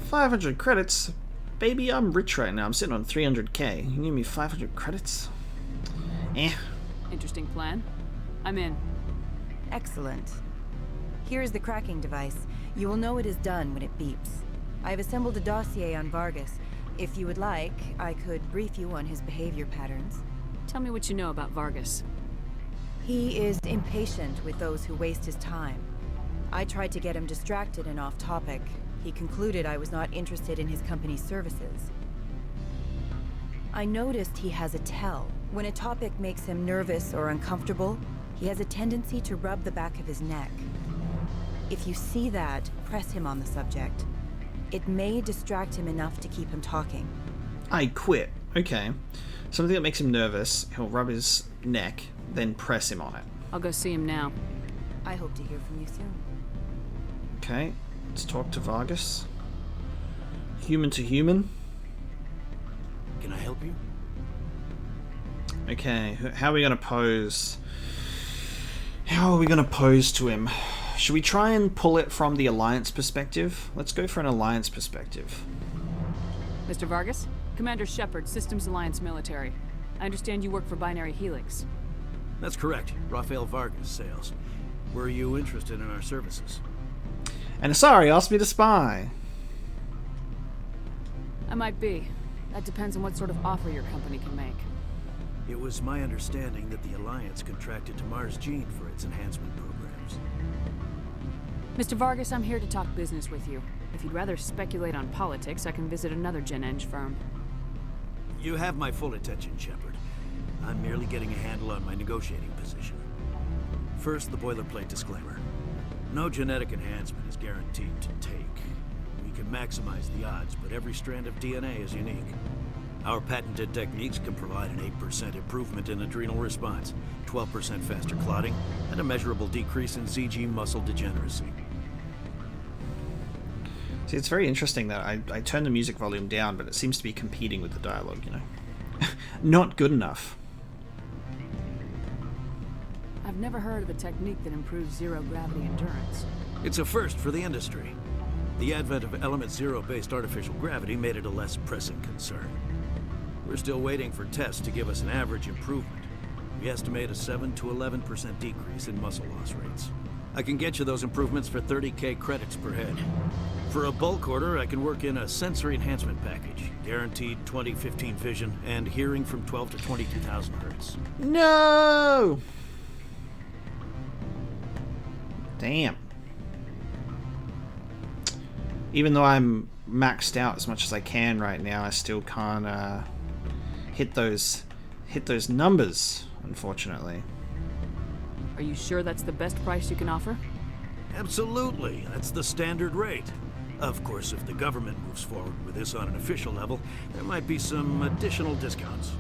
500 credits? Baby, I'm rich right now. I'm sitting on 300k. You give me 500 credits? Interesting plan. I'm in. Excellent. Here is the cracking device. You will know it is done when it beeps. I have assembled a dossier on Vargas. If you would like, I could brief you on his behavior patterns. Tell me what you know about Vargas. He is impatient with those who waste his time. I tried to get him distracted and off topic. He concluded I was not interested in his company's services. I noticed he has a tell. When a topic makes him nervous or uncomfortable, he has a tendency to rub the back of his neck. If you see that, press him on the subject. It may distract him enough to keep him talking. I quit. Okay. Something that makes him nervous, he'll rub his neck, then press him on it. I'll go see him now. I hope to hear from you soon. Okay, let's talk to Vargas. Human to human. Can I help you? Okay, how are we going to pose? How are we going to pose to him? Should we try and pull it from the Alliance perspective? Let's go for an Alliance perspective. Mr. Vargas? Commander Shepard, Systems Alliance Military. I understand you work for Binary Helix. That's correct. Rafael Vargas, sales. Were you interested in our services? And Asari asked me to spy. I might be. That depends on what sort of offer your company can make. It was my understanding that the Alliance contracted to Mars Gene for its enhancement programs. Mr. Vargas, I'm here to talk business with you. If you'd rather speculate on politics, I can visit another Gen Eng firm. You have my full attention, Shepard. I'm merely getting a handle on my negotiating position. First, the boilerplate disclaimer. No genetic enhancement is guaranteed to take. We can maximize the odds, but every strand of DNA is unique. Our patented techniques can provide an 8% improvement in adrenal response, 12% faster clotting, and a measurable decrease in ZG muscle degeneracy. See, it's very interesting that I turned the music volume down, but it seems to be competing with the dialogue, you know. Not good enough. I've never heard of a technique that improves zero-gravity endurance. It's a first for the industry. The advent of element zero-based artificial gravity made it a less pressing concern. We're still waiting for tests to give us an average improvement. We estimate a 7 to 11% decrease in muscle loss rates. I can get you those improvements for 30k credits per head. For a bulk order, I can work in a sensory enhancement package. Guaranteed 20/15 vision and hearing from 12 to 22,000 hertz. No! Damn. Even though I'm maxed out as much as I can right now, I still can't hit those numbers, unfortunately. Are you sure that's the best price you can offer? Absolutely. That's the standard rate. Of course, if the government moves forward with this on an official level, there might be some additional discounts.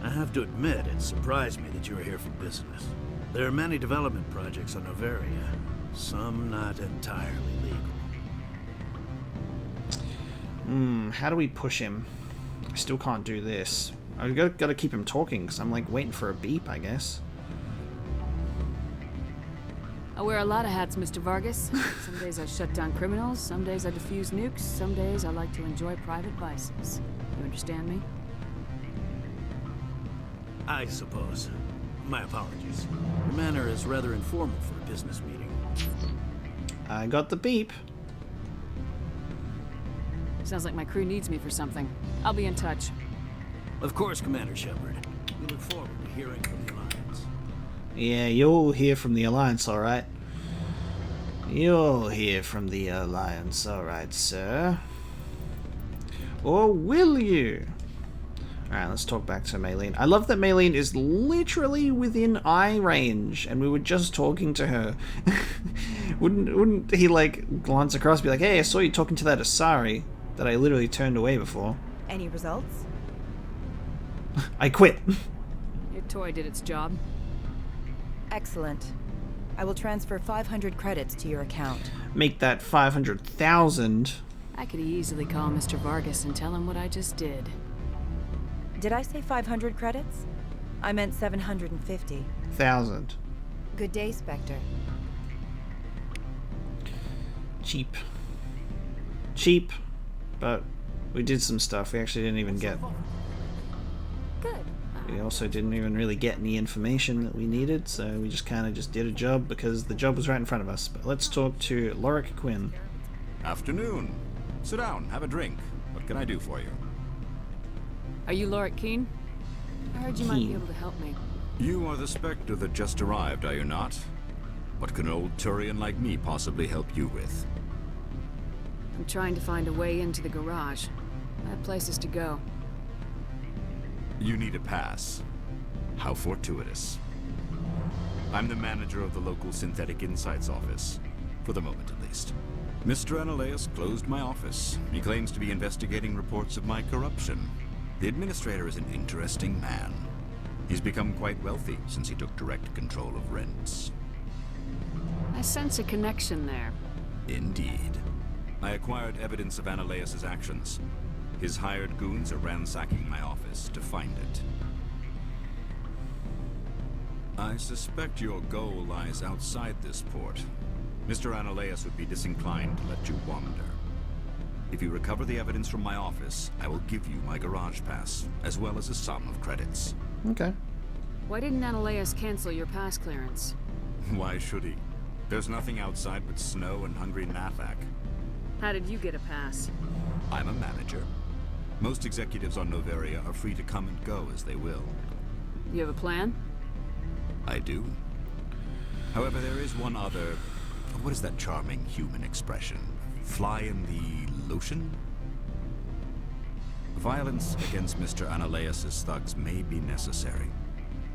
I have to admit, it surprised me that you were here for business. There are many development projects on Noveria, some not entirely legal. How do we push him? I still can't do this. I've got to keep him talking, because I'm like waiting for a beep, I guess. I wear a lot of hats, Mr. Vargas. Some days I shut down criminals, some days I defuse nukes, some days I like to enjoy private vices. You understand me? I suppose. My apologies. Your manner is rather informal for a business meeting. I got the beep. Sounds like my crew needs me for something. I'll be in touch. Of course, Commander Shepard. We look forward to hearing from the Alliance. Yeah, you'll hear from the Alliance, alright. You'll hear from the Alliance, alright, sir. Or will you? Alright, let's talk back to Maylene. I love that Maylene is literally within eye range, and we were just talking to her. Wouldn't he, like, glance across and be like, hey, I saw you talking to that Asari that I literally turned away before. Any results? I quit. Your toy did its job. Excellent. I will transfer 500 credits to your account. Make that 500,000. I could easily call Mr. Vargas and tell him what I just did. Did I say 500 credits? I meant 750. 1,000. Good day, Spectre. Cheap. Cheap, but we did some stuff we actually didn't even get. Good. We also didn't even really get any information that we needed, so we just kind of just did a job because the job was right in front of us. But let's talk to Lorik Quinn. Afternoon. Sit down, have a drink. What can I do for you? Are you Lorik Keen? I heard you might be able to help me. You are the Spectre that just arrived, are you not? What can an old Turian like me possibly help you with? I'm trying to find a way into the garage. I have places to go. You need a pass. How fortuitous. I'm the manager of the local Synthetic Insights office. For the moment, at least. Mr. Anoleis closed my office. He claims to be investigating reports of my corruption. The administrator is an interesting man. He's become quite wealthy since he took direct control of rents. I sense a connection there. Indeed. I acquired evidence of Anoleis' actions. His hired goons are ransacking my office to find it. I suspect your goal lies outside this port. Mr. Anoleis would be disinclined to let you wander. If you recover the evidence from my office, I will give you my garage pass, as well as a sum of credits. Okay. Why didn't Anoleis cancel your pass clearance? Why should he? There's nothing outside but snow and hungry Nathak. How did you get a pass? I'm a manager. Most executives on Noveria are free to come and go as they will. You have a plan? I do. However, there is one other... What is that charming human expression? Fly in the lotion? Violence against Mr. Anoleis' thugs may be necessary.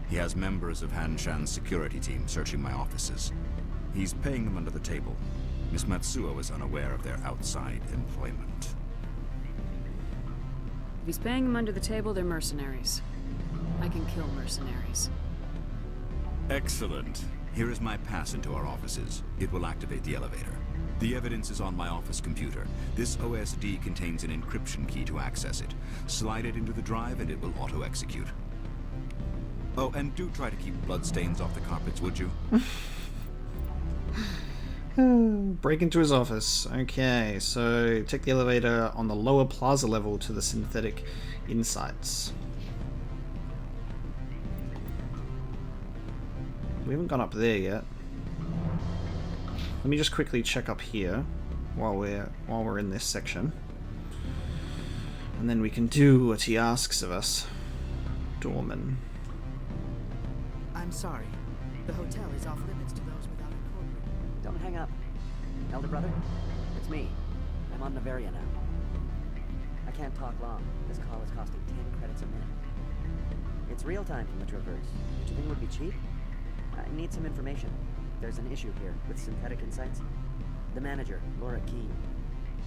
He has members of Han Shan's security team searching my offices. He's paying them under the table. Miss Matsuo is unaware of their outside employment. If he's paying them under the table, they're mercenaries. I can kill mercenaries. Excellent. Here is my pass into our offices. It will activate the elevator. The evidence is on my office computer. This OSD contains an encryption key to access it. Slide it into the drive and it will auto-execute. Oh, and do try to keep bloodstains off the carpets, would you? Break into his office. Okay, so take the elevator on the lower plaza level to the Synthetic Insights. We haven't gone up there yet. Let me just quickly check up here while we're in this section. And then we can do what he asks of us. Dorman. I'm sorry. The hotel is off limits to those without a corporate. Don't hang up. Elder brother, it's me. I'm on Noveria now. I can't talk long. This call is costing 10 credits a minute. It's real time from the Traverse. Do you think it would be cheap? I need some information. There's an issue here with synthetic insights. The manager, Laura Keene,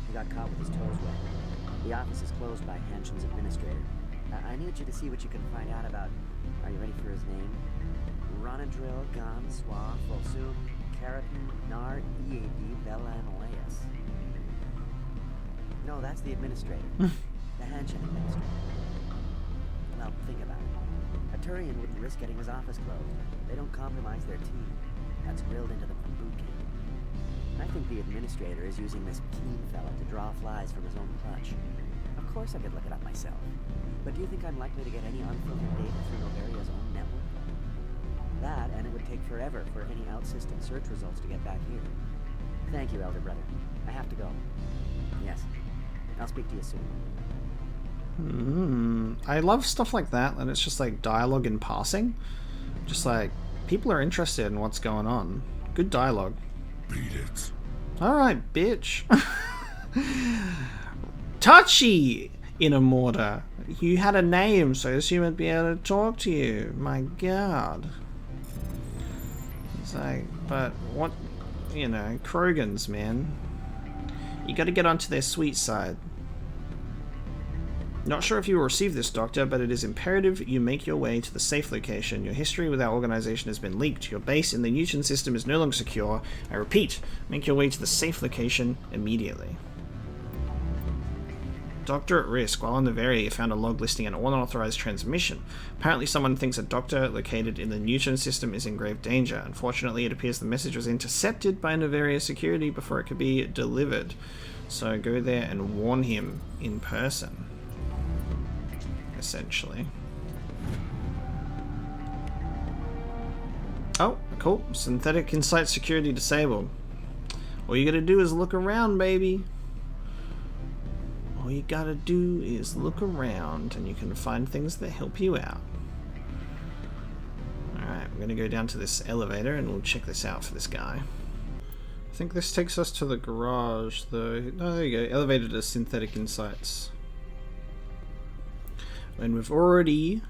he got caught with his toes wet. The office is closed by Hansham's administrator. I need you to see what you can find out about. Are you ready for his name? Ronadril Gam Swa Folsum Keratin Nar Ead Bella Anoleis. No, that's the administrator. The Hansham administrator. Well, think about it. A Turian wouldn't risk getting his office closed. They don't compromise their team. That's drilled into them from boot camp. I think the administrator is using this Keene fella to draw flies from his own clutch. Of course I could look it up myself. But do you think I'm likely to get any unfiltered data through Noveria's own network? That, and it would take forever for any out-system search results to get back here. Thank you, Elder Brother. I have to go. Yes. I'll speak to you soon. I love stuff like that, and it's just like dialogue in passing. Just like, people are interested in what's going on. Good dialogue. Beat it. Alright, bitch. Touchy! In a mortar. You had a name, so I assume I'd be able to talk to you. My god. It's like, but what, you know, Krogans, man. You gotta get onto their sweet side. Not sure if you will receive this, Doctor, but it is imperative you make your way to the safe location. Your history with our organization has been leaked. Your base in the Newton system is no longer secure. I repeat, make your way to the safe location immediately. Doctor at risk. While on Noveria, you found a log listing an unauthorized transmission. Apparently someone thinks a doctor located in the Newton system is in grave danger. Unfortunately, it appears the message was intercepted by Noveria security before it could be delivered. So go there and warn him in person. Essentially. Oh, cool. Synthetic Insight security disabled. All you gotta do is look around, baby. All you gotta do is look around and you can find things that help you out. Alright, we're gonna go down to this elevator and we'll check this out for this guy. I think this takes us to the garage though. No, there you go. Elevator to Synthetic Insights. And we've already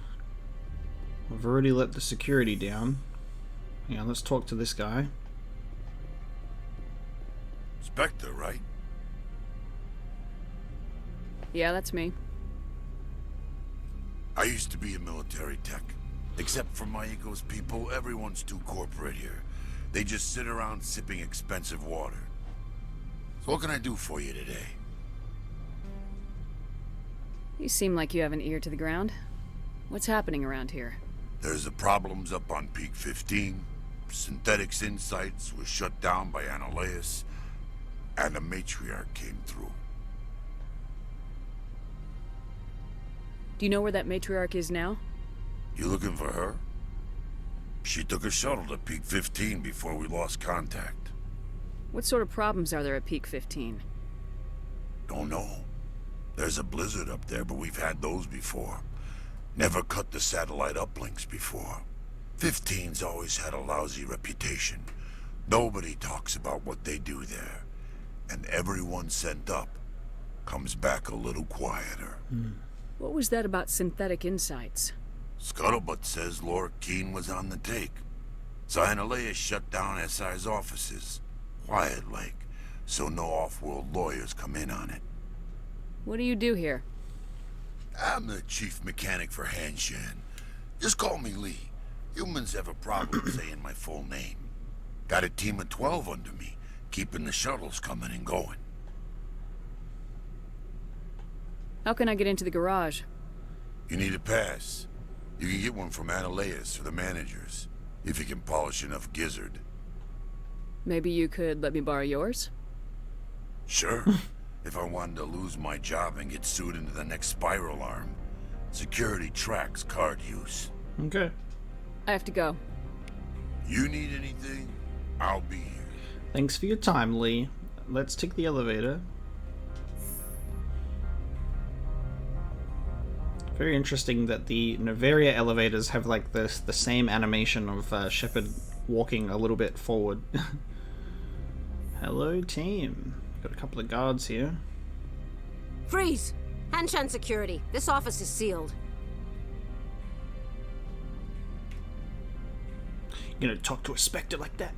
let the security down. Hang on, let's talk to this guy. Spectre, right? Yeah, that's me. I used to be a military tech. Except for my ego's people, everyone's too corporate here. They just sit around sipping expensive water. So what can I do for you today? You seem like you have an ear to the ground. What's happening around here? There's the problems up on Peak 15. Synthetic Insights was shut down by Anoleis. And the matriarch came through. Do you know where that matriarch is now? You looking for her? She took a shuttle to Peak 15 before we lost contact. What sort of problems are there at Peak 15? Don't know. There's a blizzard up there, but we've had those before. Never cut the satellite uplinks before. 15's always had a lousy reputation. Nobody talks about what they do there. And everyone sent up comes back a little quieter. What was that about Synthetic Insights? Scuttlebutt says Laura Keene was on the take. So Anoleis shut down SI's offices. Quiet-like, so no off-world lawyers come in on it. What do you do here? I'm the chief mechanic for Hanshan. Just call me Lee. Humans have a problem saying my full name. Got a team of 12 under me, keeping the shuttles coming and going. How can I get into the garage? You need a pass. You can get one from Anoleis or the managers, if you can polish enough gizzard. Maybe you could let me borrow yours? Sure. If I wanted to lose my job and get sued into the next spiral arm. Security tracks card use. Okay. I have to go. You need anything, I'll be here. Thanks for your time, Lee. Let's take the elevator. Very interesting that the Noveria elevators have like the same animation of Shepard walking a little bit forward. Hello, team. Got a couple of guards here. Freeze! Hanshan security. This office is sealed. You gonna talk to a Spectre like that?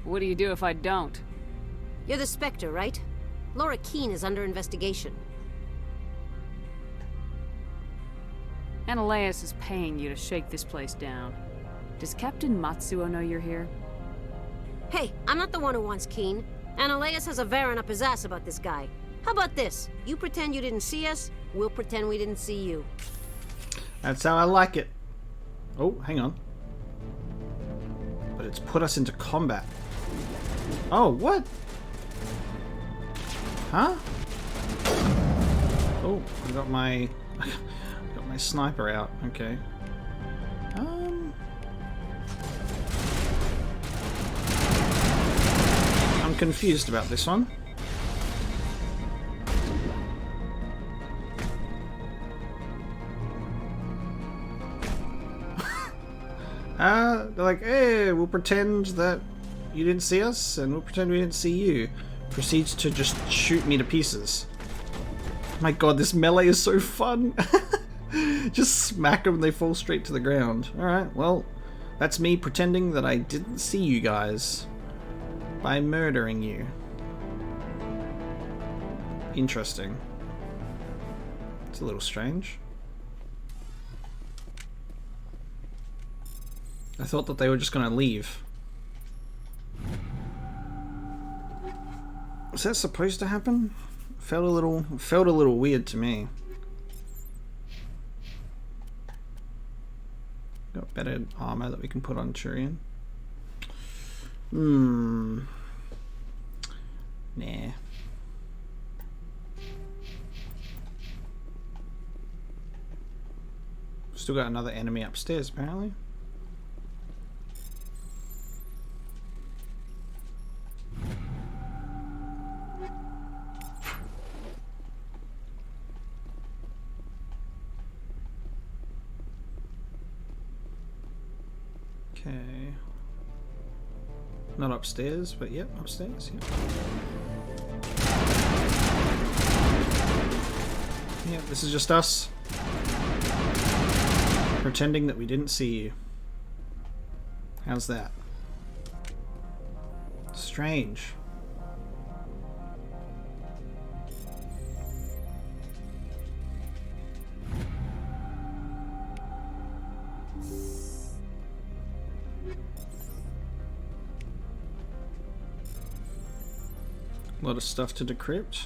What do you do if I don't? You're the Spectre, right? Laura Keene is under investigation. Anoleis is paying you to shake this place down. Does Captain Matsuo know you're here? Hey, I'm not the one who wants Keene. Anoleis has a Varen up his ass about this guy. How about this? You pretend you didn't see us, we'll pretend we didn't see you. That's how I like it. Oh, hang on. But it's put us into combat. Oh, what? Huh? Oh, I got my sniper out. Okay. I'm confused about this one. They're like, hey, we'll pretend that you didn't see us, and we'll pretend we didn't see you. Proceeds to just shoot me to pieces. My god, this melee is so fun. Just smack them and they fall straight to the ground. Alright, well, that's me pretending that I didn't see you guys by murdering you. Interesting. It's a little strange. I thought that they were just gonna leave. Was that supposed to happen? Felt a little weird to me. Got better armor that we can put on Turian. Nah. Still got another enemy upstairs, apparently. Okay. Not upstairs, but yep, upstairs. Yep. Yep, this is just us pretending that we didn't see you. How's that? Strange. A lot of stuff to decrypt.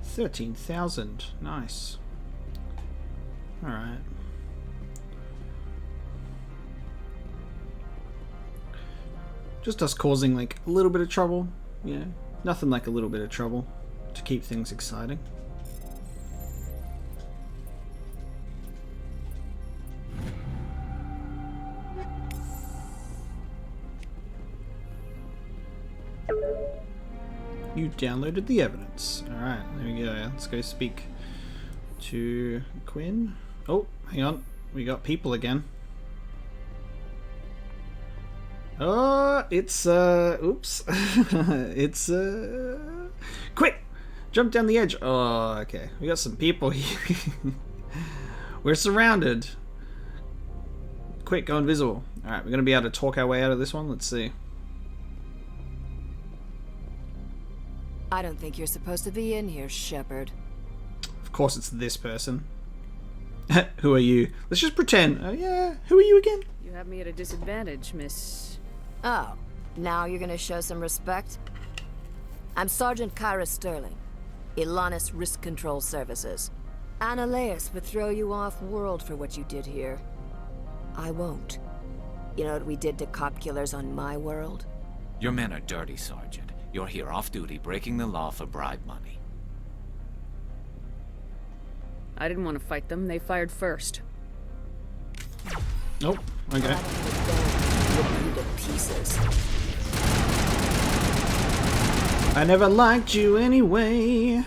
13,000. Nice. Alright. Just us causing like a little bit of trouble. Yeah. Nothing like a little bit of trouble to keep things exciting. You downloaded the evidence. Alright, there we go. Let's go speak to Quinn. Oh, hang on. We got people again. Oh, it's, oops. It's, quick! Jump down the edge. Oh, okay. We got some people here. We're surrounded. Quick, go invisible. Alright, we're going to be able to talk our way out of this one. Let's see. I don't think you're supposed to be in here, Shepard. Of course it's this person. Who are you? Let's just pretend. Oh yeah, who are you again? You have me at a disadvantage, Miss... Oh, now you're gonna show some respect? I'm Sergeant Kyra Sterling, Ilanis Risk Control Services. Anoleis would throw you off-world for what you did here. I won't. You know what we did to cop killers on my world? Your men are dirty, Sergeant. You're here off-duty, breaking the law for bribe money. I didn't want to fight them. They fired first. Oh, okay. Rip you to pieces. I never liked you anyway.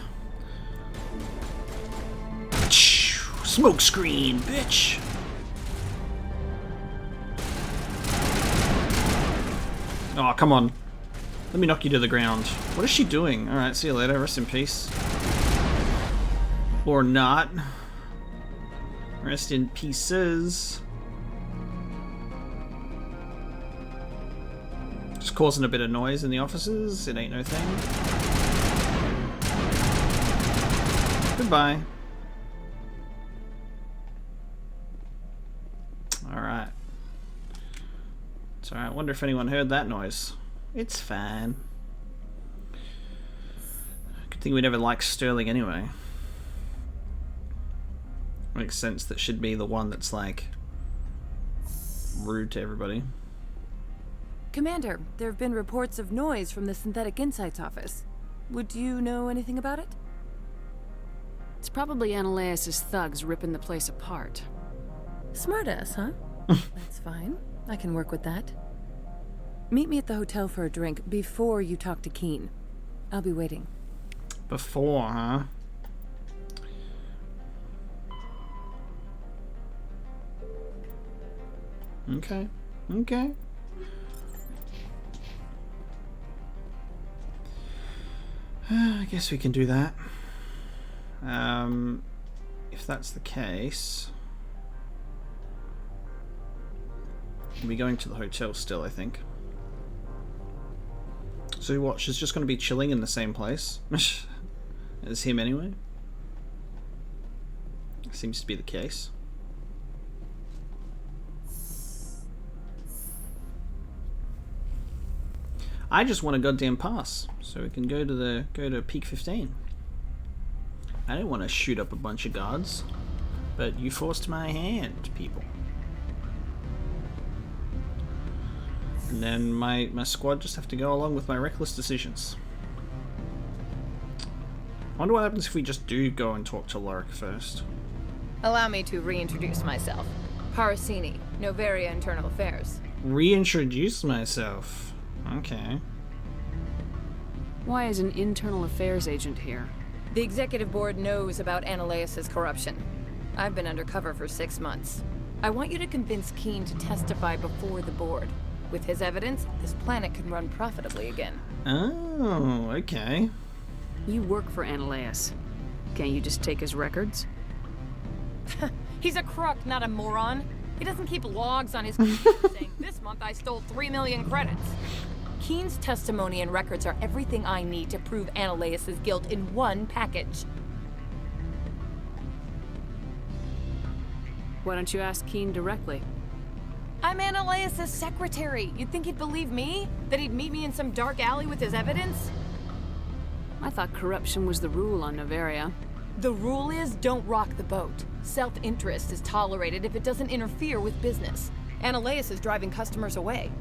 Smoke screen, bitch. Oh, come on. Let me knock you to the ground. What is she doing? Alright, see you later. Rest in peace. Or not. Rest in pieces. Just causing a bit of noise in the offices. It ain't no thing. Goodbye. Alright. It's alright. I wonder if anyone heard that noise. It's fine. Good thing we never liked Sterling anyway. Makes sense that should be the one that's like rude to everybody. Commander, there have been reports of noise from the Synthetic Insights office. Would you know anything about it? It's probably Anoleis' thugs ripping the place apart. Smartass, huh? That's fine. I can work with that. Meet me at the hotel for a drink before you talk to Keen. I'll be waiting. Before, huh? Okay. Okay. I guess we can do that. If that's the case, we'll be going to the hotel still, I think. So what, she's just going to be chilling in the same place as him anyway? Seems to be the case. I just want a goddamn pass, so we can go to peak 15. I don't want to shoot up a bunch of guards, but you forced my hand, people. And then my squad just have to go along with my reckless decisions. I wonder what happens if we just do go and talk to Lorik first. Allow me to reintroduce myself. Parasini, Noveria Internal Affairs. Reintroduce myself. Okay. Why is an internal affairs agent here? The executive board knows about Anoleis' corruption. I've been undercover for 6 months. I want you to convince Keen to testify before the board. With his evidence, this planet can run profitably again. Oh, okay. You work for Anoleis. Can't you just take his records? He's a crook, not a moron. He doesn't keep logs on his computer saying, this month I stole 3 million credits. Keen's testimony and records are everything I need to prove Anoleis' guilt in one package. Why don't you ask Keen directly? I'm Anoleis' secretary. You'd think he'd believe me? That he'd meet me in some dark alley with his evidence? I thought corruption was the rule on Noveria. The rule is, don't rock the boat. Self-interest is tolerated if it doesn't interfere with business. Anoleis is driving customers away.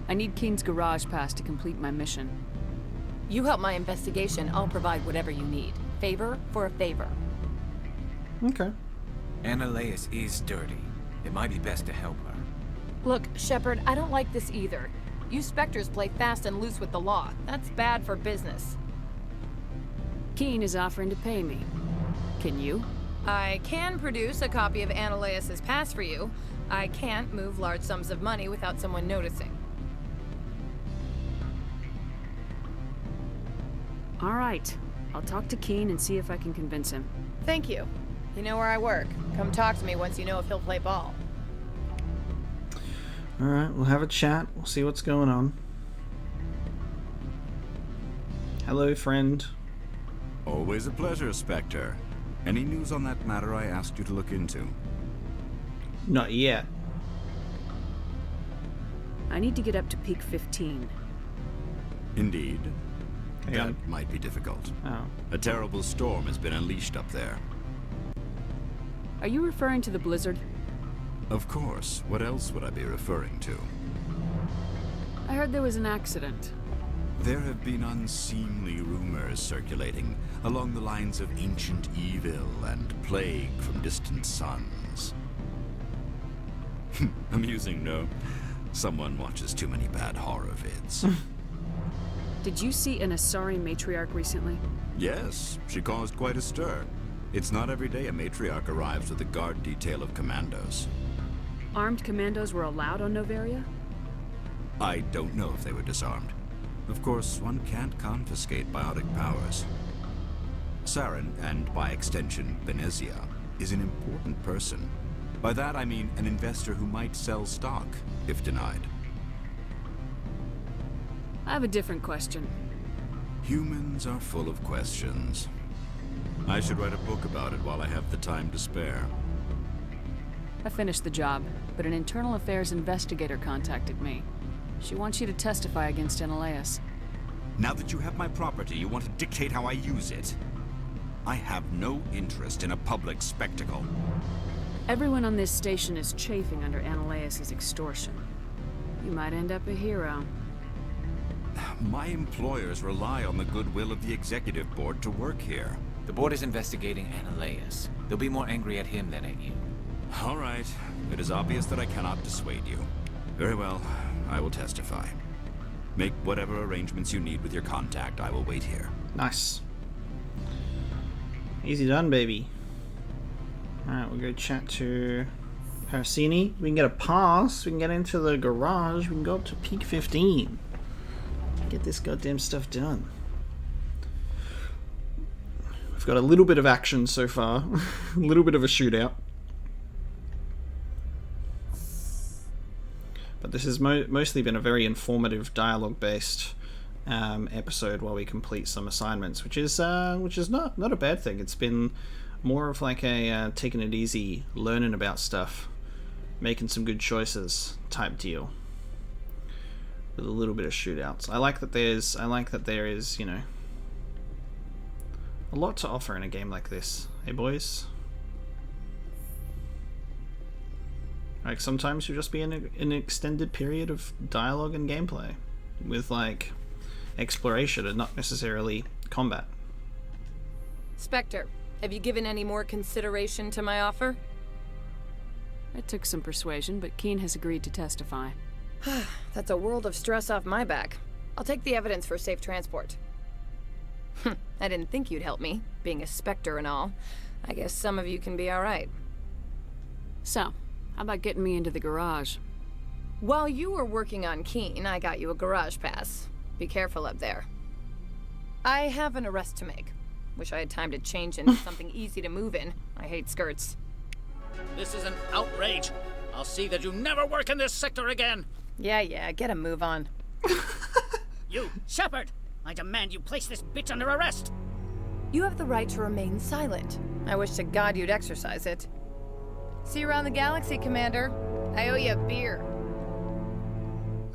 I need Keen's garage pass to complete my mission. You help my investigation, I'll provide whatever you need. Favor for a favor. Okay. Anoleis is dirty. It might be best to help her. Look, Shepard, I don't like this either. You Spectres play fast and loose with the law. That's bad for business. Keen is offering to pay me. Can you? I can produce a copy of Anoleis' pass for you. I can't move large sums of money without someone noticing. All right. I'll talk to Keen and see if I can convince him. Thank you. You know where I work. Come talk to me once you know if he'll play ball. Alright, we'll have a chat. We'll see what's going on. Hello, friend. Always a pleasure, Spectre. Any news on that matter I asked you to look into? Not yet. I need to get up to peak 15. Indeed. Yeah. That might be difficult. Oh. A terrible storm has been unleashed up there. Are you referring to the blizzard? Of course. What else would I be referring to? I heard there was an accident. There have been unseemly rumors circulating along the lines of ancient evil and plague from distant suns. Amusing, no? Someone watches too many bad horror vids. Did you see an Asari matriarch recently? Yes, she caused quite a stir. It's not every day a matriarch arrives with a guard detail of commandos. Armed commandos were allowed on Noveria? I don't know if they were disarmed. Of course, one can't confiscate biotic powers. Saren, and by extension, Benezia, is an important person. By that I mean an investor who might sell stock, if denied. I have a different question. Humans are full of questions. I should write a book about it while I have the time to spare. I finished the job, but an internal affairs investigator contacted me. She wants you to testify against Anoleis. Now that you have my property, you want to dictate how I use it? I have no interest in a public spectacle. Everyone on this station is chafing under Anoleis' extortion. You might end up a hero. My employers rely on the goodwill of the executive board to work here. The board is investigating Anoleis. They'll be more angry at him than at you. All right. It is obvious that I cannot dissuade you. Very well. I will testify. Make whatever arrangements you need with your contact. I will wait here. Nice. Easy done, baby. Alright, we'll go chat to Parasini. We can get a pass. We can get into the garage. We can go up to peak 15. Get this goddamn stuff done. We've got a little bit of action so far. A little bit of a shootout. But this has mostly been a very informative dialogue-based episode while we complete some assignments, which is not a bad thing. It's been more of like a taking it easy, learning about stuff, making some good choices type deal, with a little bit of shootouts. I like that there is, you know, a lot to offer in a game like this. Hey boys. Like sometimes you'll just be in an extended period of dialogue and gameplay with like exploration and not necessarily combat. Spectre, have you given any more consideration to my offer? It took some persuasion, but Keen has agreed to testify. That's a world of stress off my back. I'll take the evidence for safe transport. I didn't think you'd help me, being a Spectre and all. I guess some of you can be alright. So, how about getting me into the garage? While you were working on Keen, I got you a garage pass. Be careful up there. I have an arrest to make. Wish I had time to change into something easy to move in. I hate skirts. This is an outrage. I'll see that you never work in this sector again. Yeah, get a move on. You, Shepard! I demand you place this bitch under arrest! You have the right to remain silent. I wish to God you'd exercise it. See you around the galaxy, Commander. I owe you a beer.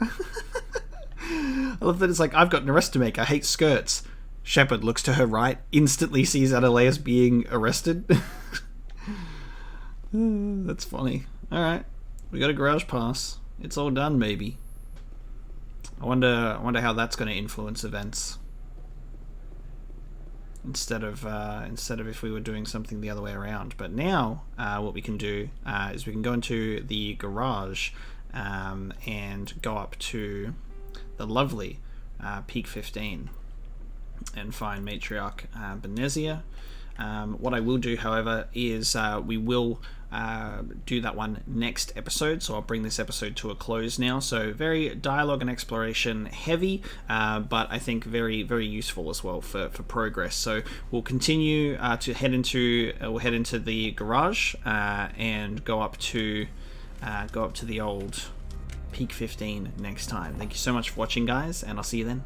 I love that it's like, I've got an arrest to make. I hate skirts. Shepard looks to her right, instantly sees Anoleis being arrested. That's funny. Alright. We got a garage pass. It's all done, maybe. I wonder how that's going to influence events. Instead of if we were doing something the other way around. But now, what we can do is we can go into the garage and go up to the lovely Peak 15 and find Matriarch Benezia. What I will do, however, is we will do that one next episode, so I'll bring this episode to a close now. So very dialogue and exploration heavy, but I think very, very useful as well for progress. So we'll continue to head into the garage and go up to the old Peak 15 next time. Thank you so much for watching, guys, and I'll see you then.